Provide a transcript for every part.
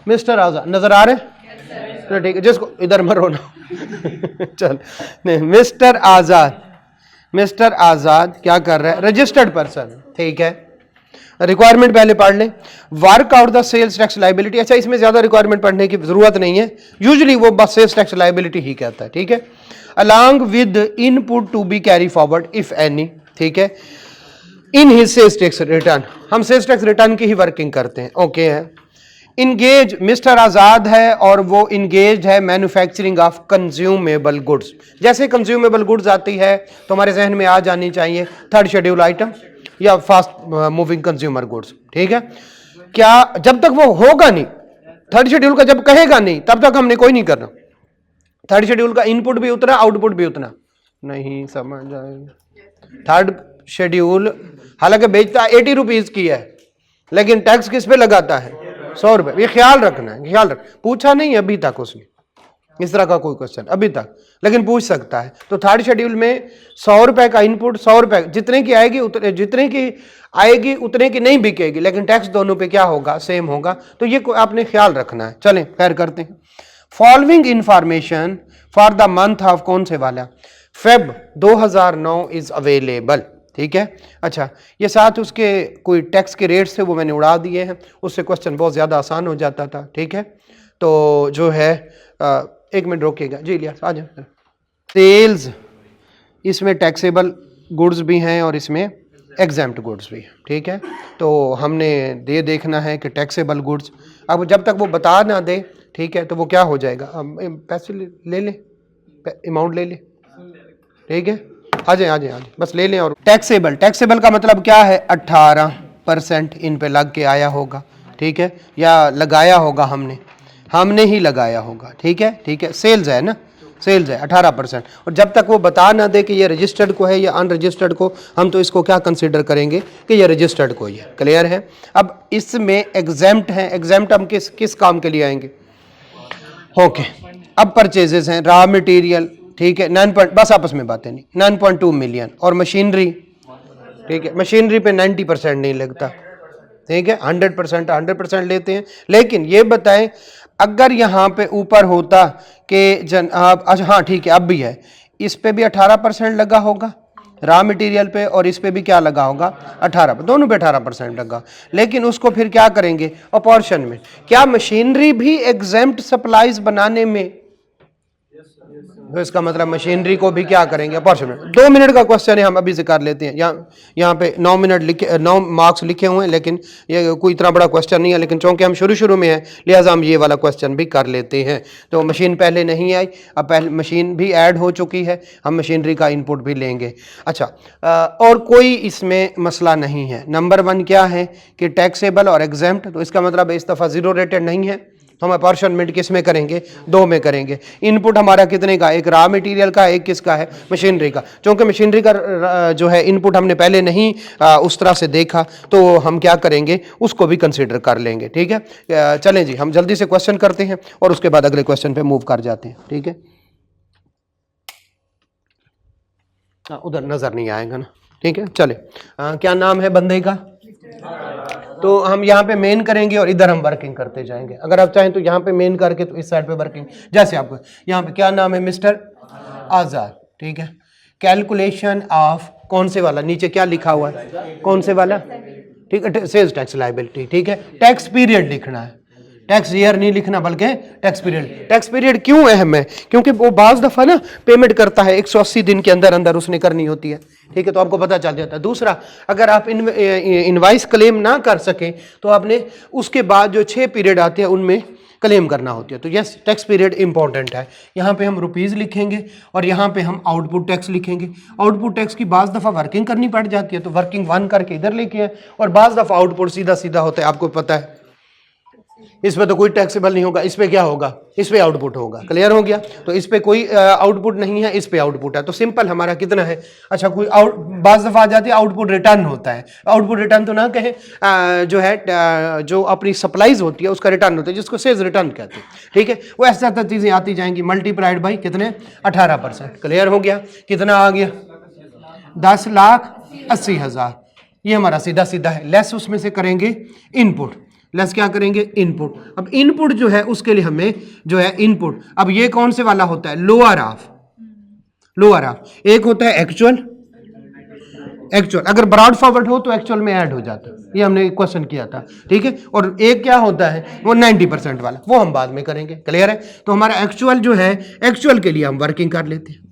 Mister आजाद नजर आ रहे हैं? ठीक है, जिसको इधर मरो ना चल नहीं, मिस्टर आजाद क्या कर रहा है? रजिस्टर्ड पर्सन, ठीक है। रिक्वायरमेंट पहले पढ़ लें। Work out the sales tax liability. अच्छा, इसमें ज्यादा रिक्वायरमेंट पढ़ने की जरूरत नहीं है, यूजुअली वो बस सेल्स टैक्स लाइबिलिटी ही कहता है, ठीक है। Along with input to be carry forward if any, ठीक है, in his sales tax return. हम सेल्स टैक्स रिटर्न की ही वर्किंग करते हैं, ओके है। इंगेज, मिस्टर आजाद है और वो इंगेज है मैन्युफैक्चरिंग ऑफ कंज्यूमेबल गुड्स। जैसे कंज्यूमेबल गुड्स आती है तो हमारे जहन में आ जानी चाहिए थर्ड शेड्यूल आइटम या फास्ट मूविंग कंज्यूमर गुड्स, ठीक है। क्या जब तक वो होगा नहीं, थर्ड शेड्यूल का जब कहेगा नहीं तब तक हमने कोई नहीं करना। थर्ड शेड्यूल का इनपुट भी उतना, आउटपुट भी उतना नहीं, समझ आएगा। थर्ड शेड्यूल हालांकि बेचता 80 रुपीज की है, लेकिन टैक्स किस पे लगाता है? 100 रुपए। ये ख्याल रखना है, ख्याल रख। पूछा नहीं अभी तक उसने इस तरह का कोई क्वेश्चन अभी तक, लेकिन पूछ सकता है। तो थर्ड शेड्यूल में 100 रुपए का इनपुट, 100 रुपए जितने की आएगी उतने, जितने की आएगी उतने की नहीं बिकेगी, लेकिन टैक्स दोनों पे क्या होगा? सेम होगा। तो ये आपने ख्याल रखना है। चलें खैर करते हैं। Following information for the month of कौन से वाला? फेब 2009 इज अवेलेबल, ठीक है। अच्छा, ये साथ उसके कोई टैक्स के रेट्स थे वो मैंने उड़ा दिए हैं, उससे क्वेश्चन बहुत ज़्यादा आसान हो जाता था, ठीक है। तो जो है एक मिनट रोकिएगा जी, लिया आ जाओ। सेल्स, इसमें टैक्सेबल गुड्स भी हैं और इसमें एग्जाम्प्ट गुड्स भी, ठीक है। तो हमने ये देखना है कि टैक्सेबल गुड्स, अब जब तक वो बता ना दे, ठीक है, तो वो क्या हो जाएगा? पैसे ले लें, अमाउंट ले लें, ठीक है। आ जाए बस ले लें। और टैक्सेबल का मतलब क्या है? 18% इन पे लग के आया होगा, ठीक है, या लगाया होगा, हमने ही लगाया होगा, ठीक है। सेल्स है ना, सेल्स है 18%। और जब तक वो बता ना दे कि ये रजिस्टर्ड को है या अनरजिस्टर्ड को, हम तो इसको क्या कंसिडर करेंगे कि ये रजिस्टर्ड को ही है। क्लियर है? अब इसमें एग्जेम्प्ट है, एग्जेम्प्ट हम किस काम के लिए आएंगे? ओके। अब परचेजेस हैं, रॉ मटेरियल, ठीक है, 9 बस आपस में बातें नहीं, 9.2 मिलियन। और मशीनरी, ठीक है, मशीनरी पे 90% नहीं लगता, ठीक है, 100% लेते हैं। लेकिन ये बताएं, अगर यहाँ पे ऊपर होता कि अच्छा हाँ ठीक है, अब भी है, इस पे भी 18% लगा होगा रॉ मटेरियल पे, और इस पे भी क्या लगा होगा? 18, दोनों पे 18% लगा। लेकिन उसको फिर क्या करेंगे? अपॉर्शन में। क्या मशीनरी भी एग्जेम्प्ट सप्लाईज बनाने में? तो इसका मतलब मशीनरी को भी क्या करेंगे? अपॉर्शन में। 2 मिनट का क्वेश्चन है, हम अभी से कर लेते हैं। यहाँ पे 9 मिनट लिखे, 9 मार्क्स लिखे हुए हैं, लेकिन ये कोई इतना बड़ा क्वेश्चन नहीं है। लेकिन चूंकि हम शुरू में हैं, लिहाजा हम ये वाला क्वेश्चन भी कर लेते हैं। तो मशीन पहले नहीं आई, अब पहले मशीन भी ऐड हो चुकी है, हम मशीनरी का इनपुट भी लेंगे। अच्छा, और कोई इसमें मसला नहीं है। नंबर 1 क्या है कि टैक्सेबल और एग्जेम्प्ट, तो इसका मतलब इस दफ़ा 0 रेटेड नहीं है, हम अपॉर्शनमेंट किस में करेंगे? 2 में करेंगे। इनपुट हमारा कितने का? एक रॉ मटेरियल का, एक किसका है? मशीनरी का। क्योंकि मशीनरी का जो है इनपुट हमने पहले नहीं उस तरह से देखा, तो हम क्या करेंगे? उसको भी कंसीडर कर लेंगे, ठीक है। चलें जी, हम जल्दी से क्वेश्चन करते हैं और उसके बाद अगले क्वेश्चन पे मूव कर जाते हैं, ठीक है। उधर नजर नहीं आएगा ना, ठीक है। चले, क्या नाम है बंदे का? तो हम यहाँ पे मेन करेंगे और इधर हम वर्किंग करते जाएंगे। अगर आप चाहें तो यहाँ पे मेन करके तो इस साइड पे वर्किंग, जैसे आपको यहाँ पे क्या नाम है? मिस्टर आजाद, ठीक है। कैलकुलेशन ऑफ कौन से वाला? नीचे क्या लिखा हुआ है? कौन से वाला? ठीक है, सेल्स टैक्स लायबिलिटी, ठीक है। टैक्स पीरियड लिखना है, टैक्स ईयर नहीं लिखना, बल्कि टैक्स पीरियड। टैक्स पीरियड क्यों अहम है? क्योंकि वो बाज दफा ना पेमेंट करता है 180 दिन के अंदर अंदर उसने करनी होती है, ठीक है, तो आपको पता चल जाता है। दूसरा, अगर आप इनवाइस क्लेम ना कर सके तो आपने उसके बाद जो 6 पीरियड आते हैं उनमें क्लेम करना होती है। तो यस, टैक्स पीरियड इंपॉर्टेंट है। यहाँ पे हम रुपीज़ लिखेंगे और यहाँ पे हम आउटपुट टैक्स लिखेंगे। आउटपुट टैक्स की बाज़ दफ़ा वर्किंग करनी पड़ जाती है, तो वर्किंग 1 करके इधर लेके आए, और बाज़ दफ़ा आउटपुट सीधा सीधा होता है, आपको पता है। इस पे तो कोई टैक्सेबल नहीं होगा, इस पे क्या होगा? इस पे आउटपुट होगा। क्लियर हो गया? तो इस पे कोई आउटपुट नहीं है, इस पे आउटपुट है। तो सिंपल हमारा कितना है? अच्छा, कोई बाज़ दफ़ा आ जाती है आउटपुट रिटर्न होता है। आउटपुट रिटर्न तो ना कहें, जो है जो अपनी सप्लाईज होती है उसका रिटर्न होता है, जिसको सेल्स रिटर्न कहते हैं, ठीक है। वो ऐसा चीज़ें आती जाएंगी, मल्टीप्लाइड बाई कितने? 18%। क्लियर हो गया? कितना आ गया? 10,80,000। ये हमारा सीधा सीधा है। लेस उसमें से करेंगे इनपुट, लेस क्या करेंगे, इनपुट। अब इनपुट जो है उसके लिए हमें जो है इनपुट, अब ये कौन से वाला होता है, लोअर हाफ, लोअर हाफ। एक होता है एक्चुअल, एक्चुअल अगर ब्रॉड फॉरवर्ड हो तो एक्चुअल में ऐड हो जाता है, ये हमने क्वेश्चन किया था, ठीक है। और एक क्या होता है वो 90% वाला, वो हम बाद में करेंगे, क्लियर है। तो हमारा एक्चुअल जो है, एक्चुअल के लिए हम वर्किंग कर लेते हैं,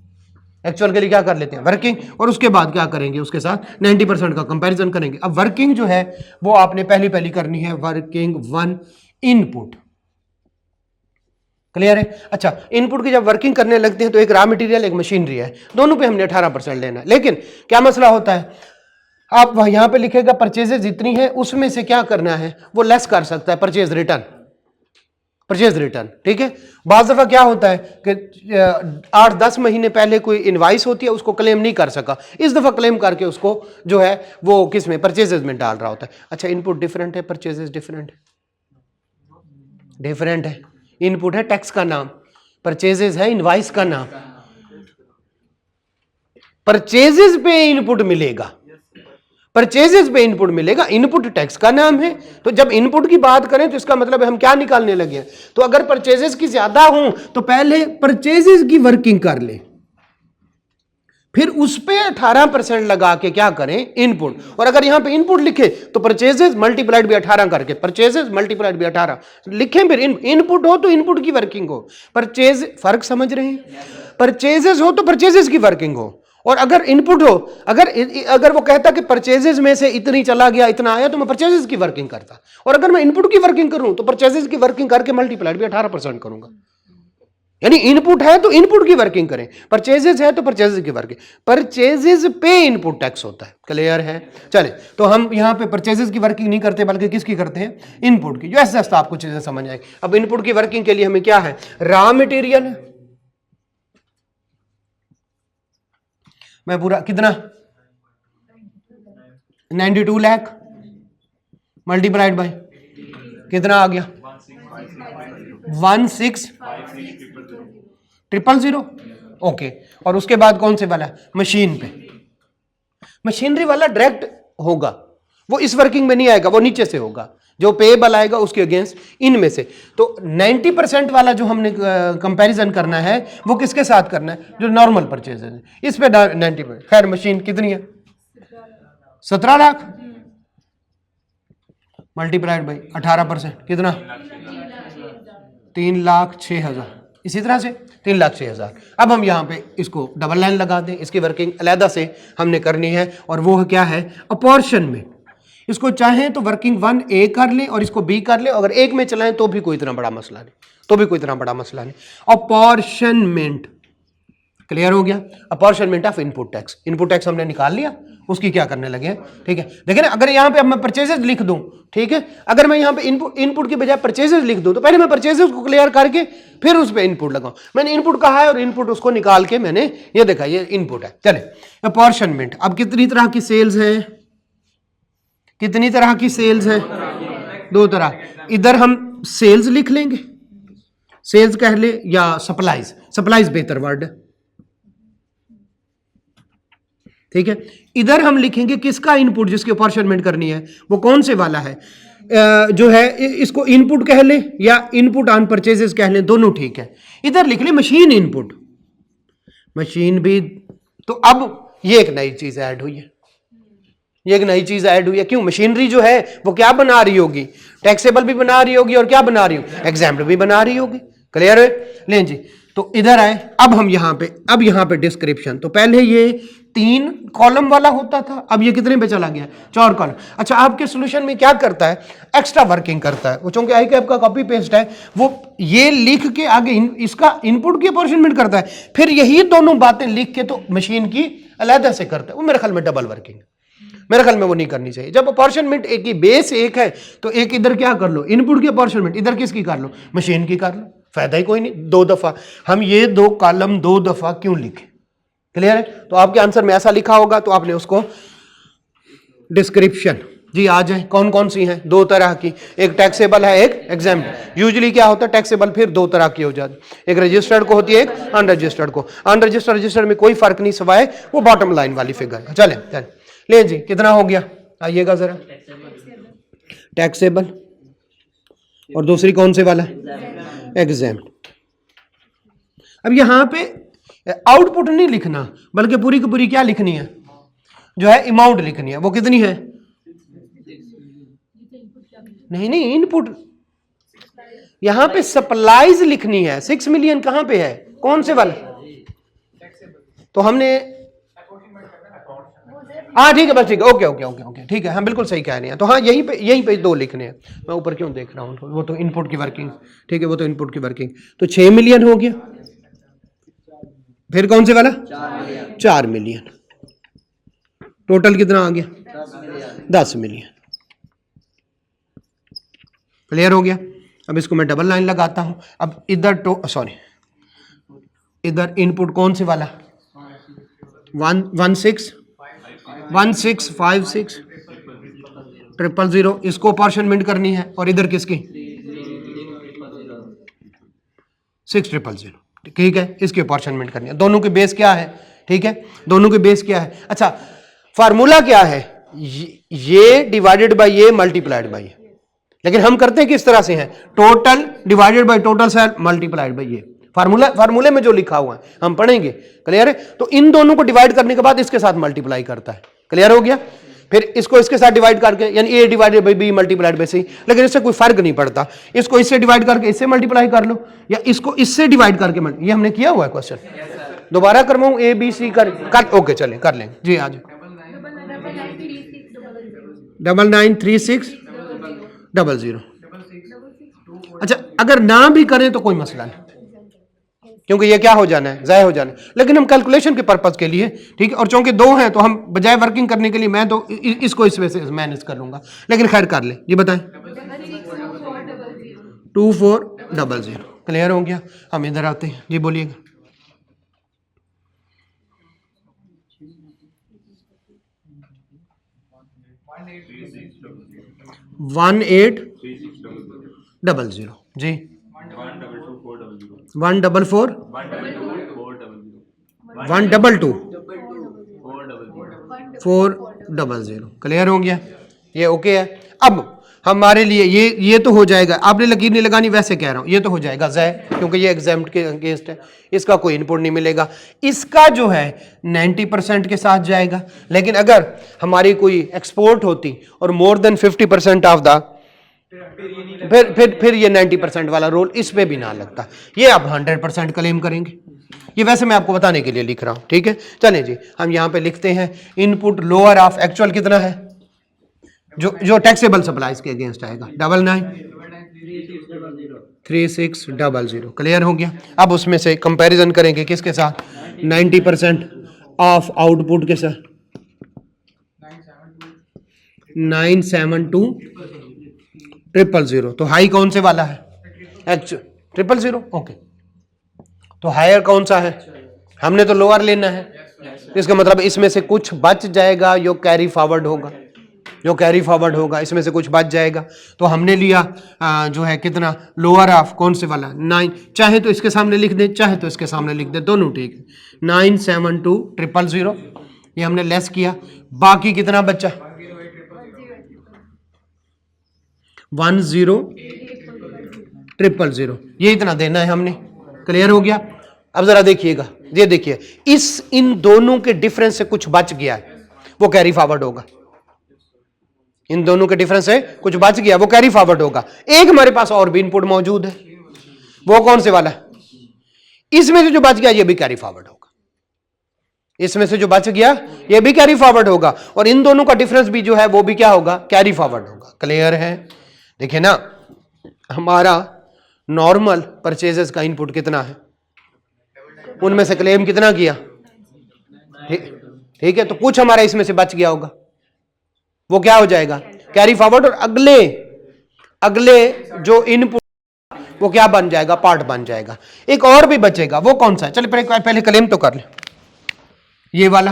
एक्चुअल के लिए क्या कर लेते हैं, वर्किंग, और उसके बाद क्या करेंगे, उसके साथ 90% का कंपैरिजन करेंगे। अब वर्किंग जो है वो आपने पहली करनी है, वर्किंग 1 इनपुट, क्लियर है। अच्छा, इनपुट की जब वर्किंग करने लगते हैं तो एक रॉ मटेरियल एक मशीनरी है, दोनों पे हमने 18% लेना है। लेकिन क्या मसला होता है, आप यहां पे लिखेगा परचेजेस जितनी है उसमें से क्या करना है, वो लेस कर सकता है, परचेज रिटर्न, परचेज रिटर्न, ठीक है। बाज़ दफा क्या होता है कि 8-10 महीने पहले कोई इनवाइस होती है, उसको क्लेम नहीं कर सका, इस दफा क्लेम करके उसको जो है वो किस में, परचेजेस में डाल रहा होता है। अच्छा, इनपुट डिफरेंट है, परचेजेस डिफरेंट है, डिफरेंट है। इनपुट है टैक्स का नाम, परचेजेस है इनवाइस का नाम। परचेजेस पे इनपुट मिलेगा, परचेजेस पे इनपुट मिलेगा, इनपुट टैक्स का नाम है। तो जब इनपुट की बात करें तो इसका मतलब है हम क्या निकालने लगे हैं, तो अगर परचेजेस की ज्यादा हो तो पहले परचेजेस की वर्किंग कर ले, फिर उस पे 18% लगा के क्या करें, इनपुट। और अगर यहां पे इनपुट लिखे तो परचेजेस मल्टीप्लाइड बाय 18 करके, परचेजेस मल्टीप्लाइड बाय 18 लिखें, फिर इनपुट हो तो इनपुट की वर्किंग हो, परचेज, फर्क समझ रहे हैं, परचेजेस हो तो परचेजेस की वर्किंग हो। और अगर इनपुट हो, अगर वो कहता कि परचेजेस में से इतनी चला गया, इतना आया, तो मैं परचेजेस की वर्किंग करता। और अगर मैं इनपुट की वर्किंग करूं तो परचेजेस की वर्किंग करके मल्टीप्लाइड बाय 18% करूंगा। यानी इनपुट है तो इनपुट की वर्किंग करें, परचेजेस है तो परचेजेस की वर्किंग, परचेजेस पे इनपुट टैक्स होता है, क्लियर है। चले, तो हम यहां पे परचेजेस की वर्किंग नहीं करते बल्कि किसकी करते हैं, इनपुट की। जो ऐसे ऐसे आपको चीजें समझ आएगी। अब इनपुट की वर्किंग के लिए हमें क्या है, रॉ मटेरियल, मैं पूरा कितना 92 लाख मल्टीप्लाइड बाय कितना आ गया 16,000,000, ओके। और उसके बाद कौन से वाला, मशीन पे, मशीनरी वाला डायरेक्ट होगा, वो इस वर्किंग में नहीं आएगा, वो नीचे से होगा, जो पेएबल आएगा उसके अगेंस्ट इनमें से। तो 90% वाला जो हमने कंपैरिजन करना है वो किसके साथ करना है, जो नॉर्मल परचेज है, इस पे 90%। खैर मशीन कितनी है, 17 लाख मल्टीप्लाइड बाई 18% कितना, 3,06,000, इसी तरह से 3,06,000। अब हम यहाँ पे इसको डबल लाइन लगा दें, इसकी वर्किंग अलहदा से हमने करनी है, और वो क्या है, अपॉर्शनमेंट। इसको चाहें तो वर्किंग 1 ए कर लें और इसको बी कर लें, अगर एक में चलाएं तो भी कोई इतना बड़ा मसला नहीं, तो भी कोई इतना बड़ा मसला नहीं। अपॉर्शनमेंट क्लियर हो गया, apportionment of input tax, input tax हमने निकाल लिया, उसकी क्या करने लगे हैं, ठीक है। देखिए ना, अगर यहाँ पे अब मैं परचेजेस लिख दूं, ठीक है, अगर मैं यहाँ पे इनपुट की बजाय परचेजेस लिख दूं तो पहले मैं परचेजेस को क्लियर करके फिर उस पे इनपुट लगाऊं। मैंने इनपुट कहा है और इनपुट उसको निकाल के मैंने ये देखा, ये इनपुट है। चले, अपॉर्शनमेंट। अब कितनी तरह की सेल्स है, कितनी तरह की सेल्स है, 2 तरह। इधर हम सेल्स लिख लेंगे, सेल्स कह ले, या सप्लाईज, सप्लाईज बेहतर वर्ड है, ठीक है। इधर हम लिखेंगे किसका इनपुट, जिसकी अपॉर्शनमेंट करनी है वो कौन से वाला है, जो है इसको इनपुट कह ले या इनपुट ऑन परचेजेस कह ले, दोनों ठीक है। इधर लिख ले मशीन इनपुट, मशीन भी। तो अब ये एक नई चीज ऐड हुई है, ये एक नई चीज ऐड हुई है। क्यों, मशीनरी जो है वो क्या बना रही होगी, टैक्सेबल भी बना रही होगी और क्या बना रही होगी, एग्जाम्प्ट भी बना रही होगी, क्लियर है। लें जी, तो इधर आए, अब हम यहां पे, अब यहां पे डिस्क्रिप्शन, तो पहले ये 3 कॉलम वाला होता था, अब ये कितने पे चला गया, 4 कॉलम। अच्छा, आपके सोल्यूशन में क्या करता है, एक्स्ट्रा वर्किंग करता है वो, चूंकि आई कैप का कॉपी पेस्ट है, वो ये लिख के आगे इसका इनपुट की अपॉर्शनमेंट करता है, फिर यही दोनों बातें लिख के तो मशीन की अलहदा से करता है। वो मेरे ख्याल में डबल वर्किंग, मेरे ख्याल में वो नहीं करनी चाहिए। जब अपॉर्शनमेंट एक ही, बेस एक है, तो एक इधर क्या कर लो, इनपुट की अपॉर्शनमेंट, इधर किसकी कर लो, मशीन की कर लो, फायदा ही कोई नहीं। 2 दफा हम ये 2 कॉलम 2 दफा क्यों लिखे, क्लियर है। तो आपके आंसर में ऐसा लिखा होगा तो आपने उसको डिस्क्रिप्शन जी आ जाए। कौन कौन सी हैं, 2 तरह की, एक टैक्सेबल है, एक एग्जाम्प्ट। यूजुअली क्या होता है, टैक्सेबल फिर 2 तरह की हो जाती, एक रजिस्टर्ड को होती है, एक अनरजिस्टर्ड को। अनरजिस्टर्ड रजिस्टर्ड में कोई फर्क नहीं, सिवाय वो बॉटम लाइन वाली फिगर। चले ले जी, कितना हो गया, आइएगा जरा, टैक्सेबल और दूसरी कौन से वाला, एग्जाम्प्ट। अब यहां पे आउटपुट नहीं लिखना, बल्कि पूरी की पूरी क्या लिखनी है, जो है अमाउंट लिखनी है। वो कितनी है, नहीं इनपुट, यहां पे सप्लाईज लिखनी है। 6 मिलियन कहां पे है, कौन से वाला, तो हमने हाँ ठीक है, बस ठीक है, ओके ओके ओके ओके ठीक है, हम बिल्कुल सही कह रहे हैं। तो हाँ यहीं पे दो लिखने हैं। मैं ऊपर क्यों देख रहा हूँ, वो तो इनपुट की वर्किंग, ठीक है, वो तो इनपुट की वर्किंग। तो 6 मिलियन हो गया, फिर कौन से वाला, 4 मिलियन, टोटल कितना आ गया, 10 मिलियन। क्लियर हो गया। अब इसको मैं डबल लाइन लगाता हूं। अब इधर इधर इनपुट कौन से वाला, 1656 इसको अपॉर्शनमेंट करनी है, और इधर किसकी 6000, ठीक है, इसकी अपॉर्शनमेंट करनी है। दोनों के बेस क्या है, ठीक है, दोनों के बेस क्या है। अच्छा, फार्मूला क्या है, ये डिवाइडेड बाय ये मल्टीप्लाइड बाय ये, लेकिन हम करते हैं किस तरह से हैं, total divided by total sale multiplied by ये। फार्मूले में जो लिखा हुआ है हम पढ़ेंगे। क्लियर है। तो इन दोनों को डिवाइड करने के बाद इसके साथ मल्टीप्लाई करता है। क्लियर हो गया। फिर इसको इसके साथ डिवाइड करके, यानी a divided by b multiplied by c, लेकिन इससे कोई फर्क नहीं पड़ता। इसको इससे डिवाइड करके इससे मल्टीप्लाई कर लो, या इसको इससे डिवाइड करके ये हमने किया हुआ है क्वेश्चन। दोबारा करवाऊं, ए बी सी कर ओके चलें, कर लें जी। आज 993600। अच्छा, अगर ना भी करें तो कोई मसला नहीं, क्योंकि ये क्या हो जाना है, ज़ाया हो जाना है। लेकिन हम कैलकुलेशन के पर्पज के लिए, ठीक है, और चूंकि दो हैं तो हम बजाय वर्किंग करने के लिए मैं तो इसको इस वजह से मैनेज कर लूंगा, लेकिन खैर कर ले जी। बताएं 2400। क्लियर हो गया। हम इधर आते हैं जी, बोलिएगा। 18360 जी, 144 122 400। क्लियर हो गया, ये ओके है। अब हमारे लिए ये तो हो जाएगा, आपने लकीर नहीं लगानी, वैसे कह रहा हूं, ये तो हो जाएगा ज़ाय, क्योंकि ये एग्जाम्प्ट के अगेंस्ट है, इसका कोई इनपुट नहीं मिलेगा। इसका जो है 90% के साथ जाएगा। लेकिन अगर हमारी कोई एक्सपोर्ट होती और मोर देन 50% ऑफ द, फिर ये 90% वाला रोल इस पे भी ना लगता, ये आप 100% क्लेम करेंगे। ये वैसे मैं आपको बताने के लिए लिख रहा हूं, ठीक है। चलें जी, हम यहां पे लिखते हैं इनपुट लोअर ऑफ एक्चुअल कितना है, जो टैक्सेबल सप्लाईज के अगेंस्ट आएगा, 993600। क्लियर हो गया। अब उसमें से कंपैरिजन करेंगे किसके साथ, 90% ऑफ आउटपुट के साथ, 972000। तो हाई कौन से वाला है, एक्चुअल 000। ओके, तो हायर कौन सा है, हमने तो लोअर लेना है। इसका मतलब इसमें से कुछ बच जाएगा, जो कैरी फॉरवर्ड होगा, इसमें से कुछ बच जाएगा। तो हमने लिया जो है कितना, लोअर ऑफ कौन से वाला, 9। चाहे तो इसके सामने लिख दे, चाहे तो इसके सामने लिख दे, दोनों ठीक है। 972000 ये हमने लेस किया। बाकी कितना बचा, 10800। ये इतना देना है हमने। क्लियर हो गया। अब जरा देखिएगा, ये देखिए, इन दोनों के डिफरेंस से कुछ बच गया है, वो कैरी फॉरवर्ड होगा। इन दोनों के डिफरेंस से कुछ बच गया, वो कैरी फॉरवर्ड होगा। एक हमारे पास और भी इनपुट मौजूद है, वो कौन से वाला, इसमें से जो बच गया ये भी कैरी फॉरवर्ड होगा, इसमें से जो बच गया ये भी कैरी फॉरवर्ड होगा, और इन दोनों का डिफरेंस भी जो है वो भी क्या होगा, कैरी फॉरवर्ड होगा। क्लियर है। देखिए ना, हमारा नॉर्मल परचेजेस का इनपुट कितना है, उनमें से क्लेम कितना किया, ठीक है, तो कुछ हमारा इसमें से बच गया होगा, वो क्या हो जाएगा, कैरी फॉरवर्ड। और अगले जो इनपुट वो क्या बन जाएगा, पार्ट बन जाएगा। एक और भी बचेगा, वो कौन सा है, चलिए पहले क्लेम तो कर ले, ये वाला।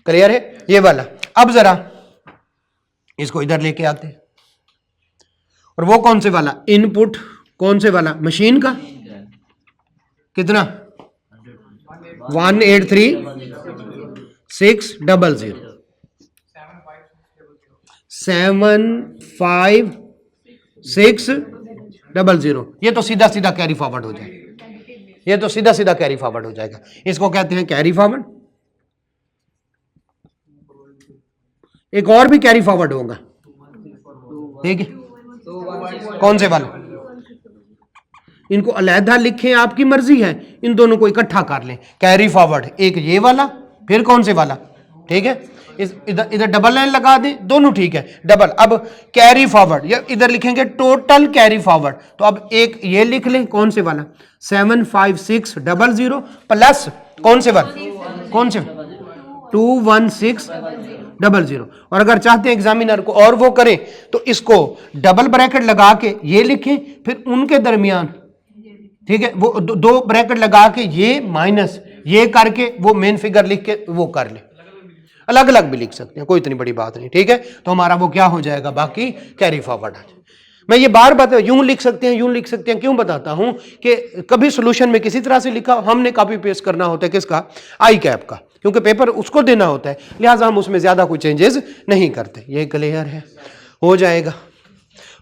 क्लियर है, ये वाला। अब जरा इसको इधर लेके आते हैं, और वो कौन से वाला इनपुट, कौन से वाला, मशीन का कितना, 1836000 75 600, ये तो सीधा सीधा कैरी फॉरवर्ड हो जाएगा, ये तो सीधा सीधा कैरी फॉरवर्ड हो जाएगा, इसको कहते हैं कैरी फॉरवर्ड। एक और भी कैरी फॉरवर्ड होगा, ठीक है, कौन से वाले, इनको अलहदा लिखें आपकी मर्जी है, इन दोनों को इकट्ठा कर लें, कैरी फॉरवर्ड एक ये वाला, फिर कौन से वाला, ठीक है, इधर इधर डबल लाइन लगा दें, दोनों ठीक है डबल। अब कैरी फॉरवर्ड या इधर लिखेंगे टोटल कैरी फॉरवर्ड, तो अब एक ये लिख लें, कौन से वाला 75600 प्लस कौन से वाला, कौन से 21600, और अगर चाहते हैं एग्जामिनर को और वो करें तो इसको डबल ब्रैकेट लगा के ये लिखें, फिर उनके दरमियान, ठीक है, वो दो ब्रैकेट लगा के ये माइनस ये करके वो मेन फिगर लिख के वो कर ले, अलग अलग भी लिख सकते हैं, कोई इतनी बड़ी बात नहीं, ठीक है, तो हमारा वो क्या हो जाएगा, बाकी कैरी फॉरवर्ड आ जाए। मैं ये बार बात यूं लिख सकते हैं, यूं लिख सकते हैं, क्यों बताता हूं कि कभी सॉल्यूशन में किसी तरह से लिखा, हमने कॉपी पेस्ट करना होता है किसका, आई कैप का, क्योंकि पेपर उसको देना होता है, लिहाजा हम उसमें ज्यादा कोई चेंजेस नहीं करते। ये क्लियर है, हो जाएगा,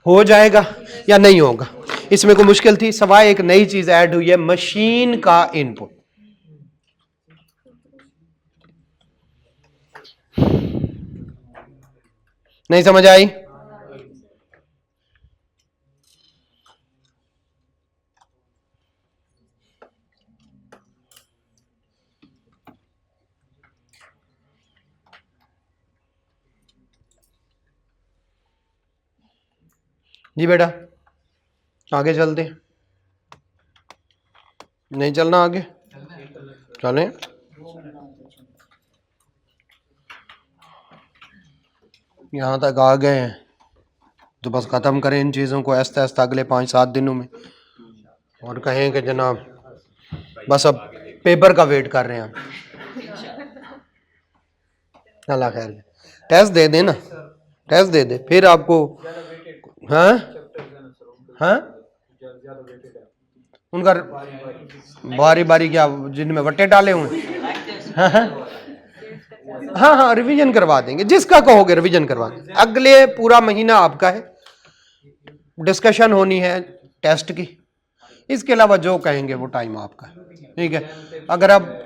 हो जाएगा या नहीं होगा, इसमें कोई मुश्किल थी, सवाए एक नई चीज ऐड हुई है, मशीन का इनपुट। नहीं समझ आई, जी बेटा आगे चलते, नहीं चलना आगे, चलें, यहाँ तक आ गए हैं तो बस ख़त्म करें इन चीज़ों को आहिस्ता आहिस्ता अगले 5-7 दिनों में, और कहें कि जनाब बस अब पेपर का वेट कर रहे हैं हम। अल्लाह खैर, टेस्ट दे देना, टेस्ट दे दे, फिर आपको, हाँ हाँ उनका बारी बारी क्या, जिनमें वट्टे डाले हुए, हाँ हाँ रिवीजन करवा देंगे, जिसका कहोगे रिवीजन करवा देंगे, अगले पूरा महीना आपका है, डिस्कशन होनी है टेस्ट की, इसके अलावा जो कहेंगे वो टाइम आपका है, ठीक है, अगर आप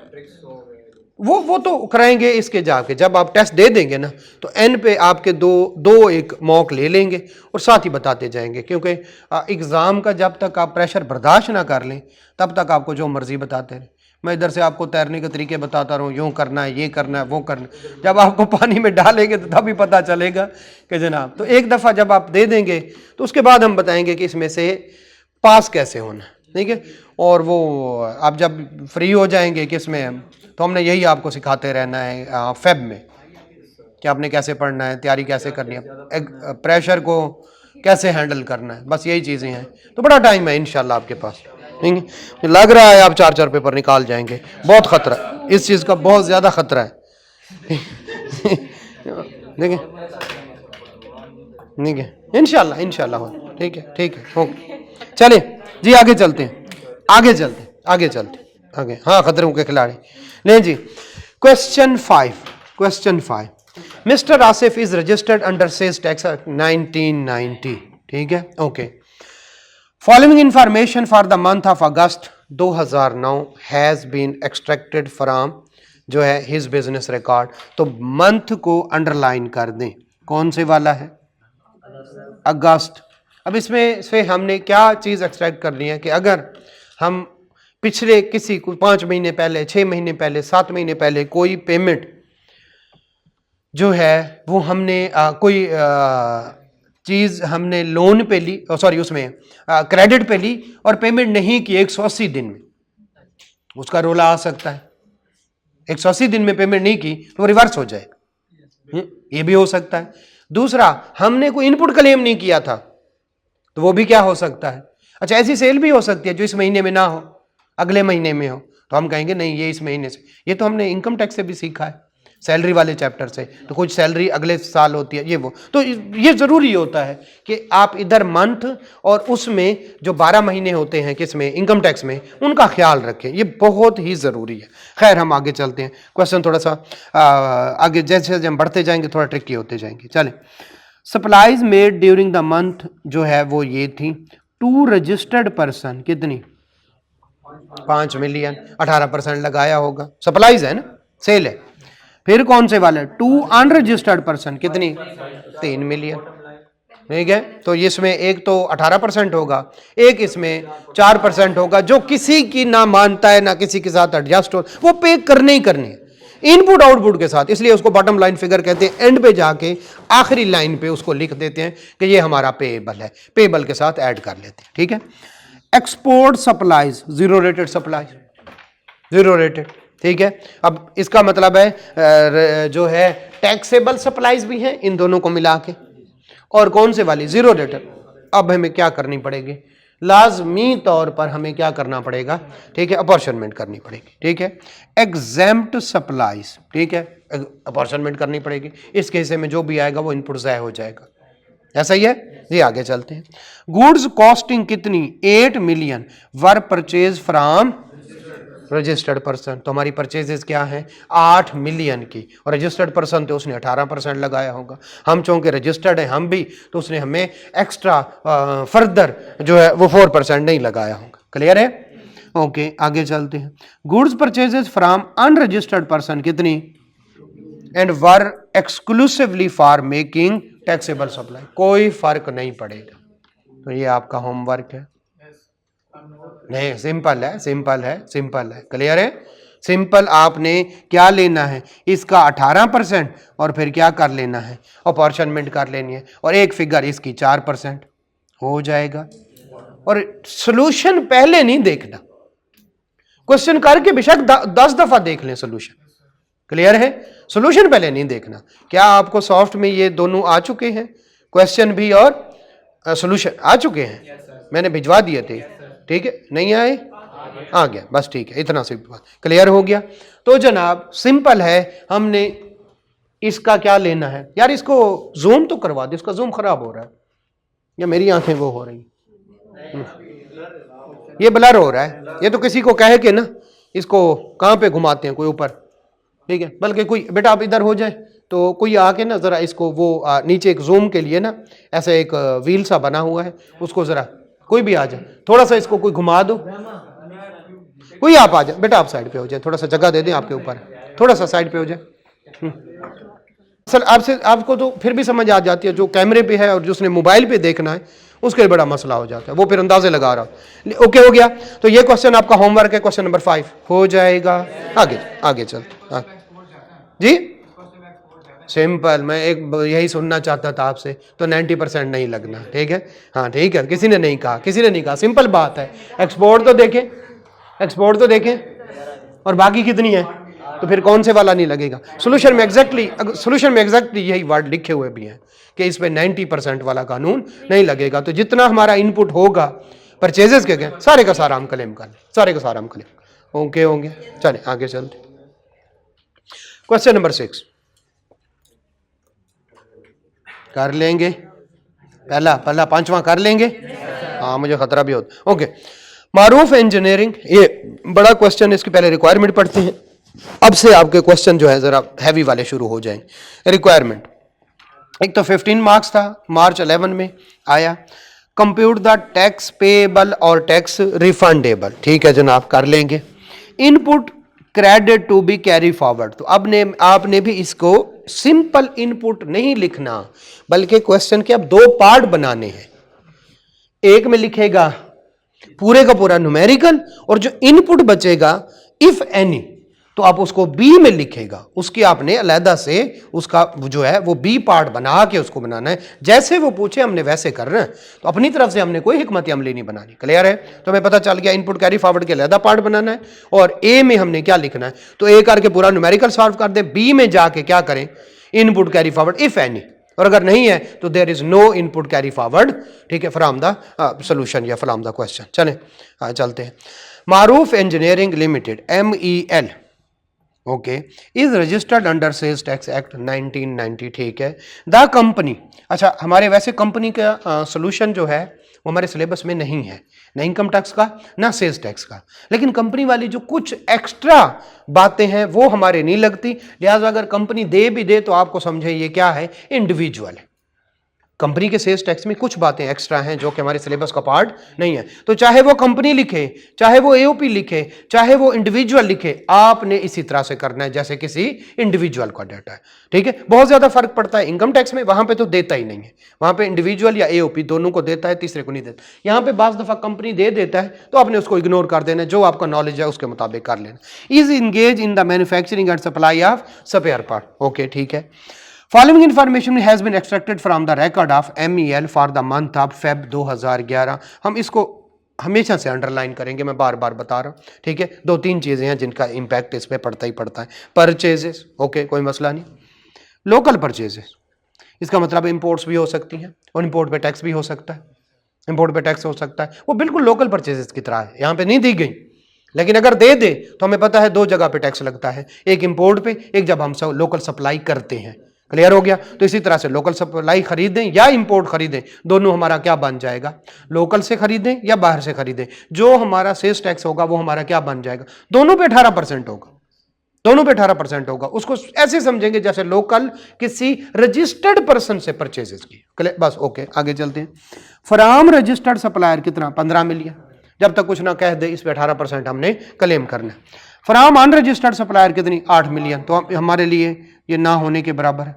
वो तो कराएंगे इसके जाके, जब आप टेस्ट दे देंगे ना तो एन पे आपके दो एक मॉक ले लेंगे और साथ ही बताते जाएंगे, क्योंकि एग्ज़ाम का जब तक आप प्रेशर बर्दाश्त ना कर लें तब तक आपको जो मर्जी बताते रहे। मैं इधर से आपको तैरने के तरीके बताता रहूँ, यूँ करना है, ये करना है, वो करना है, जब आपको पानी में डालेंगे तो तभी पता चलेगा कि जनाब, तो एक दफ़ा जब आप दे देंगे तो उसके बाद हम बताएंगे कि इसमें से पास कैसे होना, ठीक है, और वो आप जब फ्री हो जाएंगे कि इसमें, तो हमने यही आपको सिखाते रहना है फेब में कि आपने कैसे पढ़ना है, तैयारी कैसे करनी है, प्रेशर को कैसे हैंडल करना है, बस यही चीज़ें हैं, तो बड़ा टाइम है इंशाल्लाह आपके पास, ठीक है, लग रहा है आप 4-4 पेपर निकाल जाएंगे, बहुत ख़तरा है इस चीज़ का, बहुत ज़्यादा ख़तरा है, देखिए ठीक है, इंशाल्लाह इंशाल्लाह, ठीक है ठीक है, ओके, चले जी आगे चलते हैं, आगे चलते हैं, आगे चलते हैं, आगे, हाँ खतरों के खिलाड़ी, नहीं जी, question 5, mister Asif is registered under sales tax 1990, ठीक है, okay, following information for the month of August 2009 has been extracted from जो है हिज बिजनेस रिकॉर्ड, तो मंथ को अंडरलाइन कर दें, कौन से वाला है, अगस्त। अब इसमें से हमने क्या चीज़ एक्सट्रैक्ट करनी है कि अगर हम पिछले किसी को 5 महीने पहले, 6 महीने पहले, 7 महीने पहले कोई पेमेंट जो है वो हमने कोई चीज़ हमने लोन पे ली, सॉरी उसमें क्रेडिट पे ली और पेमेंट नहीं की 180 दिन में, उसका रोला आ सकता है, 180 दिन में पेमेंट नहीं की तो रिवर्स हो जाएगा, ये भी हो सकता है। दूसरा, हमने कोई इनपुट क्लेम नहीं किया था तो वो भी क्या हो सकता है, अच्छा ऐसी सेल भी हो सकती है जो इस महीने में ना हो, अगले महीने में हो, तो हम कहेंगे नहीं ये इस महीने से, ये तो हमने इनकम टैक्स से भी सीखा है, सैलरी वाले चैप्टर से, तो कुछ सैलरी अगले साल होती है, ये वो, तो ये ज़रूरी होता है कि आप इधर मंथ और उसमें जो 12 महीने होते हैं किसमें, इनकम टैक्स में, उनका ख्याल रखें, ये बहुत ही ज़रूरी है। खैर हम आगे चलते हैं, क्वेश्चन थोड़ा सा आगे जैसे हम बढ़ते जाएंगे थोड़ा ट्रिकी होते जाएंगे, चलें। Supplies made during the month जो है वो ये थी टू रजिस्टर्ड पर्सन, कितनी 5 मिलियन, 18% लगाया होगा, सप्लाईज है ना, सेल है। फिर कौन से वाले टू अनरजिस्टर्ड पर्सन, कितनी 3 मिलियन, ठीक है। तो इसमें एक तो 18% होगा, एक इसमें 4% होगा, जो किसी की ना मानता है ना किसी के साथ एडजस्ट हो, वो पे करने ही करनी है इनपुट आउटपुट के साथ, इसलिए उसको बॉटम लाइन फिगर कहते हैं। एंड पे जाके आखिरी लाइन पे उसको लिख देते हैं कि ये हमारा पेएबल है, पेएबल के साथ ऐड कर लेते हैं, ठीक है। Export supplies, zero rated supply, zero rated, ठीक है। अब इसका मतलब है जो है टैक्सेबल सप्लाईज भी हैं इन दोनों को मिला के, और कौन से वाली जीरो रेटेड। अब हमें क्या करनी पड़ेगी, लाजमी तौर पर हमें क्या करना पड़ेगा, ठीक है, अपॉर्चनमेंट करनी पड़ेगी, ठीक है। एग्जेम्प्ट सप्लाईज, ठीक है, अपॉर्चनमेंट करनी पड़ेगी। इस केस में जो भी आएगा वो इनपुट ज़ाय हो जाएगा, ऐसा ही है जी। आगे चलते हैं। गुड्स कॉस्टिंग कितनी 8 million were purchase from registered person, तो हमारी परचेजेस क्या हैं 8 मिलियन की, और रजिस्टर्ड पर्सन तो उसने 18% लगाया होगा। हम चूंकि रजिस्टर्ड है हम भी, तो उसने हमें एक्स्ट्रा फर्दर जो है वो 4% नहीं लगाया होगा। क्लियर है, ओके। आगे चलते हैं। Goods purchases from unregistered person कितनी, and were exclusively for making taxable supply, कोई फर्क नहीं पड़ेगा। तो ये आपका होमवर्क है। नहीं, सिंपल है, सिंपल है, सिंपल है, क्लियर है। सिंपल आपने क्या लेना है, इसका 18% और फिर क्या कर लेना है, अपॉर्चनमेंट कर लेनी है, और एक फिगर इसकी 4% हो जाएगा। और सॉल्यूशन पहले नहीं देखना, क्वेश्चन करके बेशक 10 दफा देख लें सॉल्यूशन, क्लियर है। सॉल्यूशन पहले नहीं देखना। क्या आपको सॉफ्ट में ये दोनों आ चुके हैं, क्वेश्चन भी और सॉल्यूशन आ चुके हैं? मैंने भिजवा दिए थे, ठीक है। नहीं आए, आ गया, बस ठीक है, इतना सिंपल, क्लियर हो गया। तो जनाब सिंपल है, हमने इसका क्या लेना है यार, इसको जूम तो करवा दे, इसका जूम खराब हो रहा है या मेरी आंखें वो हो रही, ये ब्लर हो रहा है। ये तो किसी को कहे के ना इसको कहाँ पे घुमाते हैं, कोई ऊपर, ठीक है। बल्कि कोई बेटा आप इधर हो जाए तो कोई आके ना जरा इसको वो नीचे एक जूम के लिए ना ऐसा एक व्हील सा बना हुआ है, उसको जरा कोई भी आ जाए, थोड़ा सा इसको कोई घुमा दो, कोई आप आ जाए बेटा, आप साइड पे हो जाए, थोड़ा सा जगह दे दें आपके ऊपर, थोड़ा सा साइड पे हो जाए। सर आपसे आपको तो फिर भी समझ आ जाती है, जो कैमरे पे है और जो उसने मोबाइल पे देखना है उसके बड़ा मसला हो जाता है, वो फिर अंदाजे लगा रहा। ओके हो गया, तो ये क्वेश्चन आपका होमवर्क है, क्वेश्चन नंबर 5 हो जाएगा। आगे आगे चलते जी, सिंपल। मैं एक यही सुनना चाहता था आपसे, तो 90% नहीं लगना, ठीक है। हाँ ठीक है, किसी ने नहीं कहा, किसी ने नहीं कहा, सिंपल बात है। एक्सपोर्ट तो देखें, एक्सपोर्ट तो देखें, और बाकी कितनी है, तो फिर कौन से वाला नहीं लगेगा। सोल्यूशन में एग्जैक्टली यही वर्ड लिखे हुए भी हैं कि इस पे 90% वाला कानून नहीं लगेगा। तो जितना हमारा इनपुट होगा परचेजेस के गए, सारे का सारा हम क्लेम कर, सारे का सारा हम क्लेम, ओके होंगे। चले आगे चलते, क्वेश्चन नंबर 6 कर लेंगे, पहला पांचवा कर लेंगे, हाँ मुझे खतरा भी होता। ओके, मारूफ इंजीनियरिंग, ये बड़ा क्वेश्चन, इसकी पहले रिक्वायरमेंट पढ़ते हैं। अब से आपके क्वेश्चन जो है जरा हैवी वाले शुरू हो जाएंगे। रिक्वायरमेंट एक तो 15 मार्क्स था, मार्च 11 में आया। कंप्यूट द टैक्स पेएबल और टैक्स रिफंडेबल, ठीक है जनाब, कर लेंगे। Input credit to be carry forward, तो अब ने आपने भी इसको सिंपल इनपुट नहीं लिखना, बल्कि क्वेश्चन के अब 2 पार्ट बनाने हैं। एक में लिखेगा पूरे का पूरा न्यूमेरिकल, और जो इनपुट बचेगा इफ एनी तो आप उसको बी में लिखेगा, उसकी आपने अलहदा से उसका जो है वो बी पार्ट बना के उसको बनाना है। जैसे वो पूछे हमने वैसे कर रहे हैं, तो अपनी तरफ से हमने कोई हिकमत अमली नहीं बनानी। क्लियर है, तो हमें पता चल गया इनपुट कैरी फॉरवर्ड के अलहदा पार्ट बनाना है, और ए में हमने क्या लिखना है, तो ए करके पूरा न्यूमेरिकल सॉल्व कर दें, बी में जाके क्या करें, input carry forward if any, और अगर नहीं है तो there is no input carry forward, ठीक है, फ्रॉम द सोल्यूशन या फ्रॉम द क्वेश्चन। चलें चलते हैं। Maroof engineering limited MEL, okay, is registered under sales tax act 1990, ठीक है। द कंपनी, अच्छा हमारे वैसे कंपनी का सोल्यूशन जो है वो हमारे सिलेबस में नहीं है, ना इनकम टैक्स का ना सेल्स टैक्स का, लेकिन कंपनी वाली जो कुछ एक्स्ट्रा बातें हैं वो हमारे नहीं लगती, लिहाजा अगर कंपनी दे भी दे तो आपको समझे ये क्या है, इंडिविजुअल है। कंपनी के सेल्स टैक्स में कुछ बातें एक्स्ट्रा हैं जो कि हमारे सिलेबस का पार्ट नहीं है। तो चाहे वो कंपनी लिखे, चाहे वो एओपी लिखे, चाहे वो इंडिविजुअल लिखे, आपने इसी तरह से करना है जैसे किसी इंडिविजुअल का डाटा है। ठीक है, बहुत ज्यादा फर्क पड़ता है इनकम टैक्स में, वहां पे तो देता ही नहीं है, वहां पे इंडिविजुअल या एओपी दोनों को देता है, तीसरे को नहीं देता। यहां पे बाज दफा कंपनी दे देता है तो आपने उसको इग्नोर कर देना, जो आपका नॉलेज है उसके मुताबिक कर लेना। Is engage in the manufacturing and supply of spare part. Okay, ठीक है। Following information has been extracted from the record of MEL for the month of Feb 2011। हम इसको हमेशा से अंडरलाइन करेंगे, मैं बार बार बता रहा हूँ। ठीक है, दो तीन चीज़ें हैं जिनका इम्पैक्ट इस पर पड़ता ही पड़ता है। परचेजेस, ओके, कोई मसला नहीं। लोकल परचेजेस, इसका मतलब इम्पोर्ट्स भी हो सकती हैं और इम्पोर्ट पे टैक्स भी हो सकता है, इम्पोर्ट पे टैक्स हो सकता है, वो बिल्कुल लोकल परचेजेस की तरह है, यहाँ पे नहीं दी गई। लेकिन अगर दे दे तो हमें पता है दो जगह पे टैक्स लगता है, एक इम्पोर्ट पे, एक जब हम सब लोकल सप्लाई करते हैं। क्लियर हो गया? तो इसी तरह से लोकल सप्लाई खरीदें या इंपोर्ट खरीदें, दोनों हमारा क्या बन जाएगा? लोकल से खरीदें या बाहर से खरीदें, जो हमारा सेल्स टैक्स होगा वो हमारा क्या बन जाएगा? दोनों पे 18% होगा, दोनों पे 18% होगा। उसको ऐसे समझेंगे जैसे लोकल किसी रजिस्टर्ड पर्सन से परचेजेस की। बस, ओके, आगे चलते हैं। फ्रॉम रजिस्टर्ड सप्लायर कितना? 15 मिलियन। जब तक कुछ ना कह दे इस पे 18% हमने क्लेम करना है। फ्रॉम अनरजिस्टर्ड सप्लायर कितनी? 8 मिलियन। तो हमारे लिए ये ना होने के बराबर है।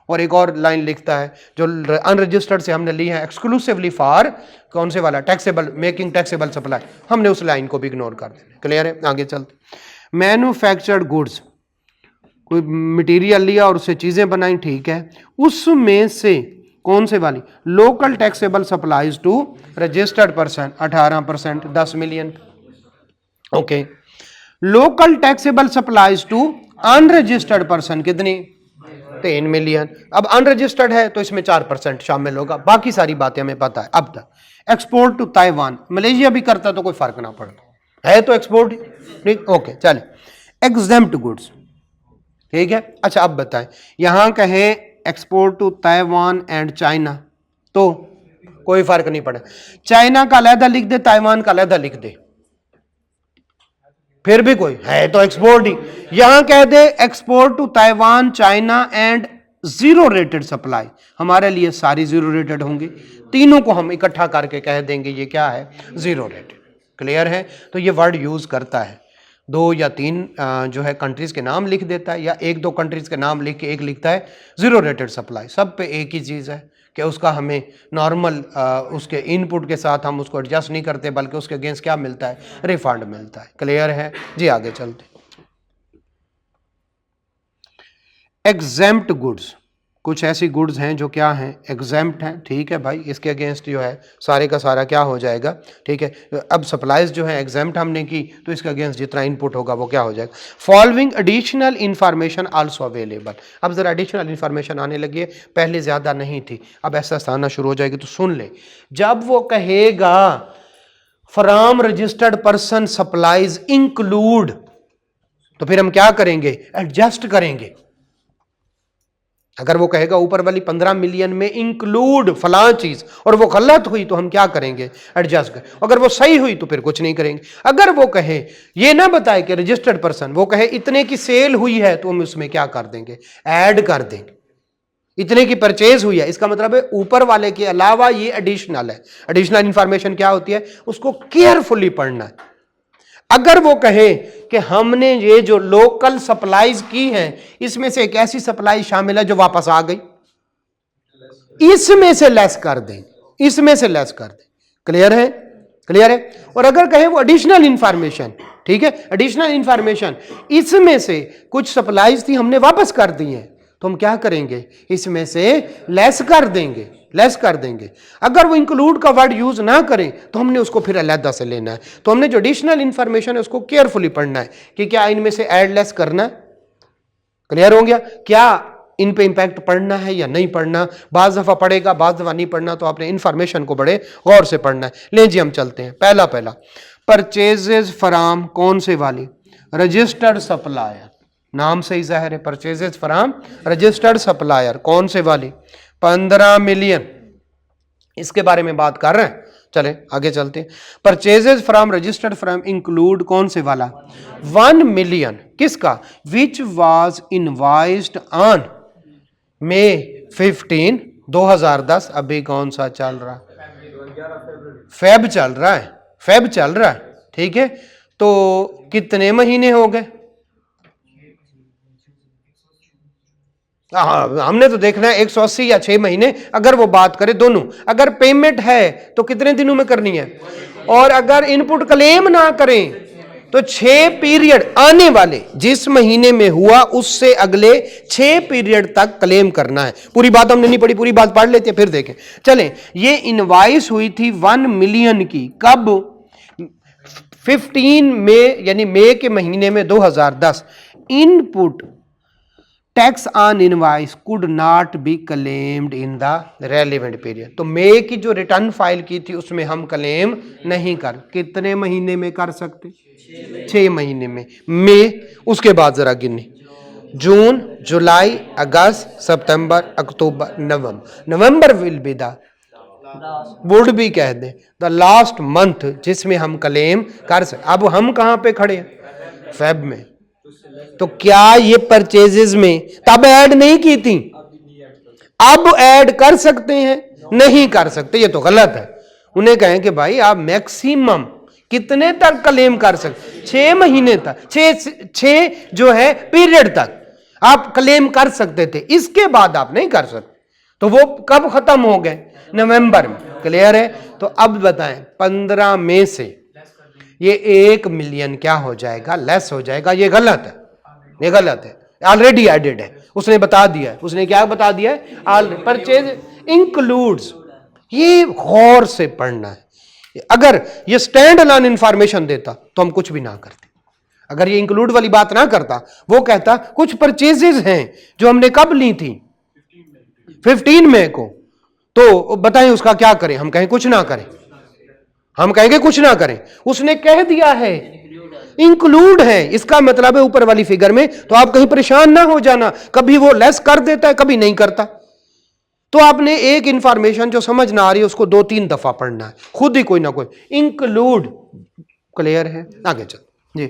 और एक और लाइन लिखता है जो अनरजिस्टर्ड से हमने ली है एक्सक्लूसिवली फॉर कौन से वाला? टैक्सेबल, मेकिंग टैक्सेबल सप्लाई, हमने उस लाइन को भी इग्नोर कर देना। क्लियर है? आगे चलते। मैन्युफैक्चर्ड गुड्स, कोई मटेरियल लिया और उससे चीजें बनाई, ठीक है, उसमें से कौन से वाली? Local taxable supplies to registered person 18%, 10 million. Okay, local taxable supplies to unregistered person कितनी? 3 मिलियन। अब अनरजिस्टर्ड है तो इसमें 4% शामिल होगा, बाकी सारी बातें हमें पता है अब तक। एक्सपोर्ट टू ताइवान, मलेशिया भी करता तो कोई फर्क ना पड़ता, है तो एक्सपोर्ट, ठीक। ओके, चले। एग्जेम्प्ट गुड्स, ठीक है। अच्छा, अब बताएं, यहां कहे export to Taiwan and China तो कोई फर्क नहीं पड़े, चाइना का अलहदा लिख दे, ताइवान का अलहदा लिख दे, फिर भी कोई है तो एक्सपोर्ट ही। यहां कह दे export to Taiwan, China and zero rated supply, हमारे लिए सारी जीरो रेटेड होंगी, तीनों को हम इकट्ठा करके कह देंगे ये क्या है? Zero rated. क्लियर है? तो ये वर्ड यूज करता है, 2 या 3 जो है कंट्रीज के नाम लिख देता है, या 1-2 कंट्रीज के नाम लिख के एक लिखता है जीरो रेटेड सप्लाई। सब पे एक ही चीज है कि उसका हमें नॉर्मल उसके इनपुट के साथ हम उसको एडजस्ट नहीं करते, बल्कि उसके अगेंस्ट क्या मिलता है? रिफंड मिलता है। क्लियर है जी? आगे चलते। एग्जेम्प्ट गुड्स, कुछ ऐसी गुड्स हैं जो क्या हैं? एग्जेम्प्ट हैं, ठीक है भाई, इसके अगेंस्ट जो है सारे का सारा क्या हो जाएगा? ठीक है। अब सप्लाईज जो है एग्जेम्प्ट हमने की तो इसके अगेंस्ट जितना इनपुट होगा वो क्या हो जाएगा? Following additional information also available. अब जरा एडिशनल इंफॉर्मेशन आने लगी है, पहले ज्यादा नहीं थी, अब ऐसा आना शुरू हो जाएगी। तो सुन ले, जब वो कहेगा from registered person supplies include, तो फिर हम क्या करेंगे? एडजस्ट करेंगे। अगर वो कहेगा ऊपर वाली 15 मिलियन में इंक्लूड फलां चीज और वो गलत हुई तो हम क्या करेंगे? एडजस्ट करें। अगर वो सही हुई तो फिर कुछ नहीं करेंगे। अगर वो कहे, ये ना बताए कि रजिस्टर्ड पर्सन, वो कहे इतने की सेल हुई है तो हम उसमें क्या कर देंगे? ऐड कर देंगे। इतने की परचेज हुई है, इसका मतलब है ऊपर वाले के अलावा ये एडिशनल है। एडिशनल इंफॉर्मेशन क्या होती है? उसको केयरफुली पढ़ना है। अगर वो कहे कि हमने ये जो लोकल सप्लाईज की हैं इसमें से एक ऐसी सप्लाई शामिल है जो वापस आ गई, इसमें से लेस कर दें, इसमें से लेस कर दें। क्लियर है? क्लियर है? और अगर कहे वो एडिशनल इंफॉर्मेशन, ठीक है, एडिशनल इंफॉर्मेशन, इसमें से कुछ सप्लाईज थी हमने वापस कर दी हैं, तो हम क्या करेंगे? इसमें से लेस कर देंगे, लेस कर देंगे। अगर वो इंक्लूड का वर्ड यूज ना करें तो हमने उसको फिर अलग से लेना है। तो हमने जो एडिशनल इंफॉर्मेशन है उसको केयरफुली पढ़ना है कि क्या इनमें से ऐड लेस करना है। क्लियर हो गया? क्या इन पे इंपैक्ट पढ़ना है या नहीं पढ़ना? बाज दफा पढ़ेगा, बाज दफा नहीं पढ़ना, तो आपने इंफॉर्मेशन को बड़े गौर से पढ़ना है। ले जी, हम चलते हैं। पहला परचेजेज फ्रॉम कौन से वाली? रजिस्टर्ड सप्लायर, नाम से ही जाहिर है, परचेजेज फ्रॉम रजिस्टर्ड सप्लायर, कौन से वाली? 15 मिलियन, इसके बारे में बात कर रहे हैं। चले आगे चलते हैं। Purchases from registered from include कौन से वाला? 1 मिलियन। किसका? Which was invoiced on May 15 2010 अभी कौन सा चल रहा है? फेब चल रहा है, फेब चल रहा है, ठीक है। तो कितने महीने हो गए? हाँ, हमने तो देखना है 180 या 6 महीने। अगर वो बात करें दोनों, अगर पेमेंट है तो कितने दिनों में करनी है, और अगर इनपुट क्लेम ना करें तो 6 पीरियड आने वाले जिस महीने में हुआ उससे अगले 6 पीरियड तक क्लेम करना है। पूरी बात हमने नहीं पढ़ी, पूरी बात पढ़ लेते हैं फिर देखें। चलें, ये इनवाइस हुई थी 1 मिलियन की, कब? 15 मई, यानी मई के महीने में 2010। Input tax on invoice could not be claimed in the relevant period. तो मई की जो रिटर्न फाइल की थी उसमें हम क्लेम नहीं कर, कितने महीने में कर सकते? 6 महीने में। मई, उसके बाद जरा गिने, जून, जुलाई, अगस्त, सितंबर, अक्टूबर, नवंबर। नवंबर विल बी द, वुड भी कह दे, द लास्ट मंथ जिसमें हम क्लेम कर सकते। अब हम कहां पे खड़े हैं? फेब में। तो क्या ये परचेजेस में तब ऐड नहीं की थी, अब ऐड कर सकते हैं? नहीं कर सकते, ये तो गलत है। उन्हें कहें कि भाई आप मैक्सिमम कितने तक क्लेम कर सकते? 6 महीने तक, 6 जो है पीरियड तक आप क्लेम कर सकते थे, इसके बाद आप नहीं कर सकते। तो वो कब खत्म हो गए? नवंबर में। क्लियर है? तो अब बताएं, 15 मई से ये 1 मिलियन क्या हो जाएगा? लेस हो जाएगा। ये गलत है, ये गलत है, ऑलरेडी एडेड है, उसने बता दिया है। उसने क्या बता दिया है? Purchase includes. ये गौर से पढ़ना है। अगर ये स्टैंड अलोन इंफॉर्मेशन देता तो हम कुछ भी ना करते। अगर ये इंक्लूड वाली बात ना करता, वो कहता कुछ परचेजेस हैं जो हमने कब ली थी? 15 मई को। तो बताएं उसका क्या करें? हम कहें कुछ ना करें, हम कहेंगे कुछ ना करें। उसने कह दिया है इंक्लूड है, इसका मतलब है ऊपर वाली फिगर में। तो आप कहीं परेशान ना हो जाना, कभी वो लेस कर देता है, कभी नहीं करता। तो आपने एक इंफॉर्मेशन जो समझ ना आ रही है उसको 2-3 दफा पढ़ना है, खुद ही कोई ना कोई इंक्लूड। क्लियर है? आगे चल जी।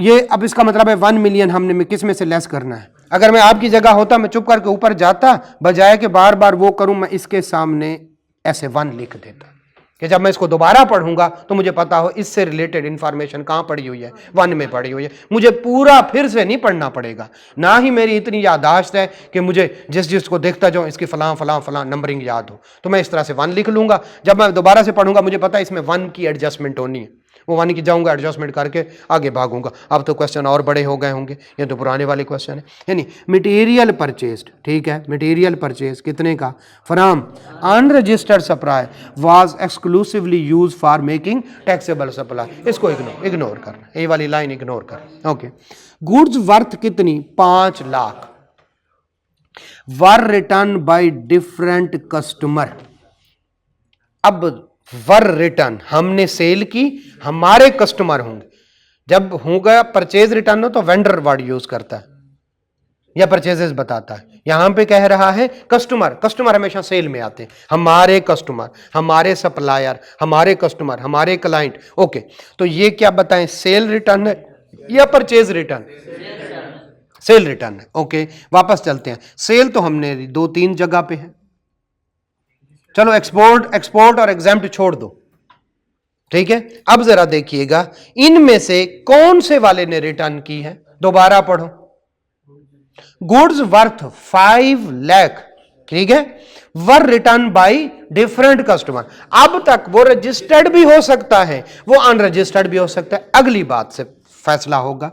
ये अब इसका मतलब है 1 मिलियन हमने किस में से लेस करना है। अगर मैं आपकी जगह होता, मैं चुप करके ऊपर जाता, बजाय के बार बार वो करूं, मैं इसके सामने ऐसे 1 लिख देता कि जब मैं इसको दोबारा पढ़ूंगा तो मुझे पता हो इससे रिलेटेड इंफॉर्मेशन कहां पड़ी हुई है, 1 में पड़ी हुई है। मुझे पूरा फिर से नहीं पढ़ना पड़ेगा, ना ही मेरी इतनी याददाश्त है कि मुझे जिस जिसको देखता जाऊं इसकी फलां फलां फलां नंबरिंग याद हो। तो मैं इस तरह से 1 लिख लूंगा, जब मैं दोबारा से पढ़ूंगा मुझे पता है इसमें 1 की एडजस्टमेंट होनी है, वो 1 की जाऊंगा, एडजस्टमेंट करके आगे भागूंगा। अब तो क्वेश्चन और बड़े हो गए होंगे, ये तो पुराने वाले क्वेश्चन है। यानी मटेरियल परचेस्ड, ठीक है, मटेरियल परचेज कितने का? From unregistered supply was exclusively use for making taxable supply. इसको इग्नोर करना, ये वाली लाइन इग्नोर करना। ओके, गुड्स वर्थ कितनी? 5 lakh were return by different customer. अब वर रिटर्न हमने सेल की, हमारे कस्टमर होंगे। जब होगा परचेज रिटर्न हो तो वेंडर वर्ड यूज करता है या परचेजेस बताता है। यहां पे कह रहा है कस्टमर, कस्टमर हमेशा सेल में आते हैं। हमारे कस्टमर, हमारे सप्लायर, हमारे कस्टमर, हमारे क्लाइंट। ओके, तो ये क्या बताएं, सेल रिटर्न है या परचेज रिटर्न? सेल रिटर्न है। ओके, वापस चलते हैं। सेल तो हमने 2-3 जगह पे है, चलो एक्सपोर्ट और एग्जेम्प्ट छोड़ दो, ठीक है। अब जरा देखिएगा इनमें से कौन से वाले ने रिटर्न की है, दोबारा पढ़ो। गुड्स वर्थ 5 लाख, ठीक है, वर रिटर्न बाय डिफरेंट कस्टमर। अब तक वो रजिस्टर्ड भी हो सकता है, वो अनरजिस्टर्ड भी हो सकता है, अगली बात से फैसला होगा।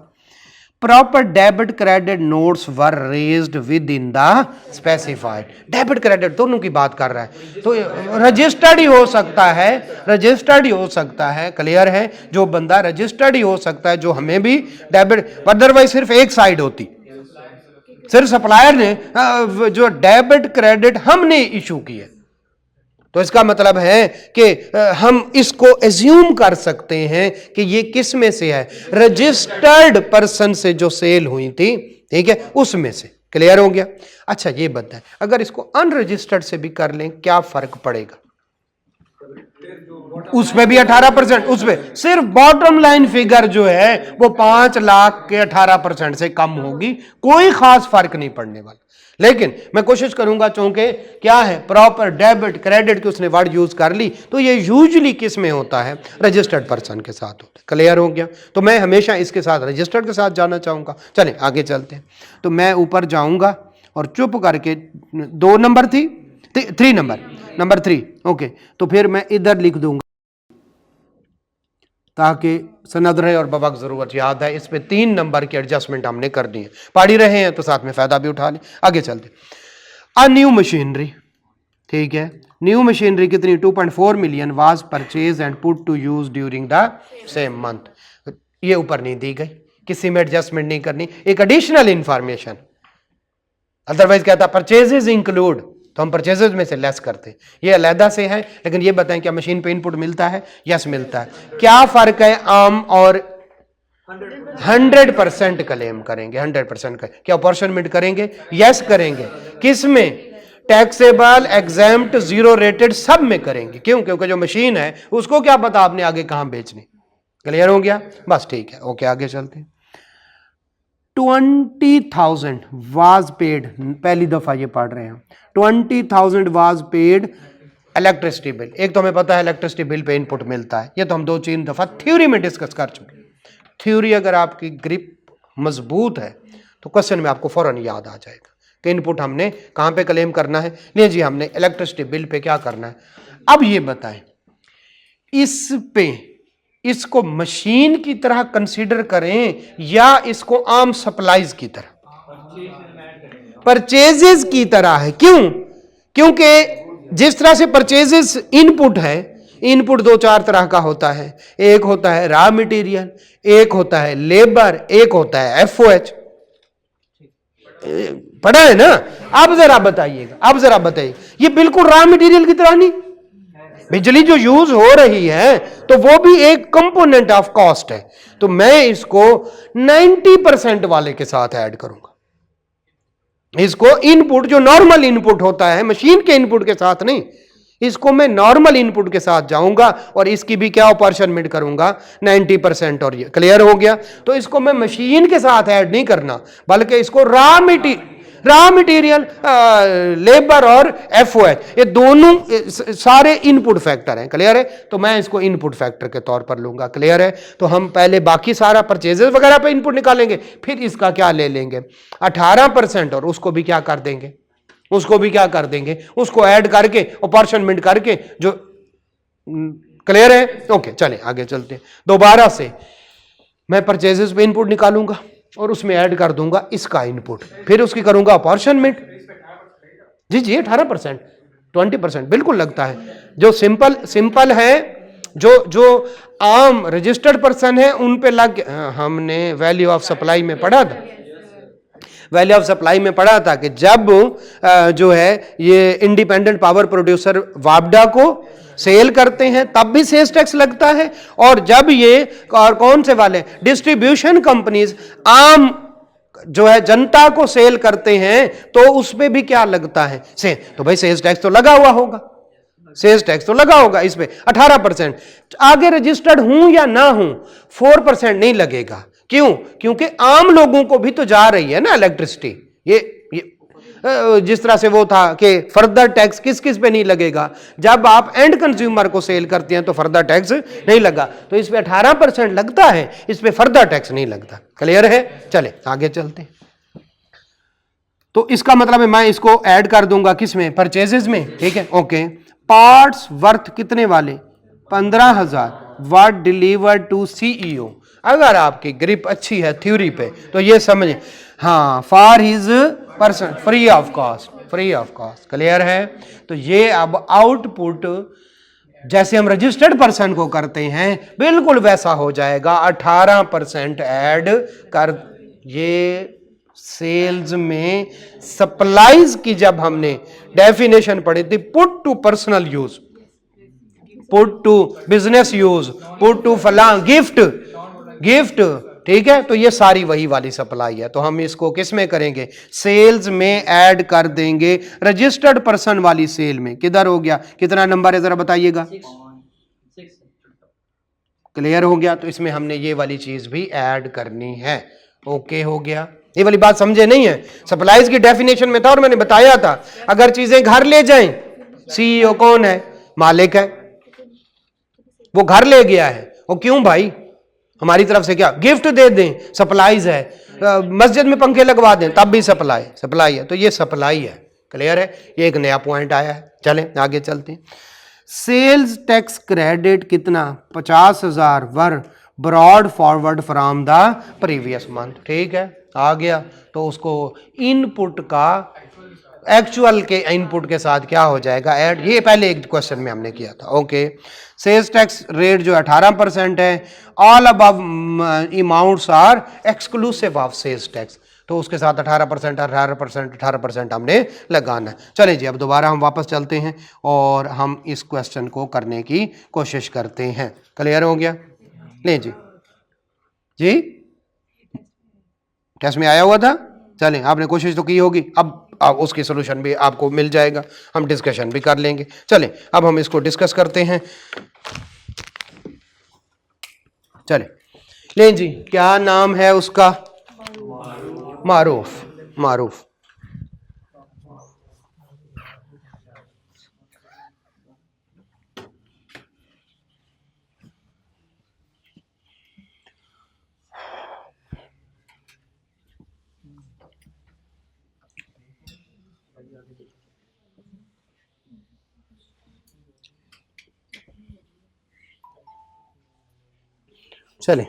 Proper debit credit notes were raised with in the specified. Debit credit दोनों की बात कर रहा है, तो रजिस्टर्ड ही हो सकता है, रजिस्टर्ड ही हो सकता है। क्लियर है? जो बंदा रजिस्टर्ड ही हो सकता है, जो हमें भी डेबिट, अदरवाइज सिर्फ एक साइड होती, सिर्फ सप्लायर ने जो डेबिट क्रेडिट हमने इशू किए। तो इसका मतलब है कि हम इसको एज्यूम कर सकते हैं कि ये किस में से है, रजिस्टर्ड पर्सन से जो सेल हुई थी, ठीक है, उसमें से। क्लियर हो गया? अच्छा ये बताएं, अगर इसको अनरजिस्टर्ड से भी कर लें क्या फर्क पड़ेगा? उसमें भी 18%, उसमें सिर्फ बॉटम लाइन फिगर जो है वो 5 लाख के 18% से कम होगी, कोई खास फर्क नहीं पड़ने वाला। लेकिन मैं कोशिश करूंगा, चूंकि क्या है प्रॉपर डेबिट क्रेडिट की उसने वर्ड यूज कर ली, तो ये यूजुअली किस में होता है, रजिस्टर्ड पर्सन के साथ होता है। क्लियर हो गया? तो मैं हमेशा इसके साथ रजिस्टर्ड के साथ जाना चाहूंगा। चलें आगे चलते हैं। तो मैं ऊपर जाऊंगा और चुप करके 2 नंबर थी, 3 नंबर 3, ओके, तो फिर मैं इधर लिख दूंगा ताकि सनद रहे और बबक जरूरत याद है। इस पे 3 नंबर की एडजस्टमेंट हमने करनी है। पढ़ी रहे हैं तो साथ में फायदा भी उठा लें। आगे चलते, अ न्यू मशीनरी, ठीक है, न्यू मशीनरी कितनी, 2.4 million was purchase and put to use during the same month. ये ऊपर नहीं दी गई, किसी में एडजस्टमेंट नहीं करनी, एक एडिशनल इंफॉर्मेशन। अदरवाइज कहता परचेजेज इंक्लूड, तो हम परचेजेज में से लेस करते हैं, ये अलहदा से है। लेकिन ये बताएं क्या मशीन पे इनपुट मिलता है? यस मिलता है। क्या फर्क है आम और 100% क्लेम करेंगे, 100% का क्या अपॉर्चुनिटी करेंगे? यस करेंगे। किस में? टैक्सेबल, एग्जाम्प्ट, जीरो रेटेड, सब में करेंगे। क्यों? क्योंकि जो मशीन है उसको क्या पता आपने आगे कहां बेचनी। क्लियर हो गया? बस ठीक है, ओके आगे चलते हैं। 20,000 वाज पेड, पहली दफा ये पढ़ रहे हैं, 20,000 वाज पेड इलेक्ट्रिसिटी बिल। एक तो हमें पता है इलेक्ट्रिसिटी बिल पे इनपुट मिलता है, ये तो हम 2-3 दफा थ्योरी में डिस्कस कर चुके। थ्योरी अगर आपकी ग्रिप मजबूत है तो क्वेश्चन में आपको फौरन याद आ जाएगा कि इनपुट हमने कहां पे क्लेम करना है। नहीं जी, हमने इलेक्ट्रिसिटी बिल पे क्या करना है। अब ये बताएं, इस पे इसको मशीन की तरह कंसीडर करें या इसको आम सप्लाईज की तरह? परचेजेस की तरह है। क्यों? क्योंकि जिस तरह से परचेजेस इनपुट है, इनपुट 2-4 तरह का होता है। एक होता है रॉ मटेरियल, एक होता है लेबर, एक होता है एफओएच। पढ़ा है ना? अब जरा बताइए, ये बिल्कुल रॉ मटेरियल की तरह नहीं। बिजली जो यूज हो रही है तो वो भी एक कंपोनेंट ऑफ कॉस्ट है। तो मैं इसको 90% वाले के साथ ऐड करूंगा। इसको इनपुट जो नॉर्मल इनपुट होता है मशीन के इनपुट के साथ नहीं, इसको मैं नॉर्मल इनपुट के साथ जाऊंगा और इसकी भी क्या अपॉर्चुनिटी करूंगा, 90%। और ये क्लियर हो गया? तो इसको मैं मशीन के साथ ऐड नहीं करना, बल्कि इसको रॉ मटेरियल, लेबर और एफओएच, ये दोनों सारे इनपुट फैक्टर हैं। क्लियर है? तो मैं इसको इनपुट फैक्टर के तौर पर लूंगा। क्लियर है? तो हम पहले बाकी सारा परचेजेस वगैरह पे इनपुट निकालेंगे, फिर इसका क्या ले लेंगे 18%, और उसको भी क्या कर देंगे, उसको ऐड करके अपॉर्चुनिटी करके जो। क्लियर है? ओके चलें आगे चलते हैं। दोबारा से मैं परचेजेस पे इनपुट निकालूंगा और उसमें ऐड कर दूंगा इसका इनपुट, फिर उसकी करूंगा अपॉर्चुनिटी। जी 18%, 20% बिल्कुल लगता है। जो सिंपल है, जो आम रजिस्टर्ड पर्सन है उन पे लग, हमने वैल्यू ऑफ सप्लाई में पढ़ा था, कि जब जो है ये इंडिपेंडेंट पावर प्रोड्यूसर वापडा को सेल करते हैं तब भी सेल्स टैक्स लगता है, और जब ये और कौन से वाले डिस्ट्रीब्यूशन कंपनीज आम जो है जनता को सेल करते हैं तो उस पे भी क्या लगता है, से तो भाई सेल्स टैक्स तो लगा हुआ होगा, इस पे 18%। आगे रजिस्टर्ड हूं या ना हूं 4% नहीं लगेगा। क्यों? क्योंकि आम लोगों को भी तो जा रही है ना इलेक्ट्रिसिटी। ये जिस तरह से वो था कि फर्दर टैक्स किस पे नहीं लगेगा, जब आप एंड कंज्यूमर को सेल करते हैं तो फर्दर टैक्स नहीं लगा, तो इस पे 18% लगता है, इस पे फर्दर टैक्स नहीं लगता। क्लियर है? चले आगे चलते हैं। तो इसका मतलब है मैं इसको ऐड कर दूंगा किसमें, परचेजेस में। ठीक है, ओके। पार्ट्स वर्थ कितने वाले, 15,000 वर्ड डिलीवर्ड टू सीईओ। अगर आपकी ग्रिप अच्छी है थ्योरी पे तो ये समझे, हाँ, for his person free of cost. Clear है? तो ये अब आउटपुट जैसे हम रजिस्टर्ड पर्सन को करते हैं बिल्कुल वैसा हो जाएगा। 18% ऐड कर, ये सेल्स में सप्लाईज की जब हमने डेफिनेशन पढ़ी थी, put to personal use, put to business use, put to फलां गिफ्ट। ठीक है, तो ये सारी वही वाली सप्लाई है। तो हम इसको किस में करेंगे, सेल्स में ऐड कर देंगे, रजिस्टर्ड पर्सन वाली सेल में। किधर हो गया, कितना नंबर है जरा बताइएगा। क्लियर हो गया? तो इसमें हमने ये वाली चीज भी ऐड करनी है। ओके हो गया? ये वाली बात समझे नहीं है। सप्लाईज की डेफिनेशन में था और मैंने बताया था अगर चीजें घर ले जाएं, सीईओ कौन है? मालिक है, वो घर ले गया है। और क्यों भाई? हमारी तरफ से क्या गिफ्ट दे दें, सप्लाईज है। मस्जिद में पंखे लगवा दें तब भी सप्लाई है। तो ये सप्लाई है। क्लियर है? ये एक नया पॉइंट आया है। चलें आगे चलते हैं। सेल्स टैक्स क्रेडिट कितना? 50,000 were brought forward from the previous month. ठीक है, आ गया। तो उसको इनपुट का एक्चुअल के इनपुट के साथ क्या हो जाएगा? ऐड। ये पहले एक क्वेश्चन में हमने किया था। ओके, सेल्स टैक्स रेट जो 18% है, all above amounts are exclusive of sales tax. तो उसके साथ 18% हमने लगाना है। चलें जी, अब दोबारा हम वापस चलते हैं और हम इस क्वेश्चन को करने की कोशिश करते हैं। क्लियर हो गया? ले जी जी, टेस्ट में आया हुआ था। चलें, आपने कोशिश तो की होगी। अब उसकी सोल्यूशन भी आपको मिल जाएगा, हम डिस्कशन भी कर लेंगे। चलें अब हम इसको डिस्कस करते हैं। चलें, ले जी, क्या नाम है उसका? मारूफ। चलें,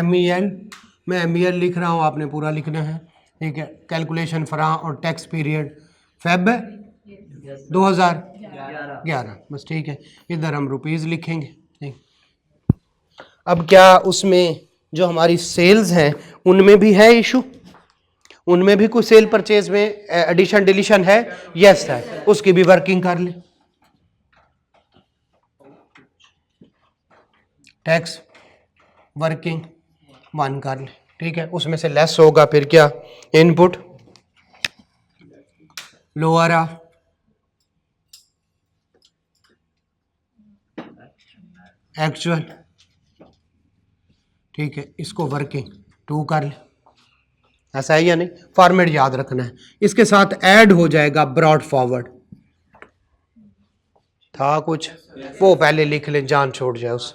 MEL, मैं MEL लिख रहा हूं, आपने पूरा लिखना है। ठीक है, कैलकुलेशन फरा और टैक्स पीरियड फेब 2011, बस। ठीक है, इधर हम रुपीस लिखेंगे। ठीक, अब क्या उसमें जो हमारी सेल्स हैं उनमें भी है इशू? उनमें भी कोई सेल परचेज में एडिशन डिलीशन है? यस है, उसकी भी वर्किंग कर ले। टैक्स वर्किंग 1 कर ले। ठीक है, उसमें से लेस होगा फिर क्या? Input lower of actual. ठीक है, इसको वर्किंग 2 कर ले। ऐसा है या नहीं? फॉर्मेट याद रखना है। इसके साथ ऐड हो जाएगा ब्रॉड फॉरवर्ड। था कुछ वो पहले लिख ले, जान छोड़ जाए उस।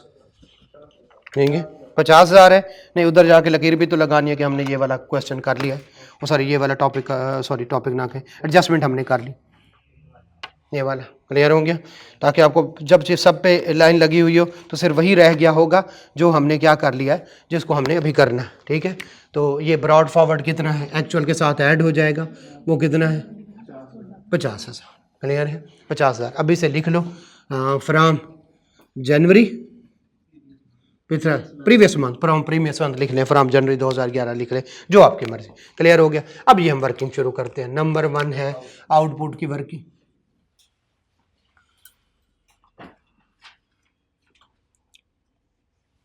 ठीक है, 50,000 है। नहीं, उधर जाके लकीर भी तो लगानी है कि हमने ये वाला क्वेश्चन कर लिया है। सॉरी, ये वाला टॉपिक, सॉरी टॉपिक ना कहें, एडजस्टमेंट हमने कर ली। ये वाला क्लियर हो गया, ताकि आपको जब सब पे लाइन लगी हुई हो तो सिर्फ वही रह गया होगा जो हमने क्या कर लिया है, जिसको हमने अभी करना है। ठीक है, तो ये ब्रॉड फॉरवर्ड कितना है? एक्चुअल के साथ ऐड हो जाएगा, वो कितना है? 50,000। क्लियर है? 50,000 अभी से लिख लो। From January previous month, from previous month लिख लें, फ्रॉम जनवरी 2011 लिख लें, जो आपकी मर्जी। क्लियर हो गया? अब ये हम वर्किंग शुरू करते हैं। नंबर 1 है आउटपुट की वर्किंग।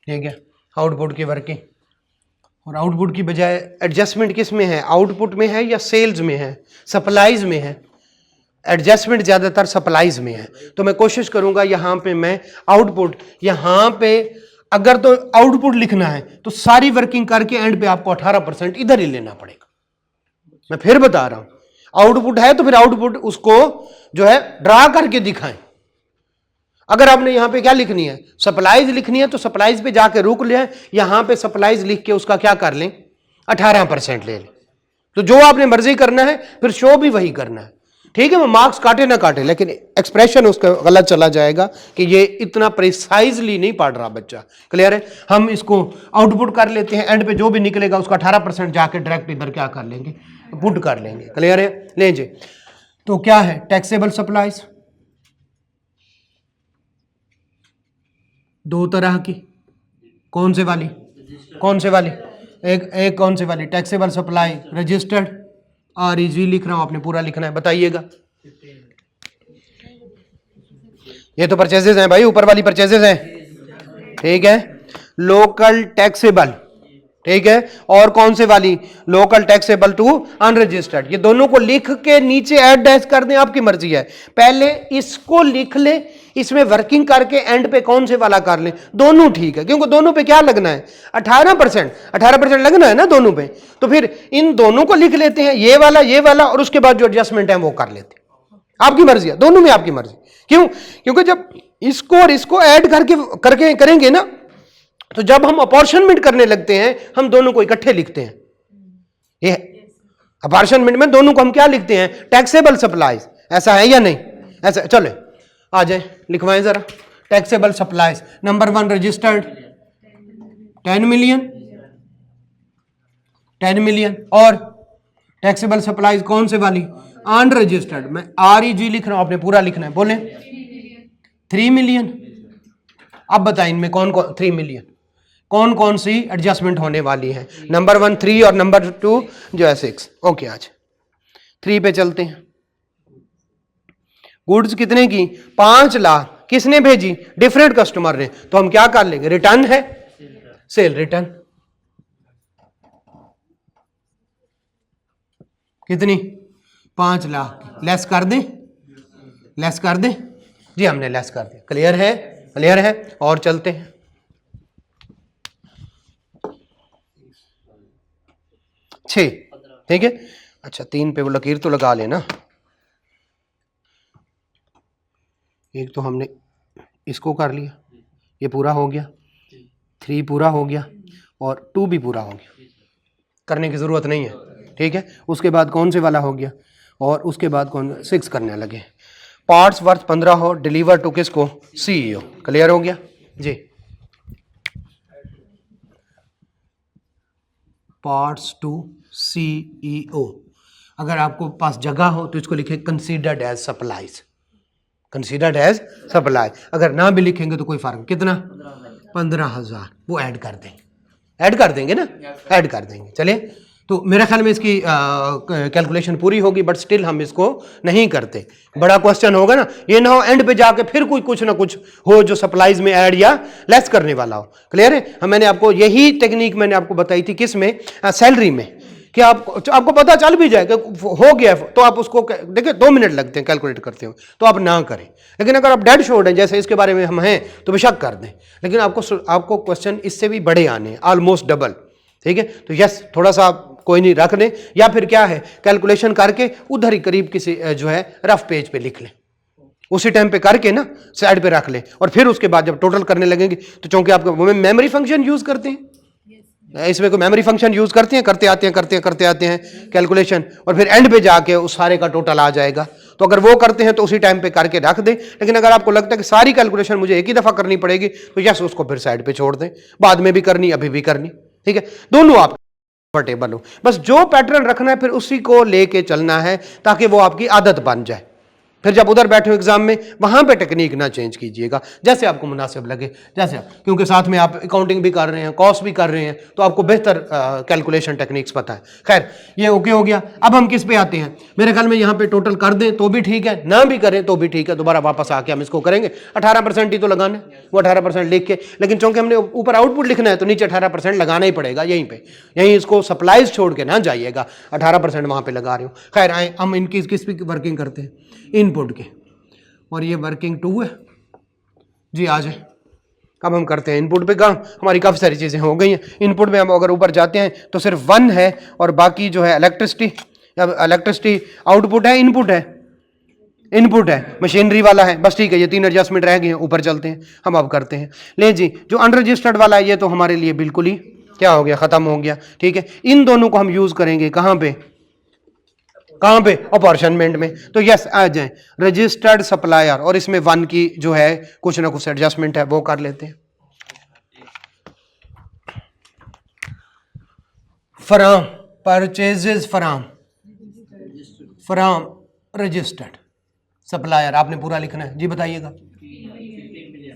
ठीक है, आउटपुट की वर्किंग। और आउटपुट की बजाय एडजस्टमेंट किस में है? आउटपुट में है या सेल्स में है? सप्लाईज में है। एडजस्टमेंट ज्यादातर सप्लाईज में है। तो मैं कोशिश करूंगा यहां पे मैं आउटपुट, यहां पे अगर तो आउटपुट लिखना है तो सारी वर्किंग करके एंड पे आपको 18% इधर ही लेना पड़ेगा। मैं फिर बता रहा हूं, आउटपुट है तो फिर आउटपुट उसको जो है ड्रा करके दिखाएं। अगर आपने यहां पे क्या लिखनी है? सप्लाईज लिखनी है, तो सप्लाईज पे जाके रुक लें, यहां पे सप्लाईज लिख के उसका क्या कर लें? 18% ले लें। तो जो आपने मर्जी करना है फिर शो भी वही करना है। ठीक है, वो मार्क्स काटे ना काटे, लेकिन एक्सप्रेशन उसका गलत चला जाएगा कि ये इतना प्रिसाइजली नहीं पढ़ रहा बच्चा। क्लियर है? हम इसको आउटपुट कर लेते हैं, एंड पे जो भी निकलेगा उसका 18% जाके डायरेक्ट इधर क्या कर लेंगे? पुट कर लेंगे। क्लियर है? ले जी, तो क्या है? टैक्सेबल सप्लाईज 2 तरह की। कौन से वाली? कौन से वाली? एक कौन से वाली? टैक्सेबल सप्लाई रजिस्टर्ड, और इजी लिख रहा हूं, आपने पूरा लिखना है, बताइएगा। ये तो परचेजेस हैं भाई, ऊपर वाली परचेजेस हैं। ठीक है, लोकल टैक्सेबल। ठीक है, और कौन से वाली? Local taxable to unregistered. ये दोनों को लिख के नीचे ऐड डैश कर दें, आपकी मर्जी है। पहले इसको लिख ले, इसमें वर्किंग करके एंड पे कौन से वाला कर लें, दोनों ठीक है, क्योंकि दोनों पे क्या लगना है 18% लगना है ना दोनों पे। तो फिर इन दोनों को लिख लेते हैं, ये वाला और उसके बाद जो एडजस्टमेंट है वो कर लेते हैं। आपकी मर्जी है, दोनों में आपकी मर्जी। क्यों? क्योंकि जब इसको और इसको ऐड करके करेंगे ना, तो जब हम अपॉर्शनमेंट करने लगते हैं हम दोनों को इकट्ठे लिखते हैं। ये अपॉर्शनमेंट में दोनों को हम क्या लिखते हैं, टैक्सेबल सप्लाईज। ऐसा है या नहीं? ऐसा, चले आ जाए लिखवाएं जरा। Taxable supplies number 1 registered 10 million और टैक्सेबल सप्लाईज कौन से वाली, अनरजिस्टर्ड। मैं REG लिख रहा हूं, आपने पूरा लिखना है, बोले 3 मिलियन। अब बताएं इनमें कौन कौन 3 मिलियन कौन कौन सी एडजस्टमेंट होने वाली है। नंबर 1 3 और नंबर 2 जो है 6। ओके, आज 3 पे चलते हैं। गुड्स कितने की, 5 लाख। किसने भेजी, डिफरेंट कस्टमर ने। तो हम क्या कर लेंगे, रिटर्न है, सेल रिटर्न। कितनी, 5 लाख। लेस कर दें, लेस कर दें जी, हमने लेस कर दिया। क्लियर है, क्लियर है। और चलते हैं, छः, ठीक है। अच्छा 3 पे वो लकीर तो लगा लेना। एक तो हमने इसको कर लिया, ये पूरा हो गया, 3 पूरा हो गया और 2 भी पूरा हो गया, करने की ज़रूरत नहीं है, ठीक है। उसके बाद कौन से वाला हो गया, और उसके बाद कौन 6 करने लगे। पार्ट्स वर्थ 15 हो, डिलीवर टू किसको, CEO। क्लियर हो गया जी। Parts to CEO। अगर आपको पास जगह हो तो इसको लिखे considered as supplies, considered as supply. अगर ना भी लिखेंगे तो कोई फर्क, कितना 15,000 वो ऐड कर देंगे, ऐड कर देंगे ना, ऐड कर देंगे। चलिए, तो मेरे ख्याल में इसकी कैलकुलेशन पूरी होगी, बट स्टिल हम इसको नहीं करते। बड़ा क्वेश्चन होगा ना, ये ना हो एंड पे जाके फिर कोई कुछ ना कुछ हो जो सप्लाईज में ऐड या लेस करने वाला हो। क्लियर है। मैंने आपको यही टेक्निक मैंने आपको बताई थी, किस में, सैलरी में, कि आपको पता चल भी जाए कि हो गया तो आप उसको देखिए 2 मिनट लगते हैं कैलकुलेट करते हो, तो आप ना करें। लेकिन अगर आप डेड शोर्ड हैं, जैसे इसके बारे में हम हैं, तो बेशक कर दें। लेकिन आपको क्वेश्चन इससे भी बड़े आने हैं, ऑलमोस्ट डबल, ठीक है। तो यस, थोड़ा सा आप कोई नहीं रख लें, या फिर क्या है, कैलकुलेशन करके उधर ही करीब किसी जो है रफ पेज पे लिख लें, उसी टाइम पे करके ना साइड पे रख लें, और फिर उसके बाद जब टोटल करने लगेंगे तो चूंकि आपका मेमोरी फंक्शन यूज करते हैं, इसमें कोई मेमोरी फंक्शन यूज करते हैं, करते आते हैं कैलकुलेशन, और फिर एंड पे जाके उस सारे का टोटल आ जाएगा। तो अगर वो करते हैं तो उसी टाइम पे करके रख दें। लेकिन अगर आपको लगता है कि सारी कैलकुलेशन मुझे एक ही दफा करनी पड़ेगी, तो यस, उसको फिर साइड पे छोड़ दें, बाद में भी करनी, अभी भी करनी, ठीक है। दोनों आप कंफर्टेबल हो, बस जो पैटर्न रखना है फिर उसी को लेके चलना है, ताकि वो आपकी आदत बन जाए। फिर जब उधर बैठे हो एग्जाम में, वहां पे टेक्निक ना चेंज कीजिएगा, जैसे आपको मुनासिब लगे, जैसे आप, क्योंकि साथ में आप अकाउंटिंग भी कर रहे हैं, कॉस्ट भी कर रहे हैं, तो आपको बेहतर कैलकुलेशन टेक्निक्स पता है। खैर, ये ओके हो गया। अब हम किस पे आते हैं, मेरे ख्याल में यहाँ पे टोटल कर दें तो भी ठीक है, ना भी करें तो भी ठीक है, दोबारा वापस आके हम इसको करेंगे। 18% ही तो लगाना है, वो 18% लिख के, लेकिन चूंकि हमने ऊपर आउटपुट लिखना है तो नीचे 18% लगाना ही पड़ेगा, यहीं पे, यहीं इसको सप्लाईज छोड़ के ना जाइएगा, 18% वहाँ पे लगा रहे हो। खैर, आए हम इनकी किस पे वर्किंग करते हैं, इनपुट के, और ये वर्किंग 2 है जी। आ जाए, अब हम करते हैं इनपुट पे काम। हमारी काफ़ी सारी चीज़ें हो गई हैं। इनपुट में हम अगर ऊपर जाते हैं तो सिर्फ 1 है, और बाकी जो है इलेक्ट्रिसिटी आउटपुट है, इनपुट है, मशीनरी वाला है, बस ठीक है। ये 3 एडजस्टमेंट रह गए हैं, ऊपर चलते हैं हम, अब करते हैं। ले जी, जो अनरजिस्टर्ड वाला है ये तो हमारे लिए बिल्कुल ही क्या हो गया, ख़त्म हो गया, ठीक है। इन दोनों को हम यूज़ करेंगे कहाँ पे, अपॉर्शनमेंट में। तो यस, आ जाए रजिस्टर्ड सप्लायर, और इसमें 1 की जो है कुछ ना कुछ एडजस्टमेंट है, वो कर लेते हैं। फराम परचेजेस, फराम रजिस्टर्ड सप्लायर, आपने पूरा लिखना है जी, बताइएगा।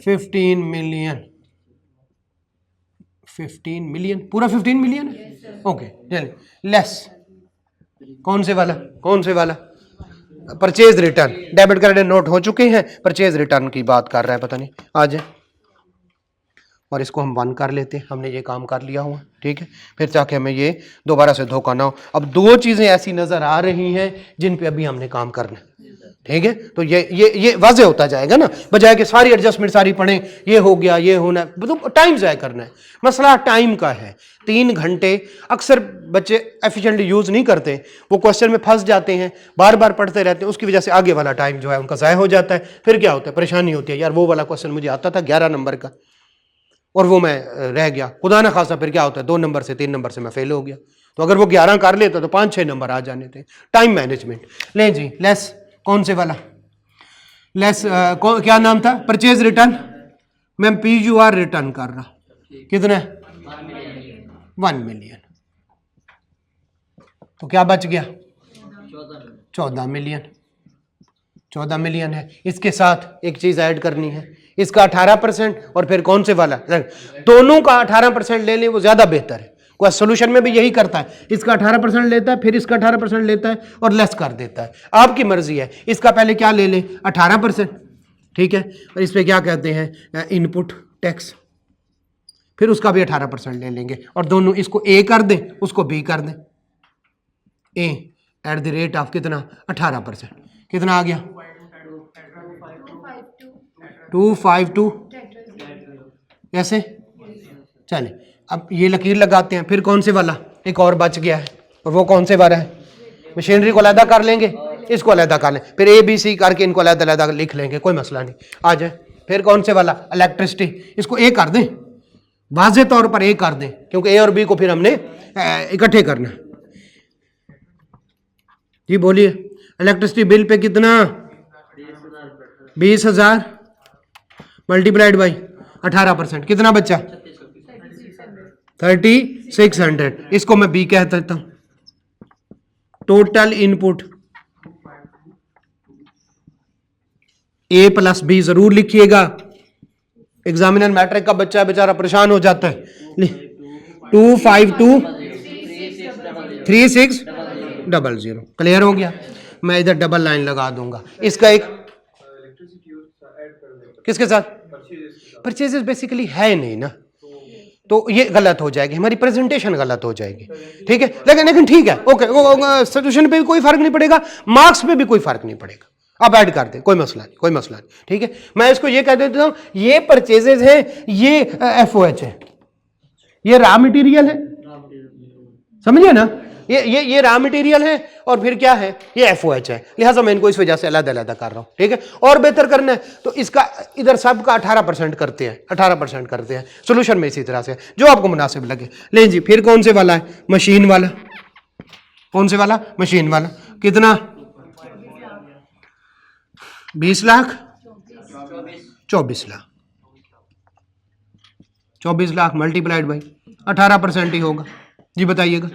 15 मिलियन, पूरा 15 मिलियन, ओके। चलिए, लेस कौन से वाला, purchase return, debit credit note हो चुके हैं, परचेज रिटर्न की बात कर रहा है, पता नहीं। आ जाए, और इसको हम 1 कर लेते हैं, हमने ये काम कर लिया हुआ, ठीक है। फिर ताकि हमें ये दोबारा से धोखा ना हो। अब 2 चीज़ें ऐसी नज़र आ रही हैं जिन पे अभी हमने काम करना है, ठीक है, तो ये वाजे होता जाएगा ना, बजाय कि सारी एडजस्टमेंट सारी पढ़ें, ये हो गया, ये होना है, मतलब टाइम ज़ाया करना है। मसला टाइम का है। 3 घंटे अक्सर बच्चे एफिशिएंटली यूज़ नहीं करते, वो क्वेश्चन में फंस जाते हैं, बार बार पढ़ते रहते हैं, उसकी वजह से आगे वाला टाइम जो है उनका ज़ाया हो जाता है। फिर क्या होता है, परेशानी होती है, यार वो वाला क्वेश्चन मुझे आता था 11 नंबर का और वो मैं रह गया, खुदा ना खासा फिर क्या होता है 2 नंबर से 3 नंबर से मैं फेल हो गया। तो अगर वो 11 कर लेता तो 5-6 नंबर आ जाने थे। Time management. लें जी, लेस कौन से वाला लेस क्या नाम था, परचेज रिटर्न, मैं PUR रिटर्न कर रहा, कितना है 1 मिलियन, तो क्या बच गया 14 मिलियन। 14 मिलियन है। इसके साथ एक चीज ऐड करनी है, इसका 18% और फिर कौन से वाला, दोनों का 18% ले लें वो ज्यादा बेहतर है। कोई सोल्यूशन में भी यही करता है, इसका 18% लेता है, फिर इसका 18% लेता है और लेस कर देता है। आपकी मर्जी है, इसका पहले क्या ले लें 18%, ठीक है, और इस पे क्या कहते हैं इनपुट टैक्स, फिर उसका भी 18% ले लेंगे और दोनों इसको A कर दें, उसको B कर दें। A eight the rate of कितना 18%, कितना आ गया 252, ऐसे चले। अब ये लकीर लगाते हैं, फिर कौन से वाला एक और बच गया है, और वो कौन से वाला है, मशीनरी को अलहदा कर लेंगे, इसको अलहदा कर लें, फिर ABC करके इनको अलहदा अलहदा लिख लेंगे, कोई मसला नहीं, आ जाए। फिर कौन से वाला इलेक्ट्रिसिटी, इसको A कर दें, वाजे तौर पर A कर दें, क्योंकि A और B को फिर हमने इकट्ठे करना है। जी बोलिए, इलेक्ट्रिसिटी बिल पे कितना 20,000 मल्टीप्लाइड बाई 18%, कितना बच्चा 3600। इसको मैं B कह देता हूं। Total input A plus B जरूर लिखिएगा, एग्जामिनर मैट्रिक का बच्चा है बेचारा परेशान हो जाता है। 2523600, क्लियर हो गया। मैं इधर डबल लाइन लगा दूंगा, इसका एक किसके साथ परचेजेस बेसिकली है नहीं ना, तो ये गलत हो जाएगी, हमारी प्रेजेंटेशन गलत हो जाएगी, ठीक है। लेकिन ठीक है, ओके, सॉल्यूशन पे भी कोई फर्क नहीं पड़ेगा, मार्क्स पे भी कोई फर्क नहीं पड़ेगा, आप ऐड कर दें, कोई मसला नहीं, कोई मसला नहीं, ठीक है। मैं इसको ये कह देता हूं, ये परचेजेस है, ये FOH है, ये रॉ मटेरियल है, समझिए ना, ये रॉ मटेरियल है और फिर क्या है, ये FOH है, लिहाजा मैं इनको इस वजह से अलग अलग कर रहा हूं, ठीक है। और बेहतर करना है तो इसका इधर सबका 18% करते हैं, 18% करते हैं सोल्यूशन में, इसी तरह से जो आपको मुनासिब लगे। लें जी, फिर कौन से वाला है, मशीन वाला, कौन से वाला, मशीन वाला, कितना 20 लाख 24 लाख, 24 लाख मल्टीप्लाइड बाई 18% ही होगा। जी बताइएगा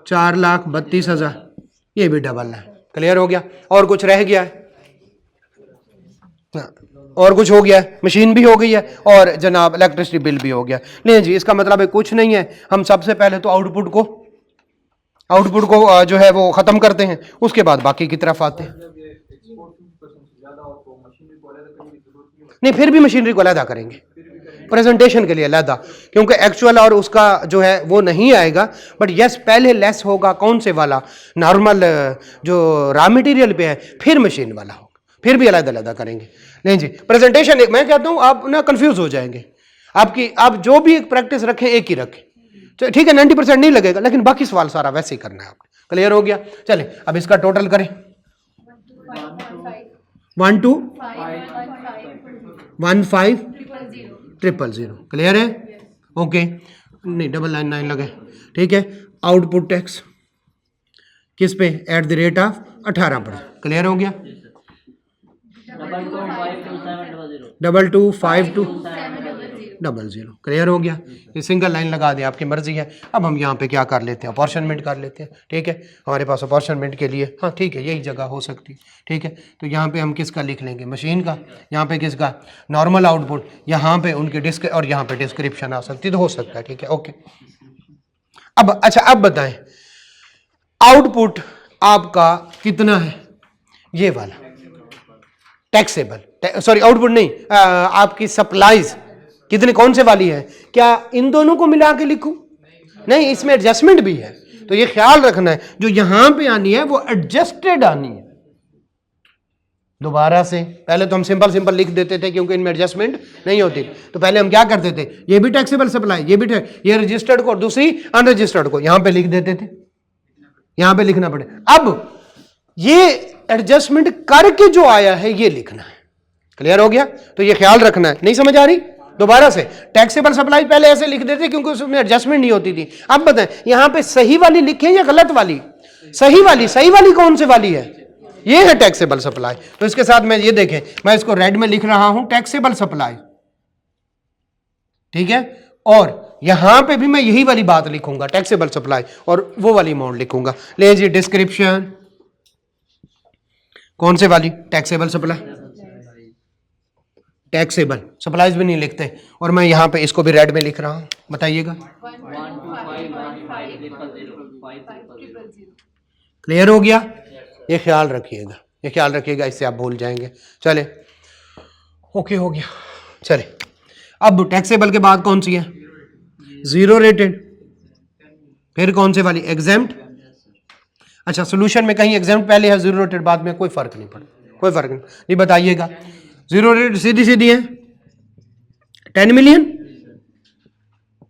4,32,000, ये भी डबल है, क्लियर हो गया। और कुछ रह गया है, और कुछ हो गया है, मशीन भी हो गई है और जनाब इलेक्ट्रिसिटी बिल भी हो गया। नहीं जी, इसका मतलब है कुछ नहीं है, हम सबसे पहले तो आउटपुट को जो है वो खत्म करते हैं, उसके बाद बाकी की तरफ आते हैं। नहीं, फिर भी मशीनरी को अलहदा करेंगे, प्रेजेंटेशन के लिए अलहदा, क्योंकि एक्चुअल और उसका जो है वो नहीं आएगा, बट यस पहले लेस होगा कौन से वाला, नॉर्मल जो रॉ मटेरियल पे है, फिर मशीन वाला होगा, फिर भी अलग अलग करेंगे। नहीं जी, प्रेजेंटेशन एक, मैं कहता हूं आप ना कंफ्यूज हो जाएंगे, आप जो भी एक प्रैक्टिस रखें एक ही रखें, ठीक है, 90% नहीं लगेगा, लेकिन बाकी सवाल सारा वैसे ही करना है आपने, क्लियर हो गया। चले अब इसका टोटल करें, 1,2,15,000, क्लियर है, ओके, नहीं डबल लाइन 9 लगे, ठीक है। आउटपुट टैक्स किस पे, eight the rate of 18%, clear हो गया। 225200, क्लियर हो गया। ये सिंगल लाइन लगा दें, आपकी मर्जी है। अब हम यहाँ पे क्या कर लेते हैं, अपॉर्चनमेंट कर लेते हैं, ठीक है। हमारे पास अपॉर्चनमेंट के लिए, हाँ ठीक है, यही जगह हो सकती है, ठीक है। तो यहाँ पे हम किसका लिख लेंगे, मशीन का, यहाँ पे किसका, नॉर्मल आउटपुट, यहाँ पे उनके डिस्क और यहाँ पे डिस्क्रिप्शन आ सकती है, तो हो सकता है, ठीक है, ओके। अब अच्छा, अब बताएं आउटपुट आपका कितना है, ये वाला टैक्सेबल, सॉरी आउटपुट नहीं, आपकी सप्लाईज कितने, कौन से वाली है, क्या इन दोनों को मिला के लिखूं, नहीं, इसमें एडजस्टमेंट भी है, तो ये ख्याल रखना है जो यहां पे आनी है वो एडजस्टेड आनी है, दोबारा से, पहले तो हम सिंपल सिंपल लिख देते थे क्योंकि इनमें एडजस्टमेंट नहीं होती, तो पहले हम क्या करते थे, ये भी टैक्सेबल सप्लाई, ये भी ये रजिस्टर्ड को और दूसरी अनरजिस्टर्ड को यहां पे लिख देते थे, यहां पे लिखना पड़े। अब ये एडजस्टमेंट करके जो आया है ये लिखना है। क्लियर हो गया? तो ये ख्याल रखना है। नहीं समझ आ रही? दोबारा से, टैक्सेबल सप्लाई पहले ऐसे लिख देते क्योंकि उसमें एडजस्टमेंट नहीं होती थी। अब बताएं यहां पे सही वाली लिखें या गलत वाली? सही वाली। सही वाली कौन सी वाली है? ये है टैक्सेबल सप्लाई। तो इसके साथ में ये देखें, मैं इसको रेड में लिख रहा हूं टैक्सेबल सप्लाई, ठीक है, और यहां पे भी मैं यही वाली बात लिखूंगा टैक्सेबल सप्लाई, और वो वाली अमाउंट लिखूंगा। ले जी डिस्क्रिप्शन, कौन से वाली? टैक्सेबल सप्लाई, टैक्सेबल सप्लाईज भी नहीं लिखते, और मैं यहां पे इसको भी रेड में लिख रहा हूं। बताइएगा, क्लियर हो गया? ये ख्याल रखिएगा, ये ख्याल रखिएगा, इससे आप भूल जाएंगे। चले, ओके हो गया। चले, अब टैक्सेबल के बाद कौन सी है? Zero rated. फिर कौन से वाली? एग्जेम्प्ट। अच्छा, सोल्यूशन में कहीं एग्जेम्प्ट पहले है, जीरो रेटेड बाद में, कोई फर्क नहीं पड़ा, कोई फर्क नहीं। ये बताइएगा, जीरो रेटेड सीधी सीधी है 10 मिलियन,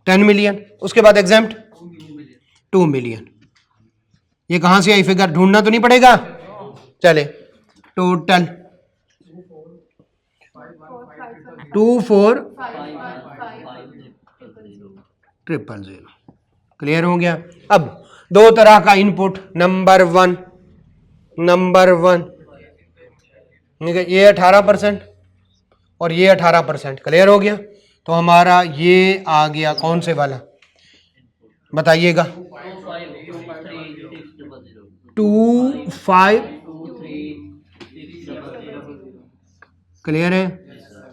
10 मिलियन, उसके बाद एग्जेम्प्ट 2 मिलियन। ये कहां से आई फिगर? ढूंढना तो नहीं पड़ेगा। चले, टोटल 24,000,000। क्लियर हो गया? अब दो तरह का इनपुट, नंबर वन ये 18% और ये 18%। क्लियर हो गया? तो हमारा ये आ गया कौन से वाला? बताइएगा। 25। क्लियर है?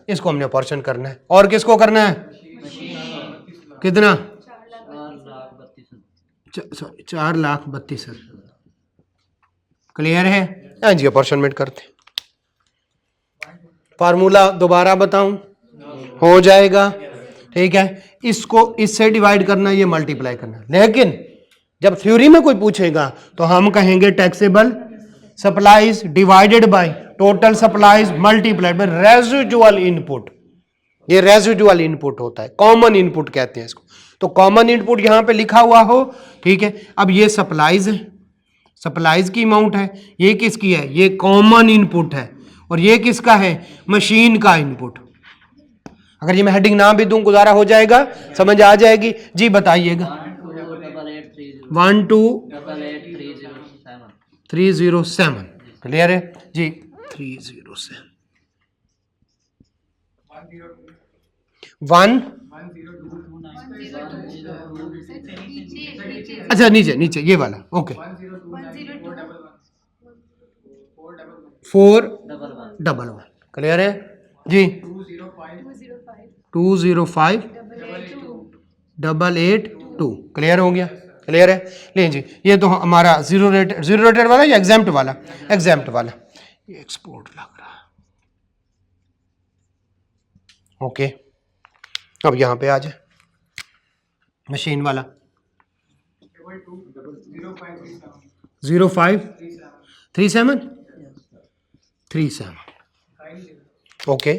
इसको हमने ऑपरेशन करना है। और किसको करना है? कितना? 4,32,000। क्लियर है? हाँ जी, अपॉर्चुनमेंट करते। फार्मूला दोबारा बताऊं? हो जाएगा, ठीक है। इसको इससे डिवाइड करना, ये मल्टीप्लाई करना। लेकिन जब थ्योरी में कोई पूछेगा तो हम कहेंगे taxable supplies divided by total supplies multiplied by residual input. ये रेजिडुअल इनपुट होता है, कॉमन इनपुट कहते हैं इसको। तो कॉमन इनपुट यहां पे लिखा हुआ हो, ठीक है। अब ये सप्लाईज है, सप्लाईज की अमाउंट है, ये किसकी है? ये कॉमन इनपुट है। और ये किसका है? मशीन का इनपुट। अगर ये मैं हेडिंग ना भी दूं गुजारा हो जाएगा, समझ आ जाएगी जी? बताइएगा। 12,88307। क्लियर है जी? 307 1। अच्छा, नीचे नीचे ये वाला, ओके। 411। क्लियर है जी? 205,882। क्लियर हो गया? क्लियर है? ले जी, ये तो हमारा जीरो रेटेड वाला या एग्जाम्प्ट वाला? एग्जाम्प्ट वाला। ये एक्सपोर्ट लग रहा है, ओके। अब यहां पे आ जाए मशीन वाला। 0537 ओके,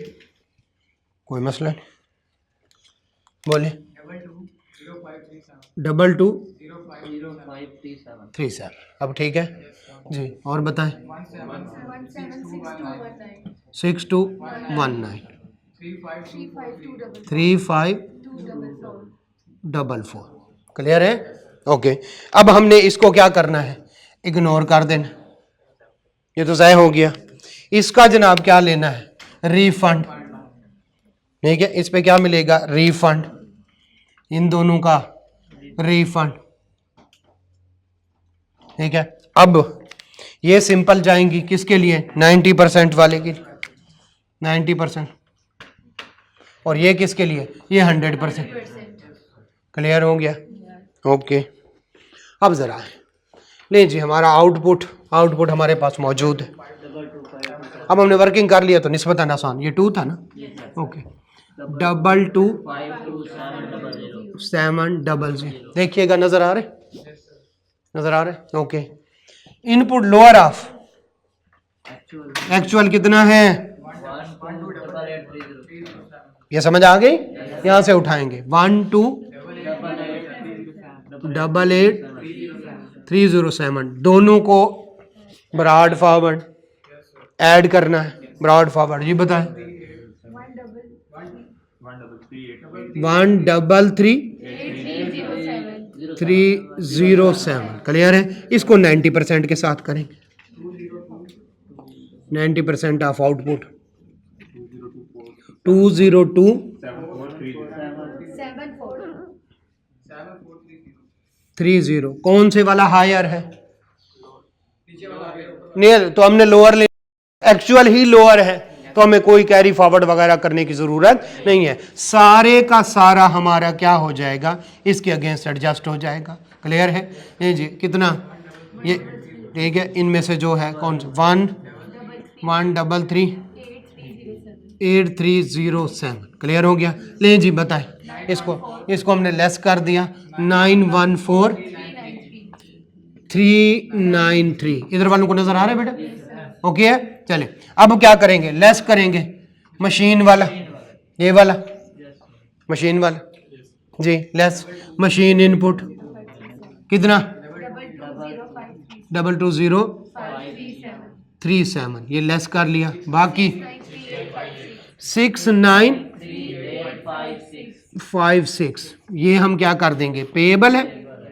कोई मसला नहीं, बोले। 220537। अब ठीक है जी, और बताएं। 6219 3524। क्लियर है? ओके। अब हमने इसको क्या करना है? इग्नोर कर देना, ये तो ज़ाय हो गया। इसका जनाब क्या लेना है? रिफंड। ठीक है, इस पे क्या मिलेगा? रिफंड। इन दोनों का रिफंड, ठीक है। अब ये सिंपल जाएंगी किसके लिए? 90% वाले के लिए, 90%। और ये किसके लिए? ये 100%। क्लियर हो गया? ओके। अब जरा ले जी, हमारा आउटपुट हमारे पास मौजूद है। अब हमने वर्किंग कर लिया तो निस्बतन आसान। ये 2 था ना, ओके। 22,700। देखिएगा, नजर आ रहे? Okay. Input lower of actual कितना है, ये समझ आ गई, यहां से उठाएंगे 12888307, दोनों को ब्रॉड फॉरवर्ड ऐड करना है, ब्रॉड फॉरवर्ड जी बताएं। 133307, क्लियर है। इसको 90% के साथ करेंगे, 90% ऑफ आउटपुट 20230, कौन से वाला हायर है, नहीं तो हमने लोअर ले, एक्चुअल ही लोअर है तो हमें कोई कैरी फॉरवर्ड वगैरह करने की जरूरत नहीं है, सारे का सारा हमारा क्या हो जाएगा, इसके अगेंस्ट एडजस्ट हो जाएगा, क्लियर है। ये जी कितना, ये ठीक है, इनमें से जो है कौन सा 113380307, क्लियर हो गया। ले जी बताएं, इसको हमने लेस कर दिया 914393, इधर वालों को नजर आ रहा है बेटा, ओके है। चले अब क्या करेंगे, लेस करेंगे मशीन वाला, ये वाला मशीन वाला जी, लेस मशीन इनपुट कितना 220537, ये लेस कर लिया, बाकी 695856, ये हम क्या कर देंगे, पेएबल है,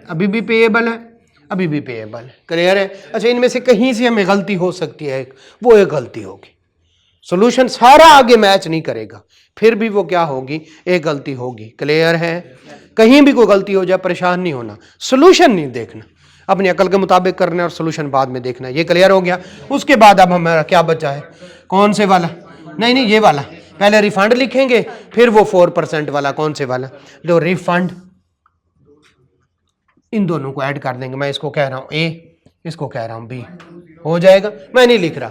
अभी भी पेएबल है, अभी भी पेएबल है, क्लियर है। अच्छा, इनमें से कहीं से हमें गलती हो सकती है, वो एक गलती होगी, सॉल्यूशन सारा आगे मैच नहीं करेगा, फिर भी वो क्या होगी, एक गलती होगी, क्लियर है। कहीं भी कोई गलती हो जाए परेशान नहीं होना, सॉल्यूशन नहीं देखना, अपनी अकल के मुताबिक करना और सॉल्यूशन बाद में देखना, ये क्लियर हो गया। उसके बाद अब हमारा क्या बचा है, कौन से वाला, नहीं ये वाला, पहले रिफंड लिखेंगे, फिर वो 4% वाला, कौन से वाला, जो रिफंड, इन दोनों को ऐड कर देंगे, मैं इसको कह रहा हूं ए, इसको कह रहा हूं बी, हो जाएगा, मैं नहीं लिख रहा,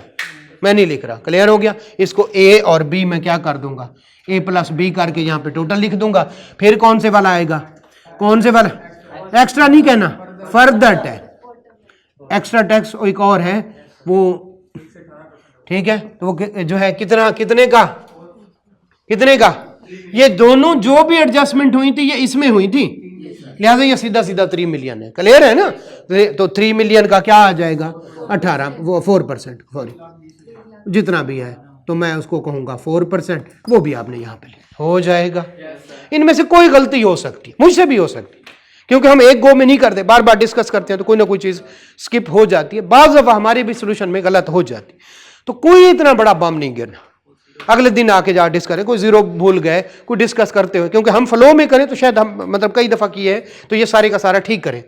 क्लियर हो गया। इसको ए और बी में क्या कर दूंगा, ए प्लस बी करके यहाँ पे टोटल लिख दूंगा, फिर कौन से वाला आएगा, कौन से वाला, एक्स्ट्रा नहीं कहना, फर्दर टैक्स, एक्स्ट्रा टैक्स एक और है वो, ठीक है, तो वो जो है कितने का, ये दोनों जो भी एडजस्टमेंट हुई थी ये इसमें हुई थी, लिहाजा ये सीधा 3 मिलियन है, क्लियर है ना। तो 3 मिलियन का क्या आ जाएगा, 18, वो 4%, सॉरी जितना भी है, तो मैं उसको कहूंगा 4%, वो भी आपने यहाँ पे हो जाएगा। इनमें से कोई गलती हो सकती, मुझसे भी हो सकती, क्योंकि हम एक गो में नहीं करते, बार बार डिस्कस करते हैं तो कोई ना कोई चीज स्किप हो जाती है, बाज़ दफा हमारी भी सोल्यूशन में गलत हो जाती, तो कोई इतना बड़ा बम नहीं गिरना, अगले दिन आके जा डिस्कस करें, कोई जीरो भूल गए, कोई डिस्कस करते हुए, क्योंकि हम फ्लो में करें तो शायद हम मतलब कई दफा किए हैं तो ये सारे का सारा ठीक करें,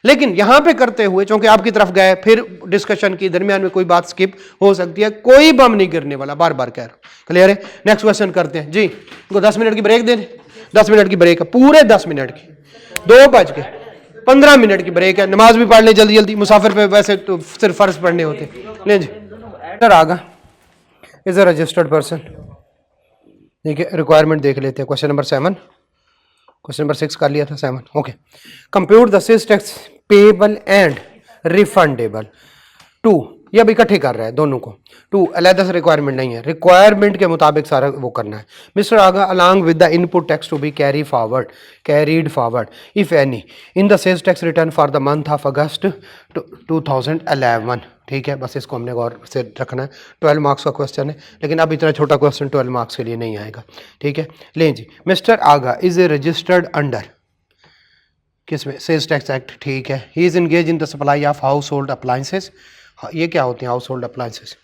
लेकिन यहां पे करते हुए चूंकि आपकी तरफ गए, फिर डिस्कशन की दरमियान में कोई बात स्किप हो सकती है, कोई बम नहीं गिरने वाला, बार बार कह रहा हूं, क्लियर है। नेक्स्ट क्वेश्चन करते हैं जी, इनको 10 मिनट की ब्रेक दे दें, 10 मिनट की ब्रेक है, पूरे 10 मिनट की, 2:15 की ब्रेक है, नमाज भी पढ़ ले जल्दी जल्दी, मुसाफिर पे वैसे तो सिर्फ फर्ज पढ़ने होते। ले जी आगा, इज अ रजिस्टर्ड पर्सन, ठीक है, रिक्वायरमेंट देख लेते हैं, क्वेश्चन नंबर 7, क्वेश्चन नंबर 6 कर लिया था, 7, okay. Compute the sales tax payable and refundable too, ये अभी इकट्ठे कर रहा है दोनों को, टू अलग से रिक्वायरमेंट नहीं है, रिक्वायरमेंट के मुताबिक सारा वो करना है। Mister Agha along with the input tax to be carried forward if any in the sales tax return for the month of August 2011, ठीक है, बस इसको हमने गौर से रखना है, 12 मार्क्स का क्वेश्चन है, लेकिन अब इतना छोटा क्वेश्चन 12 मार्क्स के लिए नहीं आएगा, ठीक है। लें जी, mister Agha is a registered under किसमें, सेल्स टैक्स एक्ट, ठीक है। He is engage in the supply of household appliances, ये क्या होते हैं हाउस होल्ड अप्लायंसेस,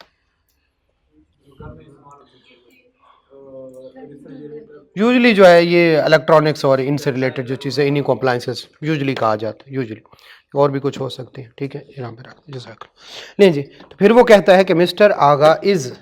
यूजली जो है ये इलेक्ट्रॉनिक्स और इनसे रिलेटेड जो चीज़ें, इन्हीं को अप्लायंसेस यूजली कहा जाता है, यूजली और भी कुछ हो सकती है, ठीक है, यहाँ पे रख जैसा नहीं जी। तो फिर वो कहता है कि Mister Agha is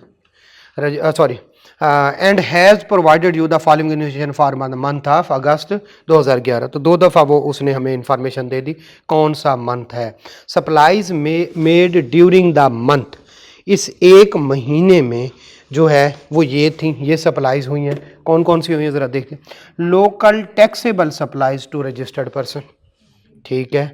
sorry and has provided you the following information for the month of August 2011, तो 2 दफ़ा वो उसने हमें इंफॉर्मेशन दे दी, कौन सा मंथ है, supplies made during the month, इस एक महीने में जो है वो ये थी, ये सप्लाईज हुई हैं, कौन कौन सी हुई हैं ज़रा देखते हैं। Local taxable supplies to registered person, ठीक है।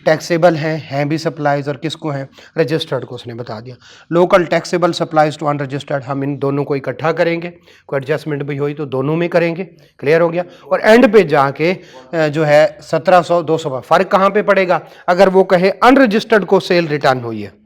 टैक्सेबल हैं भी सप्लाईज, और किसको हैं, रजिस्टर्ड को उसने बता दिया। Local taxable supplies to unregistered, हम इन दोनों को इकट्ठा करेंगे, कोई एडजस्टमेंट भी हुई तो दोनों में करेंगे। क्लियर हो गया। और एंड पे जाके जो है 1700 200 फर्क कहाँ पे पड़ेगा, अगर वो कहे अनरजिस्टर्ड को सेल रिटर्न हुई है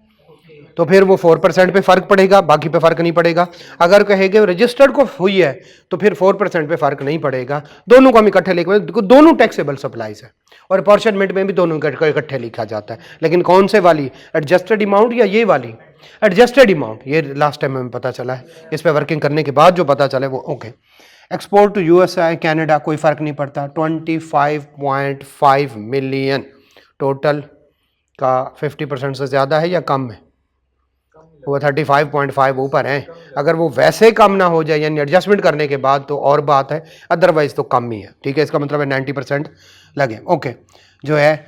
तो फिर वो 4% पे फर्क पड़ेगा, बाकी पे फर्क नहीं पड़ेगा। अगर कहेंगे रजिस्टर्ड को हुई है तो फिर 4% पे फर्क नहीं पड़ेगा। दोनों को हम इकट्ठे लिखे, दोनों टैक्सेबल सप्लाईज है और अपॉर्चनमेंट में भी दोनों इकट्ठे लिखा जाता है। लेकिन कौन से वाली, एडजस्टेड अमाउंट या ये वाली एडजस्टेड अमाउंट, ये लास्ट टाइम हमें पता चला है, इस पर वर्किंग करने के बाद जो पता चला वो okay. Export to USA Canada कोई फर्क नहीं पड़ता, 25.5 मिलियन टोटल का 50% से ज़्यादा है या कम है, वो 35.5 ऊपर है। अगर वो वैसे कम ना हो जाए यानी एडजस्टमेंट करने के बाद तो और बात है, अदरवाइज तो कम ही है। ठीक है, इसका मतलब है 90% लगे। ओके, जो है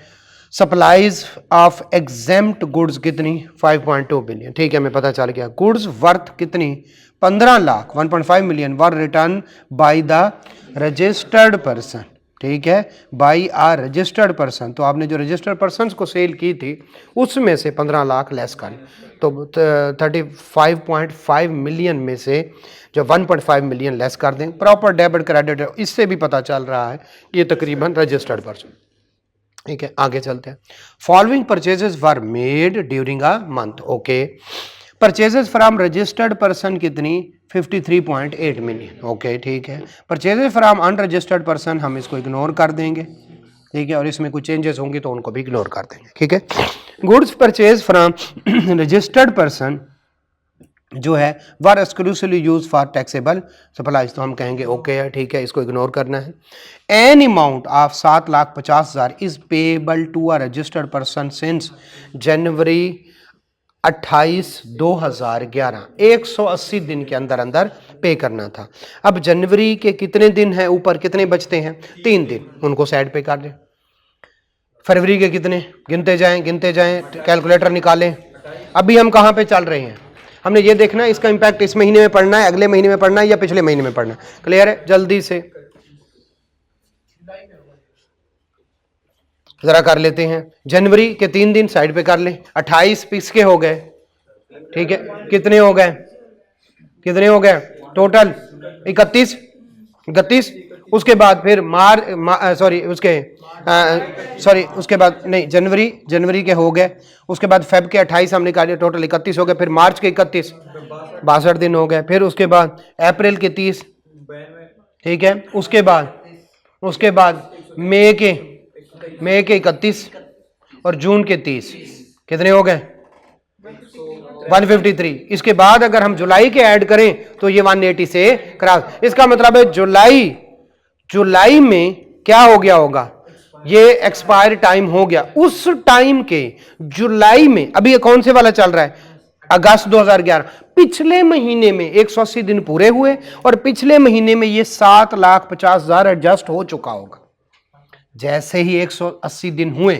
सप्लाईज ऑफ एग्जेम्प्ट गुड्स कितनी, 5.2 बिलियन। ठीक है, हमें पता चल गया। गुड्स वर्थ कितनी, 15 lakh, 1.5 million were return by the registered person. ठीक है, बाई आर रजिस्टर्ड पर्सन, तो आपने जो रजिस्टर्ड पर्सन को सेल की थी उसमें से 15 लाख लेस कर, तो 35.5 मिलियन में से जो 1.5 मिलियन लेस कर दें, प्रॉपर डेबिट क्रेडिट, इससे भी पता चल रहा है ये तकरीबन रजिस्टर्ड पर्सन। ठीक है, आगे चलते हैं। Following purchases were made during a month. Okay, purchases from registered person कितनी, 53.8 मिलियन। ओके, ठीक है। परचेजेस फ्रॉम अनरजिस्टर्ड पर्सन हम इसको इग्नोर कर देंगे। ठीक है, और इसमें कुछ चेंजेस होंगे तो उनको भी इग्नोर कर देंगे। ठीक है, goods purchase from registered person जो है were exclusively use for taxable supplies, तो हम कहेंगे ओके है, ठीक है, इसको इग्नोर करना है। An amount of 7,50,000 is payable to a registered person since January 28 2011, 180 दिन के अंदर अंदर पे करना था। अब जनवरी के कितने दिन हैं, ऊपर कितने बचते हैं, 3 दिन, उनको साइड पे कर दें। फरवरी के कितने, गिनते जाएं कैलकुलेटर निकालें। अभी हम कहाँ पे चल रहे हैं, हमने ये देखना है इसका इम्पैक्ट इस महीने में पड़ना है, अगले महीने में पड़ना है या पिछले महीने में पड़ना है। क्लियर है, जल्दी से जरा कर लेते हैं। जनवरी के 3 दिन साइड पे कर लें, 28 किसके हो गए, ठीक है, कितने हो गए टोटल 31। उसके बाद फिर उसके बाद नहीं, जनवरी के हो गए, उसके बाद फेब के 28 हमने निकाले, टोटल 31 हो गए। फिर मार्च के 31, 62 दिन हो गए। फिर उसके बाद अप्रैल के 30, ठीक है। उसके बाद मई के 31 और जून के 30, कितने हो गए, 153। इसके बाद अगर हम जुलाई के ऐड करें तो ये 180 से क्रॉस। इसका मतलब है जुलाई में क्या हो गया होगा, ये एक्सपायर टाइम हो गया। उस टाइम के जुलाई में, अभी ये कौन से वाला चल रहा है, अगस्त 2011, पिछले महीने में 180 दिन पूरे हुए और पिछले महीने में ये 7,50,000 एडजस्ट हो चुका होगा। जैसे ही 180 दिन हुए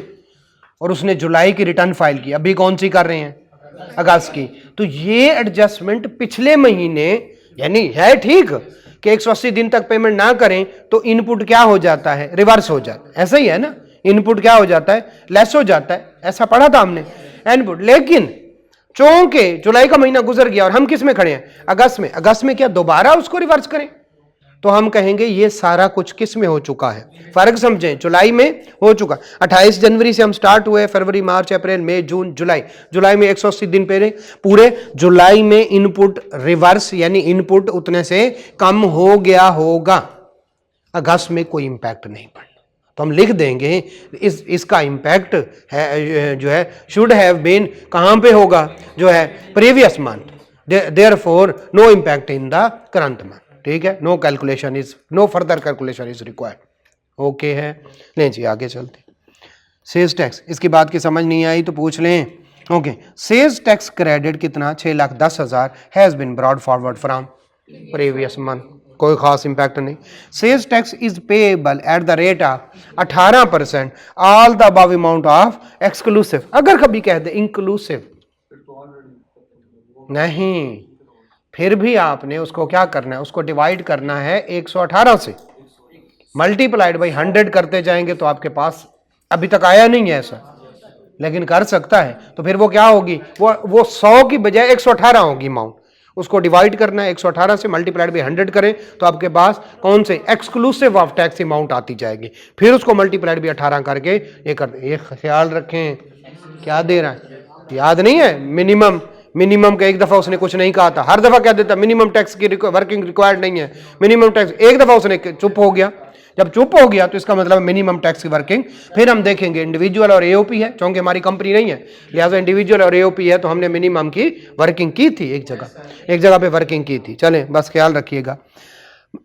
और उसने जुलाई की रिटर्न फाइल की, अभी कौन सी कर रहे हैं, अगस्त की, तो ये एडजस्टमेंट पिछले महीने, यानी है ठीक कि 180 दिन तक पेमेंट ना करें तो इनपुट क्या हो जाता है, रिवर्स हो जाता है। ऐसा ही है ना, इनपुट क्या हो जाता है, लेस हो जाता है। ऐसा पढ़ा था हमने इनपुट। लेकिन चूंकि जुलाई का महीना गुजर गया और हम किस में खड़े हैं, अगस्त में क्या दोबारा उसको रिवर्स करें, तो हम कहेंगे ये सारा कुछ किस में हो चुका है, फर्क समझें, जुलाई में हो चुका। 28 जनवरी से हम स्टार्ट हुए, फरवरी, मार्च, अप्रैल, मई, जून, जुलाई में 180 दिन पूरे। जुलाई में इनपुट रिवर्स, यानी इनपुट उतने से कम हो गया होगा। अगस्त में कोई इंपैक्ट नहीं पड़ना, तो हम लिख देंगे इसका इंपैक्ट है जो है शुड हैव बीन कहां पे होगा, जो है previous month, therefore no impact in the current month. ठीक है, no further calculation is required. Okay है, लें जी आगे चलते। सेल्स टैक्स, इसकी बात की समझ नहीं आई तो पूछ लें। ओके, सेल्स टैक्स क्रेडिट कितना, 6,10,000 has been brought forward from previous month, कोई खास इंपैक्ट नहीं। Sales tax is payable at the rate of 18%, all the above amount of exclusive. अगर कभी कह दे इंक्लूसिव नहीं, फिर भी आपने उसको क्या करना है, उसको डिवाइड करना है 118 से, मल्टीप्लाइड बाई 100 करते जाएंगे तो आपके पास अभी तक आया नहीं है ऐसा, लेकिन कर सकता है। तो फिर वो क्या होगी, वो 100 की बजाय 118 होगी अमाउंट। उसको डिवाइड करना है, 118 से मल्टीप्लाइड बाई 100 करें तो आपके पास कौन से एक्सक्लूसिव ऑफ टैक्स अमाउंट आती जाएगी। फिर उसको मल्टीप्लाइड बाई 18 करके ये कर दें। ये ख्याल रखें, क्या दे रहा है याद नहीं है। मिनिमम का एक दफा उसने कुछ नहीं कहा था, हर दफा क्या देता मिनिमम टैक्स की वर्किंग रिक्वायर्ड नहीं है। मिनिमम टैक्स एक दफा उसने चुप हो गया, जब चुप हो गया तो इसका मतलब मिनिमम टैक्स की वर्किंग। फिर हम देखेंगे इंडिविजुअल और एओपी है, क्योंकि हमारी कंपनी नहीं है, लिहाजा इंडिविजुअल और एओपी है, तो हमने मिनिमम की वर्किंग की थी, एक जगह पे वर्किंग की थी। चलें, बस ख्याल रखिएगा।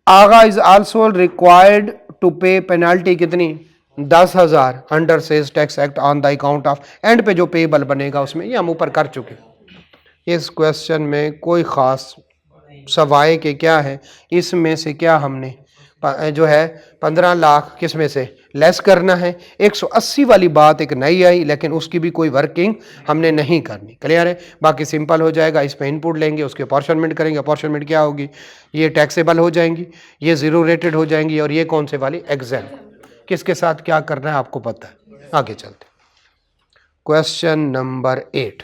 Agha is also required to pay penalty कितनी, 10,000 under sales tax act on the account of, and pay जो पेबल बनेगा उसमें, ये हम ऊपर कर चुके। इस क्वेश्चन में कोई ख़ास सवाए के क्या है, इसमें से क्या हमने जो है 15 लाख किस में से लेस करना है। 180 वाली बात एक नई आई, लेकिन उसकी भी कोई वर्किंग हमने नहीं करनी। क्लियर है, बाकी सिंपल हो जाएगा। इस पे इनपुट लेंगे, उसके अपॉर्चनमेंट करेंगे। अपॉर्चनमेंट क्या होगी, ये टैक्सेबल हो जाएंगी, ये जीरो रेटेड हो जाएंगी, और ये कौन से वाली एग्जाम, किसके साथ क्या करना है आपको पता है। आगे चलते, क्वेश्चन नंबर 8।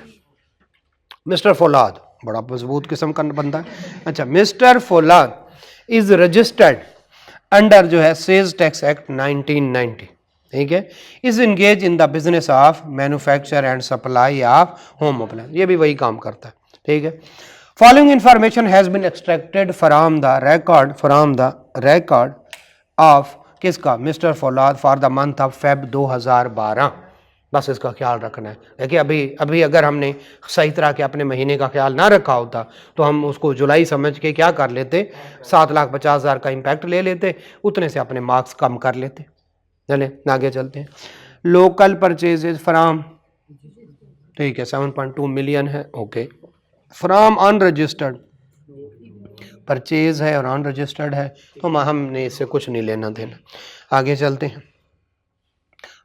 मिस्टर फौलाद बड़ा मजबूत किस्म का बंदा है। अच्छा, mister Faulad is registered under जो है सेल्स टैक्स एक्ट 1990, ठीक है। Is engage in the business of manufacture and supply of home appliance, ये भी वही काम करता है, ठीक है। Following information has been extracted from the record of किसका, mister Faulad for the month of Feb 2012। बस इसका ख्याल रखना है। देखिए, अभी अगर हमने सही तरह के अपने महीने का ख्याल ना रखा होता तो हम उसको जुलाई समझ के क्या कर लेते, 7,50,000 का इम्पैक्ट ले लेते, उतने से अपने मार्क्स कम कर लेते। चले आगे चलते हैं। लोकल परचेजेज फ्राम, ठीक है, 7.2 मिलियन है, ओके। फ्राम अनरजिस्टर्ड परचेज है और अनरजिस्टर्ड है, तो हमने इससे कुछ नहीं लेना देना। आगे चलते हैं।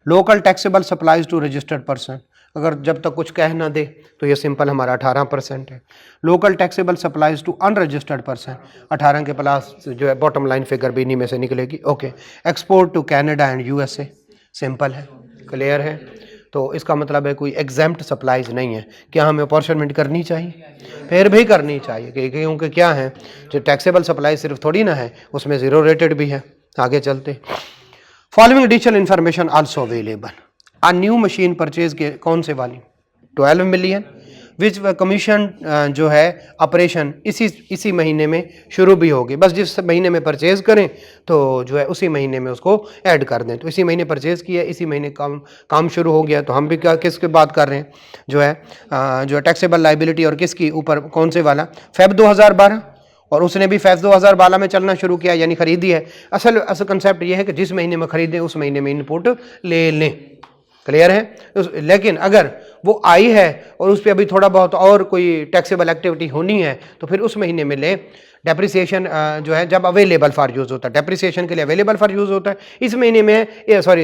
Local taxable supplies to registered person, अगर जब तक कुछ कह ना दे तो ये सिंपल हमारा 18% है। Local taxable supplies to unregistered person, 18 के प्लस जो है बॉटम लाइन फिगर भी इन्हीं में से निकलेगी, okay. Export to Canada and USA, simple है, क्लियर है। तो इसका मतलब है कोई एग्जेम्प्ट सप्लाईज नहीं है। क्या हमें अपॉर्चुनिट करनी चाहिए, फिर भी करनी चाहिए, क्योंकि क्या है, जो टैक्सेबल सप्लाई सिर्फ थोड़ी ना है, उसमें जीरो रेटेड भी है। आगे चलते। Following additional information also available. A new machine purchase के कौन से वाली, 12 मिलियन, विच कमीशन जो है ऑपरेशन इसी महीने में शुरू भी होगी। बस जिस महीने में परचेज करें तो जो है उसी महीने में उसको ऐड कर दें। तो इसी महीने परचेज किया, इसी महीने काम शुरू हो गया। तो हम भी क्या किसके बात कर रहे हैं, जो है टैक्सेबल लाइबिलिटी, और किसकी ऊपर, कौन से वाला, फेब 2012, और उसने भी फेब 2012 में चलना शुरू किया, यानी खरीदी है। असल कंसेप्ट ये है कि जिस महीने में खरीदें उस महीने में इनपुट ले लें, क्लियर है। लेकिन अगर वो आई है और उस पर अभी थोड़ा बहुत और कोई टैक्सेबल एक्टिविटी होनी है तो फिर उस महीने में ले। डेप्रिसिएशन जो है जब अवेलेबल फॉर यूज़ होता है, डेप्रिसिएशन के लिए अवेलेबल फॉर यूज़ होता है, इस महीने में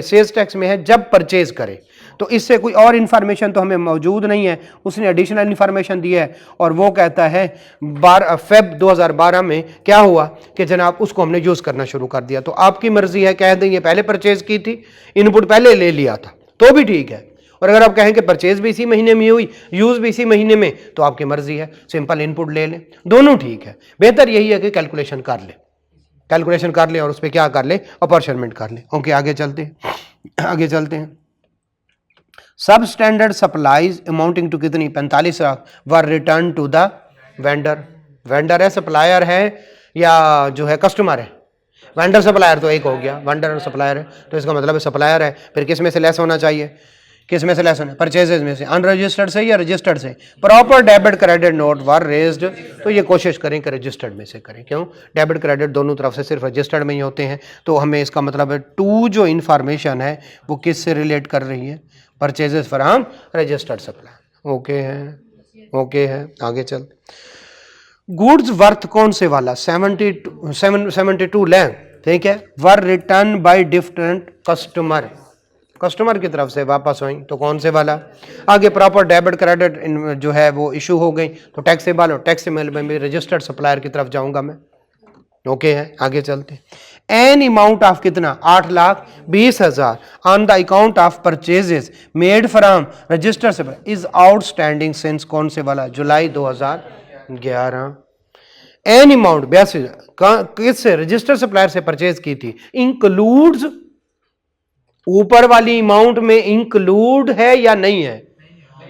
सेल्स टैक्स में है जब परचेज करे। तो इससे कोई और इन्फॉर्मेशन तो हमें मौजूद नहीं है, उसने एडिशनल इन्फॉर्मेशन दी है, और वो कहता है फेब 2012 में क्या हुआ कि जनाब उसको हमने यूज़ करना शुरू कर दिया। तो आपकी मर्जी है, कह दें ये पहले परचेज की थी, इनपुट पहले ले लिया था, तो भी ठीक है। और अगर आप कहें कि परचेज भी इसी महीने में हुई, यूज़ भी इसी महीने में, तो आपकी मर्जी है, सिंपल इनपुट ले लें, दोनों ठीक है। बेहतर यही है कि कैलकुलेशन कर लें और उस पर क्या कर लें, अपॉर्चुनिट कर लें। ओके, आगे चलते हैं। सब स्टैंडर्ड सप्लाईज अमाउंटिंग टू कितनी, 45 lakh were return to the vendor है, सप्लायर है, या जो है कस्टमर है। वेंडर सप्लायर तो एक हो गया, वेंडर और सप्लायर है, तो इसका मतलब है सप्लायर है। फिर किस में से लेस होना चाहिए, किस में से लेस होना, परचेजेज में से, अनरजिस्टर्ड से या रजिस्टर्ड से। प्रॉपर डेबिट क्रेडिट नोट वर रेज्ड, तो ये कोशिश करें कि रजिस्टर्ड में से करें। क्यों, डेबिट क्रेडिट दोनों तरफ से सिर्फ रजिस्टर्ड में ही होते हैं। तो हमें इसका मतलब है टू जो इन्फॉर्मेशन है वो किस से रिलेट कर रही है, purchases from registered supply. Okay है, आगे चल। गुड्स वर्थ कौन से वाला, 72 लाख, ठीक है, वर रिटर्न बाय डिफरेंट कस्टमर की तरफ से वापस हुई, तो कौन से वाला। आगे प्रॉपर डेबिट क्रेडिट जो है वो इशू हो गई, तो टैक्सेबल और टैक्सेबल में भी रजिस्टर्ड सप्लायर की तरफ जाऊंगा मैं। ओके है, आगे चलते। एन अमाउंट ऑफ कितना 8,20,000 on the account of purchases made from register से इज आउटस्टैंडिंग सिंस कौन से वाला जुलाई 2011। एन अमाउंट 82 किससे रजिस्टर सप्लायर से परचेज की थी इंक्लूड्स ऊपर वाली अमाउंट में इंक्लूड है या नहीं है,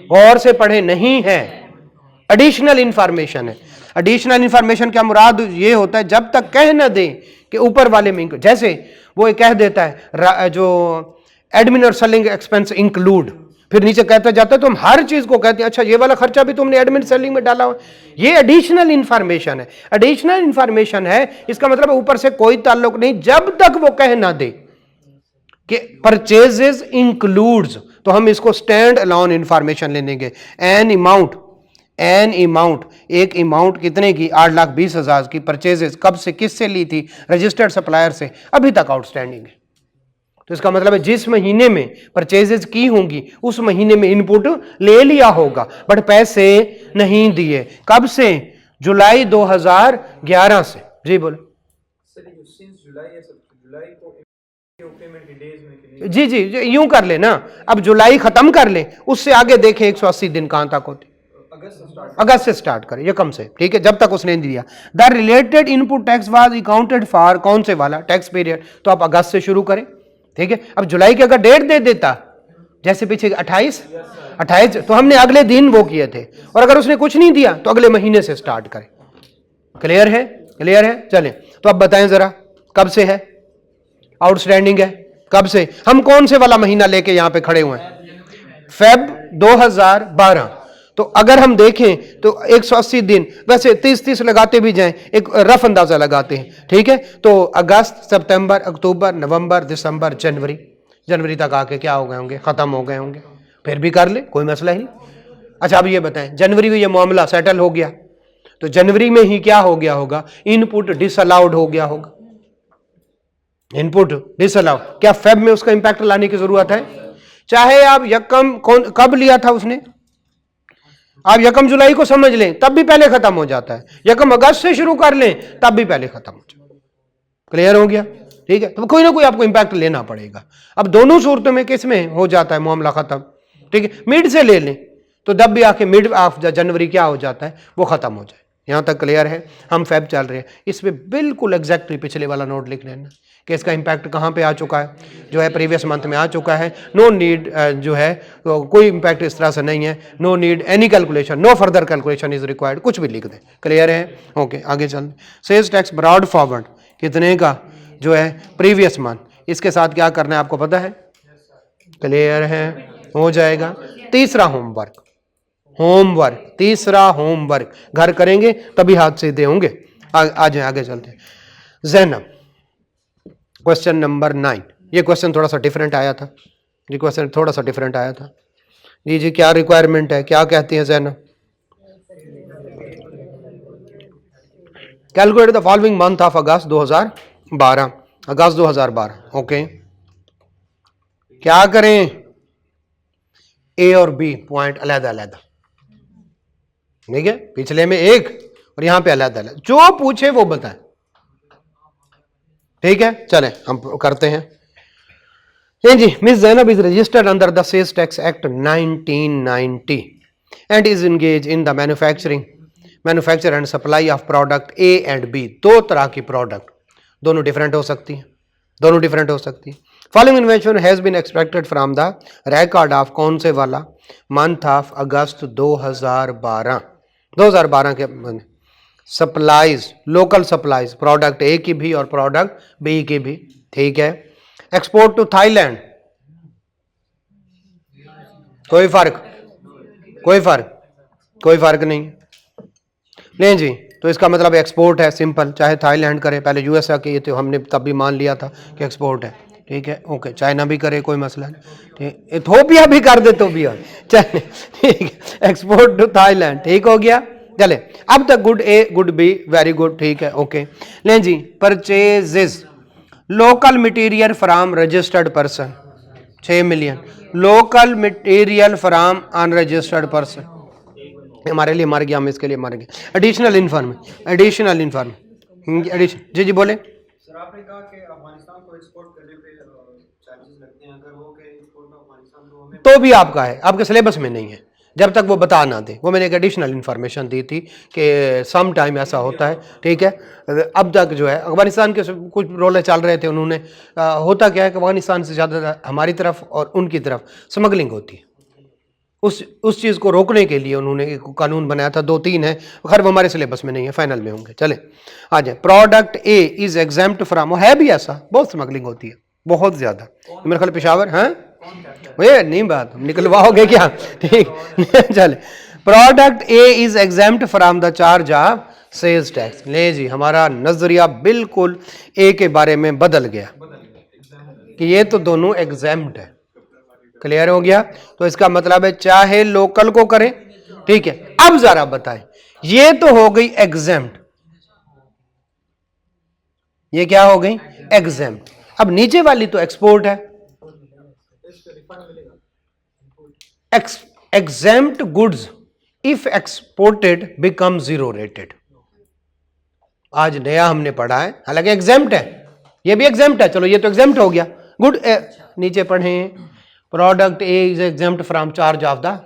गौर से पढ़े, नहीं है, एडिशनल इंफॉर्मेशन है। एडिशनल इंफॉर्मेशन क्या मुराद ये होता है जब तक कह न दे कि ऊपर वाले में, जैसे वो कह देता है जो एडमिन और सेलिंग एक्सपेंस इंक्लूड, फिर नीचे कहता जाता है तो हम हर चीज को कहते हैं अच्छा ये वाला खर्चा भी तुमने एडमिन सेलिंग में डाला हुआ, ये एडिशनल इंफॉर्मेशन है। एडिशनल इंफॉर्मेशन है इसका मतलब ऊपर से कोई ताल्लुक नहीं जब तक वो कह ना दे कि परचेजेस इंक्लूड्स, तो हम इसको स्टैंड अलोन इंफॉर्मेशन ले लेंगे। एन अमाउंट एक अमाउंट कितने की 8,20,000 की परचेजेस कब से किससे ली थी रजिस्टर्ड सप्लायर से, अभी तक आउटस्टैंडिंग है। तो इसका मतलब है जिस महीने में परचेजेस की होंगी उस महीने में इनपुट ले लिया होगा बट पैसे नहीं दिए, कब से जुलाई 2011 से। जी बोले जी जी यूं कर ले ना, अब जुलाई खत्म कर ले, उससे आगे देखे 180 दिन कहां तक होते, अगस्त से स्टार्ट करें ये कम से, ठीक है, जब तक उसने दिया। The related input tax was accounted for कौन से वाला टैक्स पीरियड, तो आप अगस्त से शुरू करें, ठीक है। अब जुलाई की अगर डेट दे देता जैसे पीछे 28 तो हमने अगले दिन वो किए थे, और अगर उसने कुछ नहीं दिया तो अगले महीने से स्टार्ट करें। क्लियर है चलें। तो अब बताएं जरा कब से है आउटस्टैंडिंग है, कब से, हम कौन से वाला महीना लेके यहां पे खड़े हुए हैं, फेब 2012। तो अगर हम देखें तो 180 दिन, वैसे 30 लगाते भी जाएं, एक रफ अंदाजा लगाते हैं, ठीक है। तो अगस्त, सितंबर, अक्टूबर, नवंबर, दिसंबर, जनवरी तक आके क्या हो गए होंगे, खत्म हो गए होंगे, फिर भी कर ले कोई मसला ही नहीं। अच्छा अब ये बताएं जनवरी में ये मामला सेटल हो गया तो जनवरी में ही क्या हो गया होगा, इनपुट डिसअलाउड हो गया होगा, इनपुट डिसअलाउ। क्या फेब में उसका इंपैक्ट लाने की जरूरत है, चाहे आप यकम कब लिया था उसने, आप यकम जुलाई को समझ लें तब भी पहले खत्म हो जाता है, यकम अगस्त से शुरू कर लें तब भी पहले खत्म हो जाता है। क्लियर हो गया, ठीक है। तो कोई ना कोई आपको इंपैक्ट लेना पड़ेगा। अब दोनों सूरतों में किस में हो जाता है मामला खत्म, ठीक है, मिड से ले लें तो जब भी आके मिड ऑफ जनवरी क्या हो जाता है वो खत्म हो जाए। यहां तक क्लियर है, हम फेब चल रहे हैं, इसमें बिल्कुल एग्जैक्टली पिछले वाला नोट लिख लेना कि इसका इंपैक्ट कहां पे आ चुका है, जो है प्रीवियस मंथ में आ चुका है। नो नीड जो है तो कोई इंपैक्ट इस तरह से नहीं है, no need any calculation, no further calculation is required, कुछ भी लिख दें। क्लियर है, ओके आगे चल। सेल्स टैक्स ब्रॉड फॉरवर्ड कितने का जो है प्रीवियस मंथ, इसके साथ क्या करना है आपको पता है, क्लियर है, हो जाएगा। तीसरा होमवर्क तीसरा होमवर्क घर करेंगे तभी हाथ सीधे होंगे। आगे चलते हैं। ज़ैनब क्वेश्चन नंबर 9, ये क्वेश्चन थोड़ा सा डिफरेंट आया था, जी क्या रिक्वायरमेंट है, क्या कहती है Zainab, calculate the following month of August 2012, okay. क्या करें, ए और बी पॉइंट अलग-अलग, ठीक है, पिछले में एक और यहां पे अलग-अलग, जो पूछे वो बताएं, ठीक है। चलें हम करते हैं जी। Miss Zainab is registered under the sales tax act 1990 and is engage in the manufacture and supply of product A and B. दो तरह की प्रोडक्ट, दोनों डिफरेंट हो सकती हैं, following information has been extracted from the record of कौन से वाला मंथ ऑफ अगस्त 2012 के supplies, local supplies, product A की भी और प्रोडक्ट बी की भी, ठीक है। एक्सपोर्ट टू थाईलैंड, कोई फर्क नहीं, नहीं जी। तो इसका मतलब एक्सपोर्ट है, सिंपल, चाहे थाईलैंड करे, पहले यूएसए के तो हमने तब भी मान लिया था कि एक्सपोर्ट है, ठीक है, ओके। चाइना भी करे कोई मसला नहीं, ठीक, इथोपिया भी कर दे तो भी हो, चले, ठीक है। एक्सपोर्ट टू थाईलैंड, ठीक हो गया, चले। अब तक good A good B very good, ठीक है, ओके। ले जी, purchases local material from registered person 6 million, local material from unregistered person, हमारे लिए मर गया, हम इसके लिए मर गए। एडिशनल इन्फॉर्मेशन जी बोले, सर आपने कहा कि अफगानिस्तान को एक्सपोर्ट करने पे चार्जेस लगते हैं, अगर वो के एक्सपोर्ट में अफगानिस्तान तो हमें तो भी आपका है, आपके सिलेबस में नहीं है जब तक वो बता ना दे। वो मैंने एक एडिशनल इन्फॉर्मेशन दी थी कि सम टाइम ऐसा होता है, ठीक है। अब तक जो है अफगानिस्तान के कुछ रोले चल रहे थे, उन्होंने होता क्या है कि अफगानिस्तान से ज़्यादा हमारी तरफ और उनकी तरफ स्मगलिंग होती है। उस चीज़ को रोकने के लिए उन्होंने एक कानून बनाया था, 2-3 है, खैर वो हमारे सिलेबस में नहीं है, फाइनल में होंगे। चले आ जाए, product A is exempt from, है भी ऐसा, बहुत स्मगलिंग होती है, बहुत ज़्यादा। मेरे ख्याल पेशावर, हाँ ये नहीं बात निकलवाओगे क्या, ठीक चले। Product A is exempt from the charge of sales tax. ले जी, हमारा नजरिया बिल्कुल ए के बारे में बदल गया कि ये तो दोनों एग्जाम्प्ट है। क्लियर हो गया? तो इसका मतलब है चाहे लोकल को करें, ठीक है। अब जरा बताएं, ये तो हो गई एग्जेम्प्ट, ये क्या हो गई एग्जेम्प्ट। अब नीचे वाली तो एक्सपोर्ट है। Exempt goods if exported become zero rated. आज नया हमने पढ़ा है, हालांकि एग्जेम्प्ट है, ये भी एग्जेम्प्ट है, चलो ये तो एग्जेम्प्ट हो गया, गुड। नीचे पढ़ें, product A is exempt from charge of the,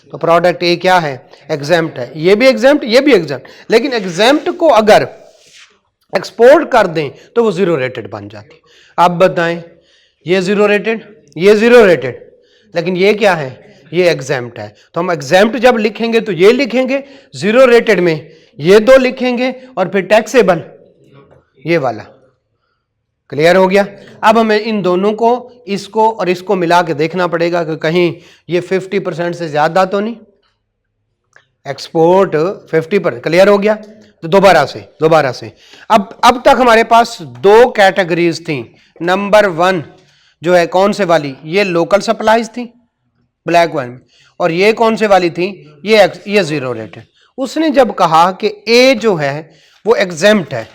तो प्रोडक्ट ए क्या है एग्जेम्प्ट है, ये भी एग्जेम्प्ट, ये भी एग्जेम्प्ट। लेकिन एग्जेम्प्ट को अगर एक्सपोर्ट कर दें तो वो जीरो रेटेड बन जाती। आप बताएं, ये जीरो रेटेड, ये जीरो रेटेड, लेकिन ये क्या है, ये एग्जेम्प्ट है। तो हम एग्जेम्प्ट जब लिखेंगे तो ये लिखेंगे, जीरो रेटेड में ये दो लिखेंगे, और फिर टैक्सेबल ये वाला। क्लियर हो गया? अब हमें इन दोनों को, इसको और इसको मिला के देखना पड़ेगा कि कहीं ये 50% से ज्यादा तो नहीं, एक्सपोर्ट 50%। क्लियर हो गया? तो दोबारा से अब तक हमारे पास दो कैटेगरीज थी। नंबर 1 जो है कौन से वाली, ये लोकल सप्लाईज थी ब्लैक वन में, और ये कौन से वाली थी, ये जीरो रेटेड। उसने जब कहा कि ए जो है वो एग्जेम्प्ट है,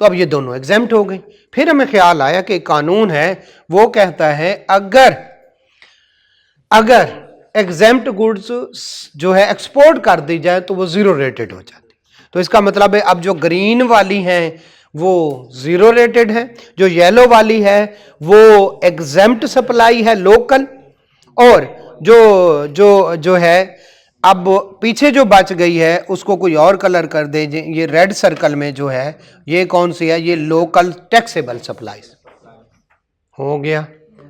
तो अब ये दोनों एग्जेम्प्ट हो गई। फिर हमें ख्याल आया कि कानून है वो कहता है अगर एग्जेम्प्ट गुड्स जो है एक्सपोर्ट कर दी जाए तो वो जीरो रेटेड हो जाती। तो इसका मतलब है अब जो ग्रीन वाली है वो जीरो रेटेड है, जो येलो वाली है वो एग्जेम्प्ट सप्लाई है लोकल, और जो है अब पीछे जो बच गई है उसको कोई और कलर कर दे। ये रेड सर्कल में जो है ये कौन सी है, ये लोकल टैक्सेबल सप्लाईज हो गया।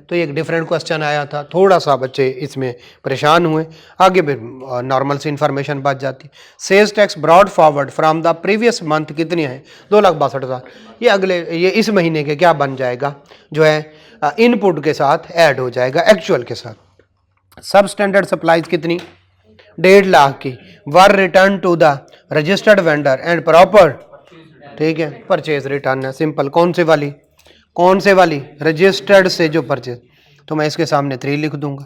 तो एक डिफरेंट क्वेश्चन आया था, थोड़ा सा बच्चे इसमें परेशान हुए, आगे भी नॉर्मल सी इंफॉर्मेशन बच जाती। Sales tax brought forward from the previous month कितनी है, 2,62,000। ये अगले, ये इस महीने के क्या बन जाएगा, जो है इनपुट के साथ ऐड हो जाएगा एक्चुअल के साथ। सब स्टैंडर्ड सप्लाईज कितनी, 1.5 लाख की, were return to the registered vendor and proper, ठीक है, परचेज रिटर्न है सिंपल। कौन से वाली रजिस्टर्ड से जो परचेज, तो मैं इसके सामने 3 लिख दूंगा।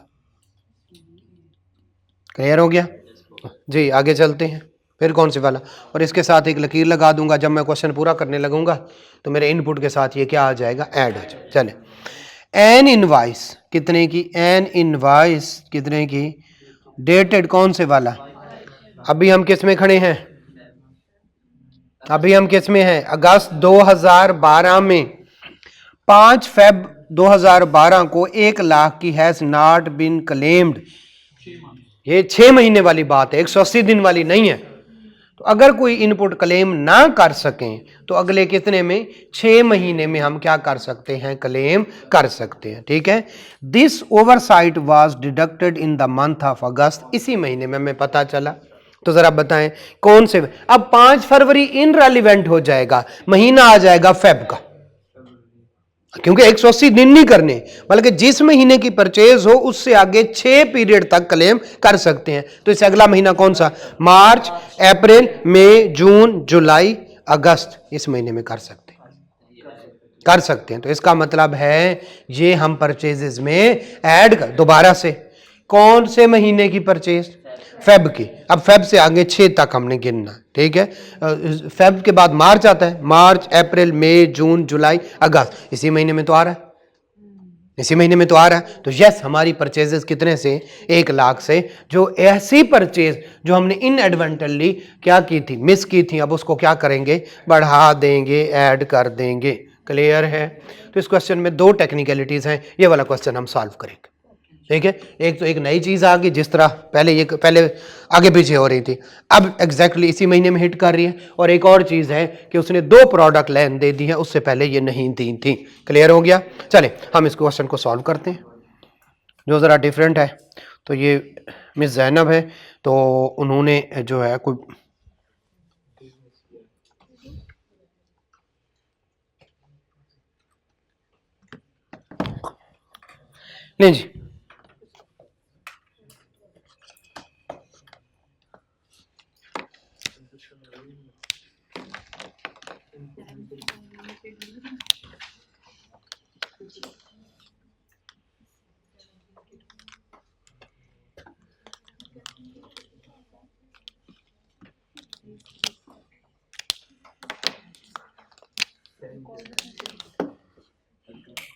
क्लियर हो गया जी? आगे चलते हैं, फिर कौन से वाला, और इसके साथ एक लकीर लगा दूंगा। जब मैं क्वेश्चन पूरा करने लगूंगा तो मेरे इनपुट के साथ ये क्या आ जाएगा, ऐड हो जाएगा। चले, एन इनवाइस कितने की, एन इनवाइस कितने की, डेटेड कौन से वाला, अभी हम किस में खड़े हैं, अभी हम किस में हैं, अगस्त 2012 में 5 फेब 2012 को 1 लाख की हैज नॉट बीन क्लेम्ड। ये 6 महीने वाली बात है, 180 दिन वाली नहीं है। तो अगर कोई इनपुट क्लेम ना कर सकें तो अगले कितने में, 6 महीने में हम क्या कर सकते हैं, क्लेम कर सकते हैं। ठीक है, this oversight was deducted in the month of अगस्त, इसी महीने में हमें पता चला। तो जरा बताएं कौन से, अब 5 फरवरी इनरेलीवेंट हो जाएगा, महीना आ जाएगा फेब का, क्योंकि 180 दिन नहीं करने, बल्कि जिस महीने की परचेज हो उससे आगे 6 पीरियड तक क्लेम कर सकते हैं। तो इससे अगला महीना कौन सा, मार्च, अप्रैल, मई, जून, जुलाई, अगस्त, इस महीने में कर सकते हैं। तो इसका मतलब है ये हम परचेजेस में ऐड कर, दोबारा से कौन से महीने की परचेज, फेब की। अब फेब से आगे 6 तक हमने गिनना, ठीक है। फेब के बाद मार्च आता है, मार्च, अप्रैल, मई, जून, जुलाई, अगस्त, इसी महीने में तो आ रहा है, इसी महीने में तो आ रहा है। तो यस, हमारी परचेजेस कितने से, 1 लाख से। जो ऐसी परचेज जो हमने इनएडवेंटली क्या की थी, मिस की थी, अब उसको क्या करेंगे, बढ़ा देंगे, ऐड कर देंगे। क्लियर है? तो इस क्वेश्चन में दो टेक्निकलिटीज़ हैं, ये वाला क्वेश्चन हम सॉल्व करेंगे। ठीक है, एक तो एक नई चीज़ आ गई, जिस तरह पहले आगे पीछे हो रही थी, अब एग्जैक्टली इसी महीने में हिट कर रही है। और एक और चीज़ है कि उसने 2 प्रोडक्ट लाइन दे दी है, उससे पहले ये नहीं दी थी। क्लियर हो गया? चले हम इस क्वेश्चन को सॉल्व करते हैं, जो ज़रा डिफरेंट है। तो ये मिस जैनब है, तो उन्होंने जो है कोई नहीं जी,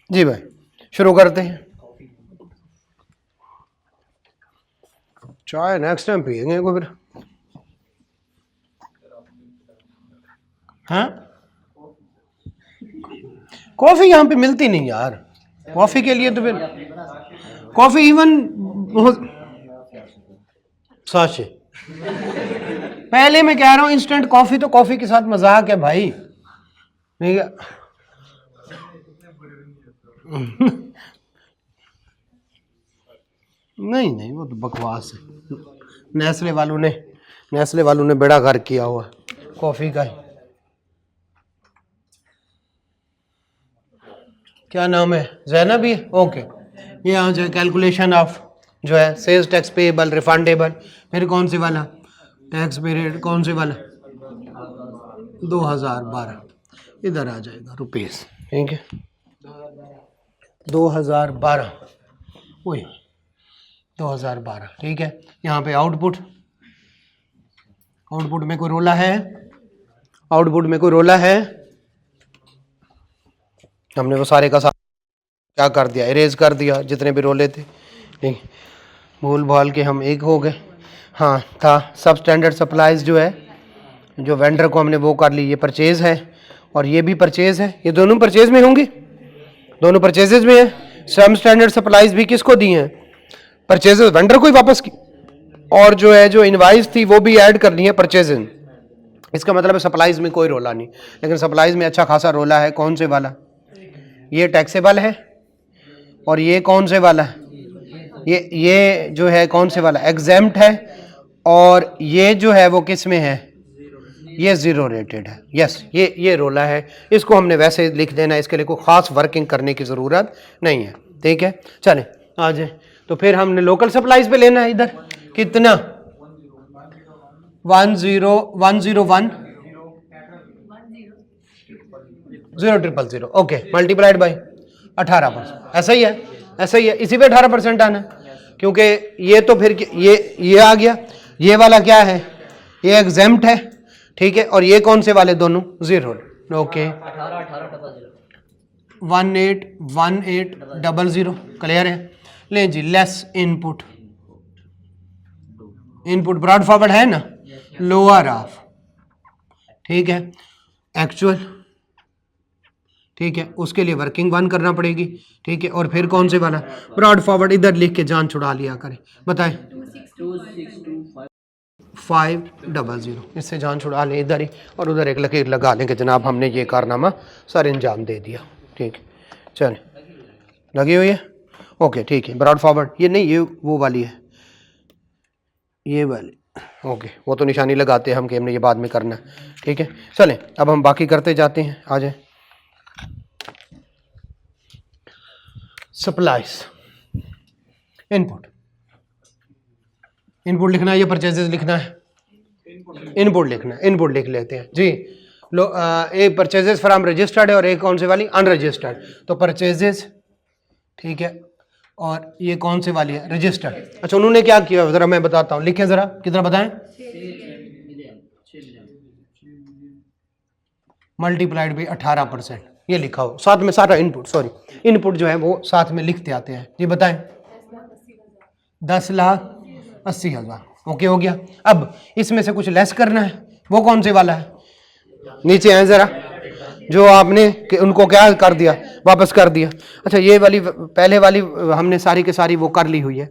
जी भाई शुरू करते हैं। चाय नेक्स्ट टाइम पियेंगे को फिर। हाँ, कॉफ़ी यहाँ पे मिलती नहीं यार, कॉफ़ी के लिए तो फिर कॉफ़ी इवन साशे पहले मैं कह रहा हूँ इंस्टेंट कॉफ़ी, तो कॉफ़ी के साथ मजाक है भाई, ठीक है। नहीं नहीं, वो तो बकवास है। नेस्ले वालों ने बड़ा घर किया हुआ कॉफ़ी का ही। क्या नाम है? जैनब ही है? ओके। ये यहाँ जो कैलकुलेशन ऑफ जो है सेल्स टैक्स पेएबल रिफंडेबल, फिर कौन से वाला टैक्स पीरियड, कौन से वाला 2012, इधर आ जाएगा रुपीस, ठीक है 2012, वही 2012, ठीक है। यहाँ पे आउटपुट में कोई रोला है? आउटपुट में कोई रोला है? हमने वो सारे का सारा क्या कर दिया, इरेज कर दिया जितने भी रोले थे, ठीक, भूल भाल के हम एक हो गए। हाँ था सब स्टैंडर्ड सप्लाईज जो है, जो वेंडर को हमने वो कर ली, ये परचेज है और ये भी परचेज है, ये दोनों परचेज में होंगे, दोनों परचेजेज में है। सब स्टैंडर्ड सप्लाईज भी किसको दी हैं? परचेजेज वेंडर को ही वापस की, और जो है जो इनवाइस थी वो भी ऐड करनी है परचेजिंग। इसका मतलब है सप्लाईज में कोई रोला नहीं, लेकिन सप्लाईज में अच्छा खासा रोला है। कौन से वाला? ये टैक्सेबल है, और ये कौन से वाला है? ये जो है कौन से वाला? एग्जेम्प्ट है, और ये जो है वो किस में है? ये जीरो रेटेड है। यस, ये रोला है, इसको हमने वैसे लिख देना, इसके लिए कोई खास वर्किंग करने की ज़रूरत नहीं है, ठीक है। चले आ जाए, तो फिर हमने लोकल सप्लाईज पे लेना है इधर कितना 10100 ओके, मल्टीप्लाइड बाई 18%, ऐसा ही है, ऐसा ही है, इसी पे 18% आना है, क्योंकि ये तो फिर ये आ गया, ये वाला क्या है? ये एग्जेम्प्ट है, ठीक है, और ये कौन से वाले दोनों? जीरो, ओके 1800 क्लियर है। ले जी, लेस इनपुट ब्रॉड फॉरवर्ड है ना, लोअर ऑफ, ठीक है, एक्चुअल, ठीक है, उसके लिए वर्किंग 1 करना पड़ेगी, ठीक है, और फिर कौन से वाला? ब्रॉड फॉरवर्ड इधर लिख के जान छुड़ा लिया करें, बताएं 500, इससे जान छुड़ा लें इधर ही, और उधर एक लकीर लगा लें कि जनाब हमने ये कारनामा सर अंजाम दे दिया, ठीक है। चलें, लगी हुई है, ओके, ठीक है। ब्रॉड फॉरवर्ड ये नहीं, ये वो वाली है, ये वाली, ओके, वो तो निशानी लगाते हैं हम कि हमने ये बाद में करना है, ठीक है। चलें अब हम बाकी करते जाते हैं, आ जाए। सप्लाईज इनपुट लिखना है या परचेजेस लिखना है? इनपुट लिखना है, इनपुट लिख लेते हैं जी। एक परचेजेस फ्रॉम रजिस्टर्ड है और एक कौन से वाली? अनरजिस्टर्ड। तो परचेजेस, ठीक है, और ये कौन से वाली है? रजिस्टर्ड। अच्छा, उन्होंने क्या किया जरा मैं बताता हूँ, लिखें जरा, कितना बताएं? मल्टीप्लाइड बाई 18%, ये लिखा हो साथ में, सारा इनपुट, सॉरी इनपुट जो है वो साथ में लिखते आते हैं जी। बताएं 10,80,000, ओके हो गया। अब इसमें से कुछ लेस करना है, वो कौन से वाला है? नीचे आए जरा, जो आपने उनको क्या कर दिया, वापस कर दिया। अच्छा ये वाली पहले वाली हमने सारी के सारी वो कर ली हुई है,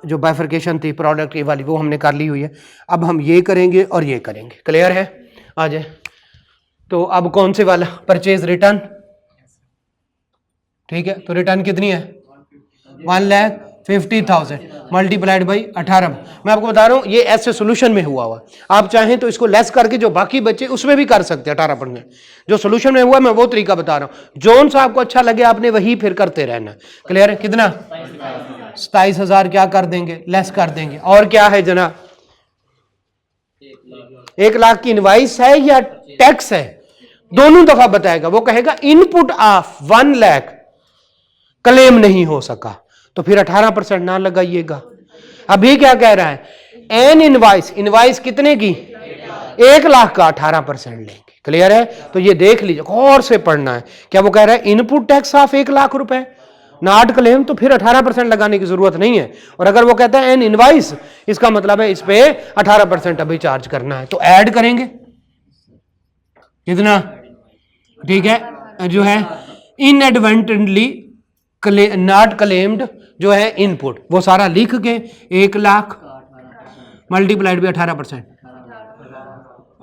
जो बाइफर्केशन थी प्रोडक्ट ये वाली वो हमने कर ली हुई है। अब हम ये करेंगे और ये करेंगे, क्लियर है? आ जाए। तो अब कौन से वाला, परचेज रिटर्न, ठीक है। तो रिटर्न कितनी है, 1,50,000 मल्टीप्लाइड बाई 18। मैं आपको बता रहा हूँ ये ऐसे सोल्यूशन में हुआ हुआ, आप चाहें तो इसको लेस करके जो बाकी बचे उसमें भी कर सकते हैं 18%। जो सोल्यूशन में हुआ मैं वो तरीका बता रहा हूँ, जोन सा आपको अच्छा लगे आपने वही फिर करते रहना, क्लियर है? कितना, 27,000 क्या कर देंगे, लेस कर देंगे। और क्या है जनाब, 1,00,000 की इनवाइस है या टैक्स है, दोनों दफा बताएगा। वो कहेगा इनपुट ऑफ 1,00,000 क्लेम नहीं हो सका, तो फिर 18% ना लगाइएगा। अभी क्या कह रहा है, एन इनवाइस, इनवाइस कितने की, 1,00,000 का 18% लेंगे, क्लियर है? तो ये देख लीजिए, गौर से पढ़ना है। क्या वो कह रहा है इनपुट टैक्स ऑफ 1,00,000 रुपए नॉट क्लेम, तो फिर 18% लगाने की जरूरत नहीं है। और अगर वो कहता है एन इनवाइस, इसका मतलब है इस पे 18% अभी चार्ज करना है, तो ऐड करेंगे कितना, ठीक है, जो है इनएडवेंटेडली नॉट क्लेम्ड जो है इनपुट, वो सारा लिख के 1,00,000 मल्टीप्लाइड बाई 18%,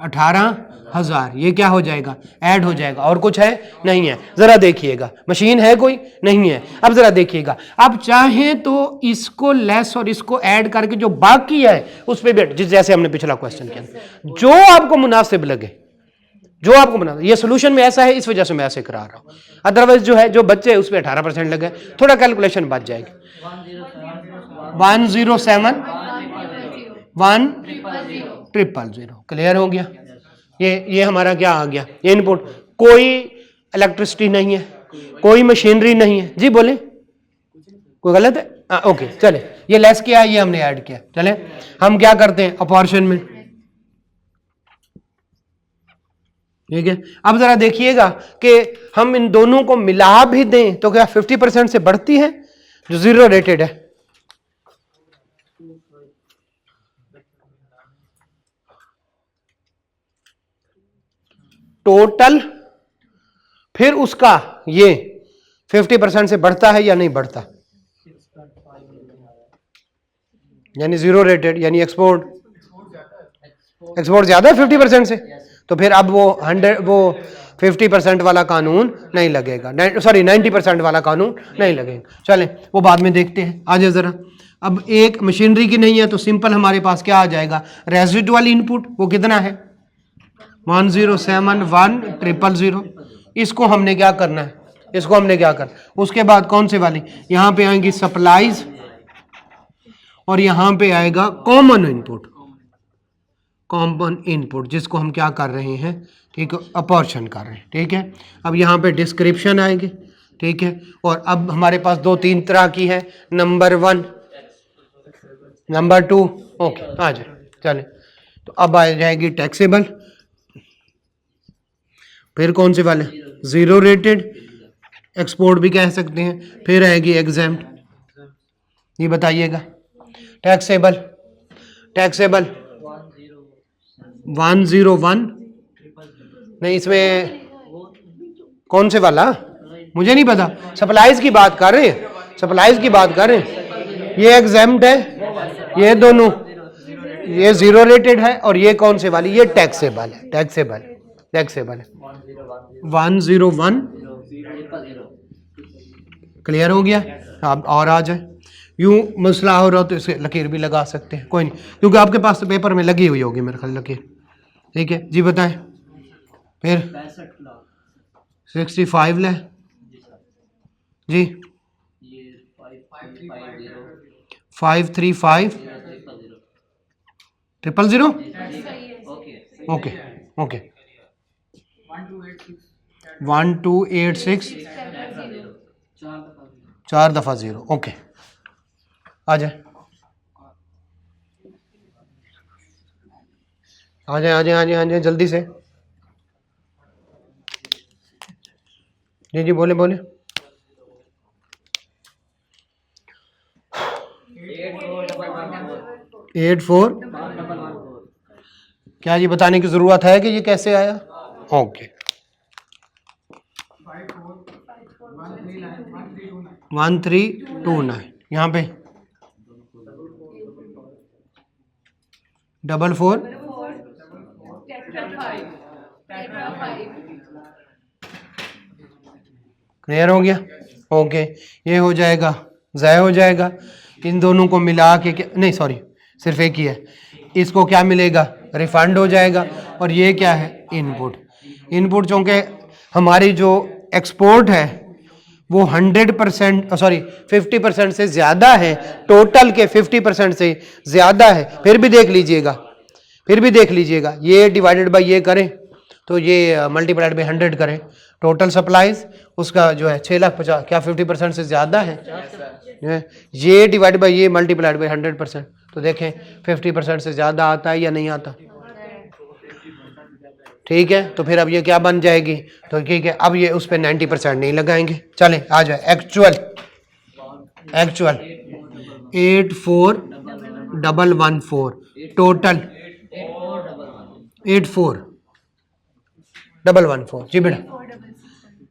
18,000, ये क्या हो जाएगा, ऐड हो जाएगा। और कुछ है नहीं है, जरा देखिएगा, मशीन है कोई नहीं है। अब जरा देखिएगा, आप चाहें तो इसको लेस और इसको ऐड करके जो बाकी है उस पर भी, जैसे हमने पिछला क्वेश्चन किया, जो आपको मुनासिब लगे, जो आपको बना, ये सोल्यूशन में ऐसा है इस वजह से मैं ऐसे करा रहा हूं। अदरवाइज जो है जो बच्चे उस पर 18% लगे, थोड़ा कैलकुलेशन बच जाएगी। 107 1,000, क्लियर हो गया? ये हमारा क्या आ गया, इनपुट। कोई इलेक्ट्रिसिटी नहीं है, कोई मशीनरी नहीं है, जी बोले कोई गलत है? ओके चले, ये लेस किया, ये हमने ऐड किया। चले हम क्या करते हैं अपॉर्शन में, ठीक है। अब जरा देखिएगा कि हम इन दोनों को मिला भी दें तो क्या 50% से बढ़ती है, जो जीरो रेटेड है। टोटल फिर उसका ये 50% से बढ़ता है या नहीं बढ़ता, यानी जीरो रेटेड, यानी एक्सपोर्ट ज्यादा है 50% से, तो फिर अब वो 50% वाला कानून नहीं लगेगा, सॉरी 90% वाला कानून नहीं लगेगा। चलें वो बाद में देखते हैं, आ जाए जरा। अब एक मशीनरी की नहीं है तो सिंपल हमारे पास क्या आ जाएगा, रेजिडुअल इनपुट, वो कितना है 1,071,000। इसको हमने क्या करना है, इसको हमने क्या करना, उसके बाद कौन से वाली, यहां पे आएंगी सप्लाईज और यहां पे आएगा कॉमन इनपुट, कॉमन इनपुट जिसको हम क्या कर रहे हैं, ठीक है, अपॉर्शन कर रहे हैं, ठीक है। अब यहाँ पे डिस्क्रिप्शन आएगी, ठीक है। और अब हमारे पास 2-3 तरह की है, नंबर 1 नंबर 2, ओके आ जाए। चले तो अब आ जाएगी टैक्सेबल, फिर कौन से वाले, जीरो रेटेड, एक्सपोर्ट भी कह सकते हैं, फिर आएगी एग्जाम्प्ट। ये बताइएगा टैक्सेबल 101 नहीं, इसमें कौन से वाला मुझे नहीं पता, सप्लाईज की बात कर रहे हैं, सप्लाईज की बात कर रहे हैं। ये एग्जाम्प्ट है, ये दोनों, ये जीरो रेटेड है, और ये कौन से वाली, ये टैक्सेबल है, टैक्सेबल है 101, क्लियर हो गया। आप और आ जाए, यूं मसला हो रहा हो तो इसे लकीर भी लगा सकते हैं, कोई नहीं, क्योंकि आपके पास तो पेपर में लगी हुई होगी मेरे ख्याल लकीर, ठीक है जी। बताएं फिर 65 ले जी, 535 000, ओके ओके 1286 4 दफा 0, ओके आ जाए आ जाए आ जाए आ जाए आ जाए जल्दी से, जी जी बोले बोले। 84 क्या ये बताने की जरूरत है कि ये कैसे आया, ओके 1329 यहाँ पे 44 क्लियर हो गया। ओके ये हो जाएगा, ज़ाय हो जाएगा। इन दोनों को मिला के क्या, नहीं सॉरी सिर्फ एक ही है, इसको क्या मिलेगा, रिफंड हो जाएगा। और ये क्या है, इनपुट। इनपुट चूँकि हमारी जो एक्सपोर्ट है वो 100% सॉरी 50% से ज़्यादा है, टोटल के 50% से ज़्यादा है। फिर भी देख लीजिएगा, ये डिवाइडेड बाय ये करें तो ये मल्टीप्लाइड बाय 100 करें, टोटल सप्लाईज उसका जो है 6,50,000 क्या 50% से ज़्यादा है। ये डिवाइड बाय ये मल्टीप्लाइड बाय 100%, तो देखें 50% से ज़्यादा आता है या नहीं आता। ठीक है, तो फिर अब ये क्या बन जाएगी, तो ठीक है अब ये उस पर 90% नहीं लगाएंगे। चलें आ जाए एक्चुअल 84,114 टोटल 84,114 जी बेटा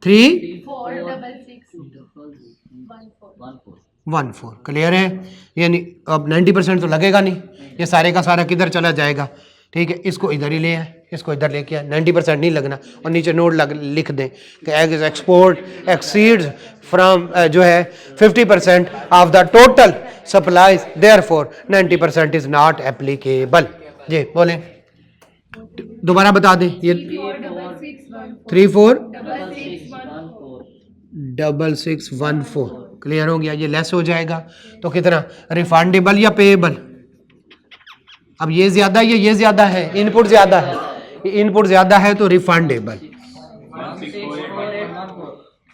3,416,114 क्लियर है। यानी अब 90% तो लगेगा नहीं, ये सारे का सारा किधर चला जाएगा। ठीक है, इसको इधर ही ले आए, इसको इधर लेके आए, 90% नहीं लगना। और नीचे नोट लिख दें कि एग एक्सपोर्ट एक्सीड्स फ्रॉम जो है 50% of the total supplies, therefore 90% is not applicable. जी बोलें, दोबारा बता दें। ये 34,6614 क्लियर हो गया। ये लेस हो जाएगा तो कितना, रिफंडेबल या पेएबल। अब ये ज्यादा है, ये ज्यादा है, इनपुट ज्यादा है, इनपुट ज्यादा है तो रिफंडेबल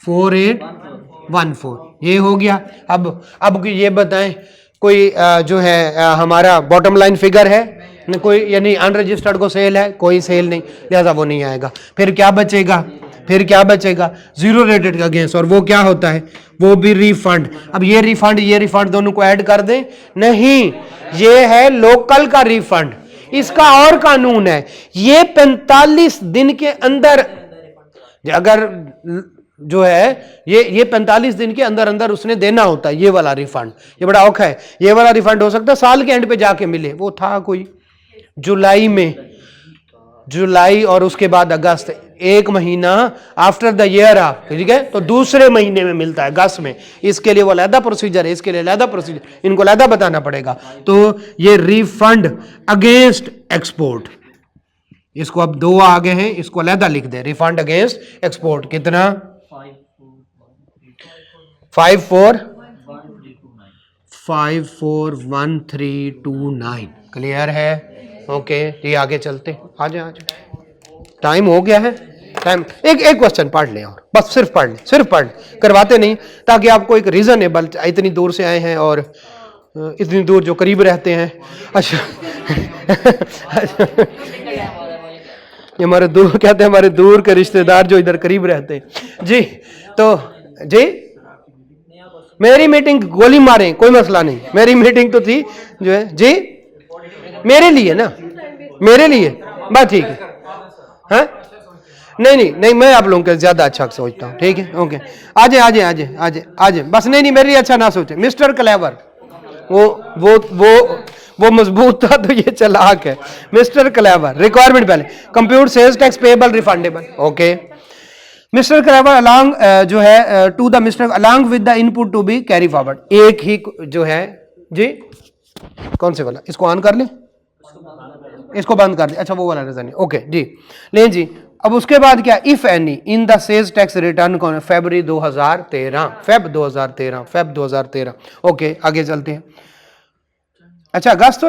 4814 ये हो गया। अब ये बताएं कोई जो है हमारा बॉटम लाइन फिगर है न, कोई यानी अनरजिस्टर्ड को सेल है, कोई सेल नहीं, लिहाजा वो नहीं आएगा। फिर क्या बचेगा, जीरो रेटेड का अगेंस्ट, और वो क्या होता है, वो भी रिफंड। अब ये रिफंड दोनों को ऐड कर दें, नहीं ये है लोकल का रिफंड। इसका और कानून है, ये 45 दिन के अंदर अगर जो है ये 45 दिन के अंदर उसने देना होता है ये वाला रिफंड। ये बड़ा औखा है, ये वाला रिफंड हो सकता है साल के एंड पे जाके मिले। वो था कोई जुलाई और उसके बाद अगस्त, एक महीना आफ्टर द ईयर ऑफ, ठीक है, तो दूसरे महीने में मिलता है अगस्त में। इसके लिए वो अलहदा प्रोसीजर है, इसके लिए अलहदा प्रोसीजर, इनको अलहदा बताना पड़ेगा। तो ये रिफंड अगेंस्ट एक्सपोर्ट, इसको अब दो आगे हैं, इसको अलहदा लिख दे, रिफंड अगेंस्ट एक्सपोर्ट कितना 541329 क्लियर है। ओके ये आगे चलते, आ जाए टाइम हो गया है। टाइम एक क्वेश्चन पढ़ लें और बस, सिर्फ पढ़ लें, करवाते नहीं, ताकि आपको एक रीजनेबल, इतनी दूर से आए हैं और इतनी दूर जो करीब रहते हैं। अच्छा ये हमारे दूर कहते हैं, हमारे दूर के रिश्तेदार जो इधर करीब रहते हैं जी। तो जी मेरी मीटिंग गोली मारें कोई मसला नहीं, मेरी मीटिंग तो थी जो है जी मेरे लिए ना, मेरे लिए बात ठीक है। हाँ नहीं मैं आप लोगों के ज्यादा अच्छा सोचता हूँ। ठीक है ओके, आजे बस, नहीं मेरे लिए अच्छा ना सोचे। मिस्टर क्लेवर वो मजबूत था तो ये चालाक है। मिस्टर क्लेवर रिक्वायरमेंट पहले, compute sales tax payable refundable. Okay mister clever along जो है to the mister along with the input to be carry forward, एक ही जो है जी, कौन से वाला, इसको ऑन कर ले, इसको बंद कर दे, अच्छा वो वाला रीजन है। ओके जी लें जी। अब उसके बाद क्या, if any in the sales tax return कौन, फरवरी 2013, फेब 2013। ओके आगे चलते हैं। अच्छा अगस्त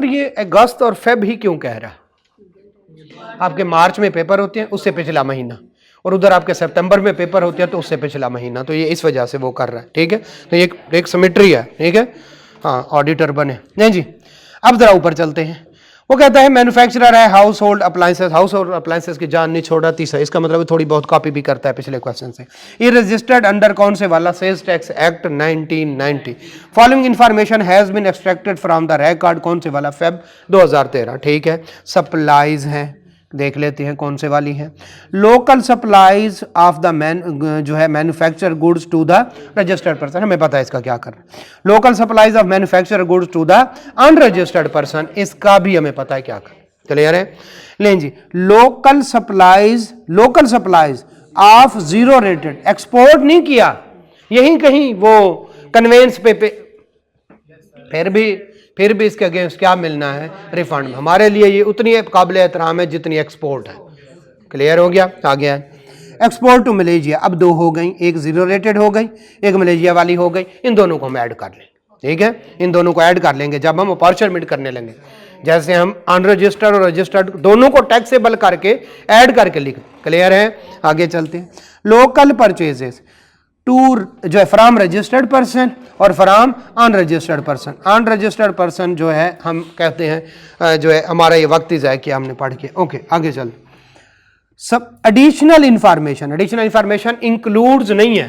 और फेब ही क्यों कह रहा, आपके मार्च में पेपर होते हैं उससे पिछला महीना, और उधर आपके सितंबर में पेपर होते हैं तो उससे पिछला महीना, तो ये इस वजह से वो कर रहा है। ठीक है, तो ये एक सिमेट्री है। ठीक है हाँ, ऑडिटर बने नहीं जी। अब जरा ऊपर चलते हैं। वो कहता है मैन्युफैक्चरर है हाउस होल्ड अप्लायंसेस की जान नहीं छोड़ा। तीसरा, इसका मतलब थोड़ी बहुत कॉपी भी करता है पिछले क्वेश्चन से। ये रजिस्टर्ड अंडर कौन से वाला, sales tax act 1990। Following information has been extracted from the record कौन से वाला, फेब 2013। ठीक है, सप्लाईज हैं देख लेते हैं कौन से वाली है। लोकल सप्लाईज ऑफ द जो है manufacture goods to the registered person, हमें पता है इसका क्या करना है। Local supplies of manufacture goods to the unregistered person, इसका भी हमें पता है क्या करना। क्लियर है? लें जी, local supplies of zero rated, export नहीं किया, यही कहीं वो कन्वेंस पे फिर भी इसके अगेंस्ट क्या मिलना है? रिफंड। हमारे लिए ये उतनी काबिल एहतराम है जितनी एक्सपोर्ट है। क्लियर हो गया? आ गया एक्सपोर्ट टू मलेशिया, अब दो हो गई, एक जीरो रेटेड हो गई, एक मलेशिया वाली हो गई, इन दोनों को हम ऐड कर लेंगे। ठीक है, इन दोनों को ऐड कर लेंगे जब हम अपॉर्चुनिटी करने लेंगे। जैसे हम अनरजिस्टर्ड और रजिस्टर्ड दोनों को टैक्सेबल करके ऐड करके लिख। क्लियर है? आगे चलते हैं। लोकल परचेजेस टू जो है फ्रॉम रजिस्टर्ड पर्सन और from unregistered person. Unregistered person जो है हम कहते हैं जो है हमारा ये वक्त ही जाए कि हमने पढ़ के। ओके, आगे चल। सब एडिशनल इंफॉर्मेशन इंक्लूड्स नहीं है।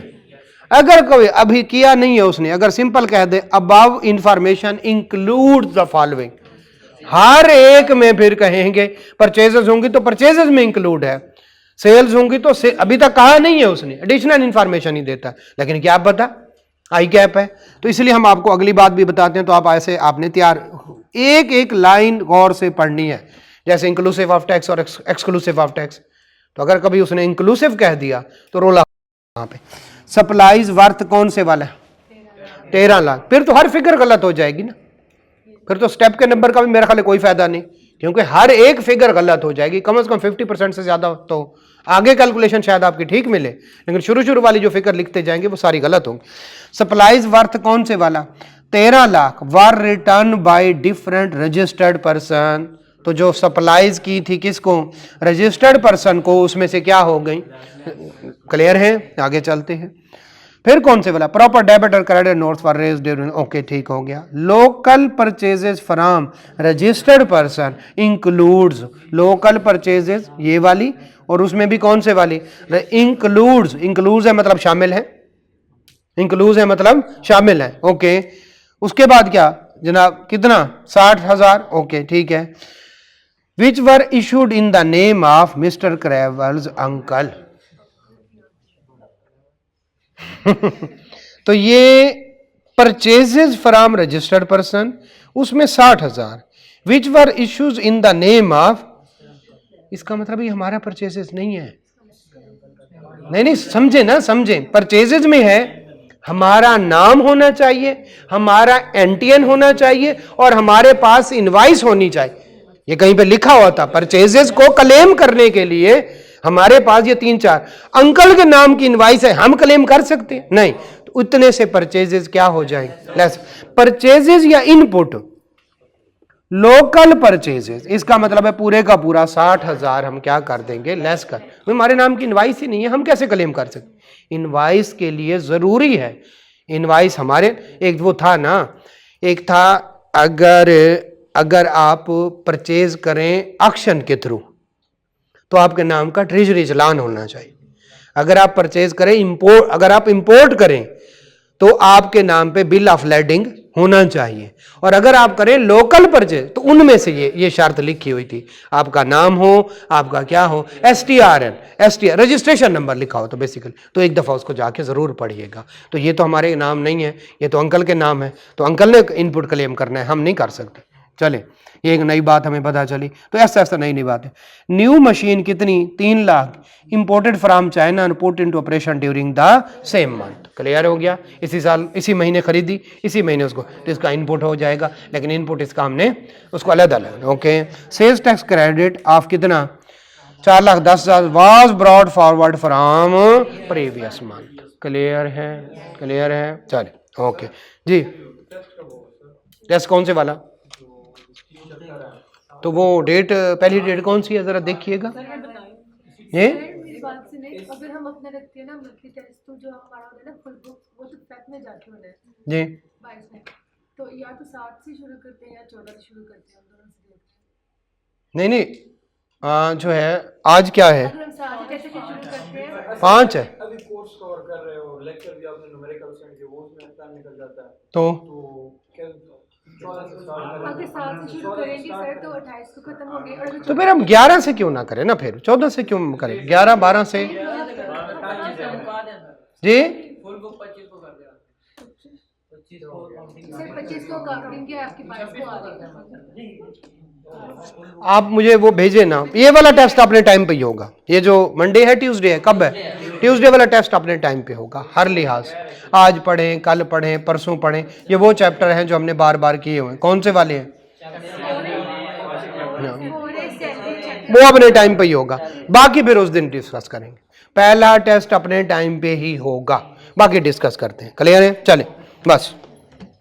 अगर कोई अभी किया नहीं है उसने, अगर सिंपल कह दे above information includes the following, हर एक में फिर कहेंगे परचेजेस होंगी तो परचेजेस में इंक्लूड है, सेल्स होंगी तो अभी तक कहा नहीं है उसने, एडिशनल इंफॉर्मेशन ही देता है। लेकिन क्या पता आई कैप है, तो इसलिए हम आपको अगली बात भी बताते हैं। तो आप ऐसे आपने तैयार एक एक लाइन गौर से पढ़नी है, जैसे इंक्लूसिव ऑफ टैक्स और एक्सक्लूसिव ऑफ टैक्स। तो अगर कभी उसने इंक्लूसिव कह दिया तो रोला वहां पे। सप्लाईज वर्थ कौन से वाला है? 13 लाख। फिर तो हर फिगर गलत हो जाएगी ना, फिर तो स्टेप के नंबर का भी मेरा ख्याल कोई फायदा नहीं, क्योंकि हर एक फिगर गलत हो जाएगी। कम से कम 50% से ज्यादा। तो आगे कैलकुलेशन शायद आपकी ठीक मिले, लेकिन शुरू वाली जो फिगर लिखते जाएंगे वो सारी गलत होंगी। सप्लाईज वर्थ कौन से वाला? 13 lakh were return by different registered person. तो जो सप्लाईज की थी किसको? रजिस्टर्ड पर्सन को, उसमें से क्या हो गई? क्लियर है? आगे चलते हैं। फिर कौन से वाला? प्रॉपर डेबिट और credit notes for raise during. Okay, ठीक हो गया। Local purchases from registered person includes, local purchases ये वाली, और उसमें भी कौन से वाली? इंक्लूड्स। इंक्लूड्स है मतलब शामिल है, इंक्लूड्स है मतलब शामिल है। ओके, उसके बाद क्या जनाब? कितना? 60,000। ओके, ठीक है। Which were issued in the name of mister क्रेवल्स अंकल। तो ये परचेजेस फ्रॉम रजिस्टर्ड पर्सन, उसमें 60,000। Which were issues in the name of, इसका मतलब ये हमारा परचेजेस नहीं है। नहीं, समझे ना, समझे। परचेजेस में है हमारा नाम होना चाहिए, हमारा एंटीएन होना चाहिए, और हमारे पास इनवाइस होनी चाहिए। ये कहीं पे लिखा हुआ था परचेजेस को क्लेम करने के लिए हमारे पास ये 3-4 अंकल के नाम की इनवाइस है, हम क्लेम कर सकते हैं? नहीं। तो उतने से परचेजेस क्या हो जाएंगे? लेस। परचेजेस या इनपुट लोकल परचेजेस, इसका मतलब है पूरे का पूरा 60,000 हम क्या कर देंगे? लेस कर। हमारे नाम की इनवाइस ही नहीं है, हम कैसे क्लेम कर सकते? इनवाइस के लिए जरूरी है, इनवाइस हमारे एक वो था ना, एक था अगर आप परचेज करें ऑक्शन के थ्रू तो आपके नाम का ट्रेजरी चालान होना चाहिए। अगर आप परचेज करें इंपोर्ट, अगर आप इंपोर्ट करें तो आपके नाम पे बिल ऑफ लेडिंग होना चाहिए। और अगर आप करें लोकल परचेज तो उनमें से ये शर्त लिखी हुई थी, आपका नाम हो, आपका क्या हो, STR रजिस्ट्रेशन नंबर लिखा हो। तो बेसिकली तो एक दफ़ा उसको जाके ज़रूर पढ़िएगा। तो ये तो हमारे नाम नहीं है, ये तो अंकल के नाम है, तो अंकल ने इनपुट क्लेम करना है, हम नहीं कर सकते। चले, ये एक नई बात हमें पता चली। तो ऐसा नई बात है। न्यू मशीन कितनी? 3 lakh. Imported from China and put into operation during the same month. Clear हो गया? इसी साल इसी महीने खरीदी, इसी महीने उसको, तो इसका इनपुट हो जाएगा, लेकिन इनपुट इसका हमने उसको अलग। Okay. Sales tax credit of कितना? 4,10,000 was brought forward from previous month. Clear है? क्लियर है? चलिए, ओके जी। टेस्ट कौन से वाला? तो वो डेट, पहली डेट कौन सी है जरा देखिएगा। ये अगर हम अपने रखते हैं ना मंथली टेस्ट, तो जो हमारा होता है ना फुल बुक, वो तो फैक्ट में जाके होना है जी 22 में। तो या तो 7 से शुरू करते हैं या 14 से शुरू करते हैं, हम दोनों से देखते हैं। नहीं, जो है आज क्या है? अगर हम 7 कैसे शुरू करते हैं? 5 है। अभी कोर्स कवर कर रहे हो, लेक्चर भी आपने न्यूमेरिकल सेंड के वो उसमें टाइम निकल जाता है। तो क्या अगर 7 से शुरू करेंगे सर तो 28 को खत्म हो गए, और अगर तो फिर हम 11 से क्यों ना करें ना, फिर 14 से क्यों करें, 11 12 से जी। सर 25 को काउंटिंग के आपके पास को आ गएगा। आप मुझे वो भेजे ना, ये वाला टेस्ट अपने टाइम पे ही होगा, ये जो मंडे है ट्यूसडे है, कब है, ट्यूसडे वाला टेस्ट अपने टाइम पे होगा हर लिहाज से। आज पढ़ें, कल पढ़ें, परसों पढ़ें, ये वो चैप्टर हैं जो हमने बार बार किए हुए हैं। कौन से वाले हैं, वो अपने टाइम पे ही होगा, बाकी फिर उस दिन डिस्कस करेंगे। पहला टेस्ट अपने टाइम पे ही होगा, बाकी डिस्कस करते हैं। क्लियर है, चले बस।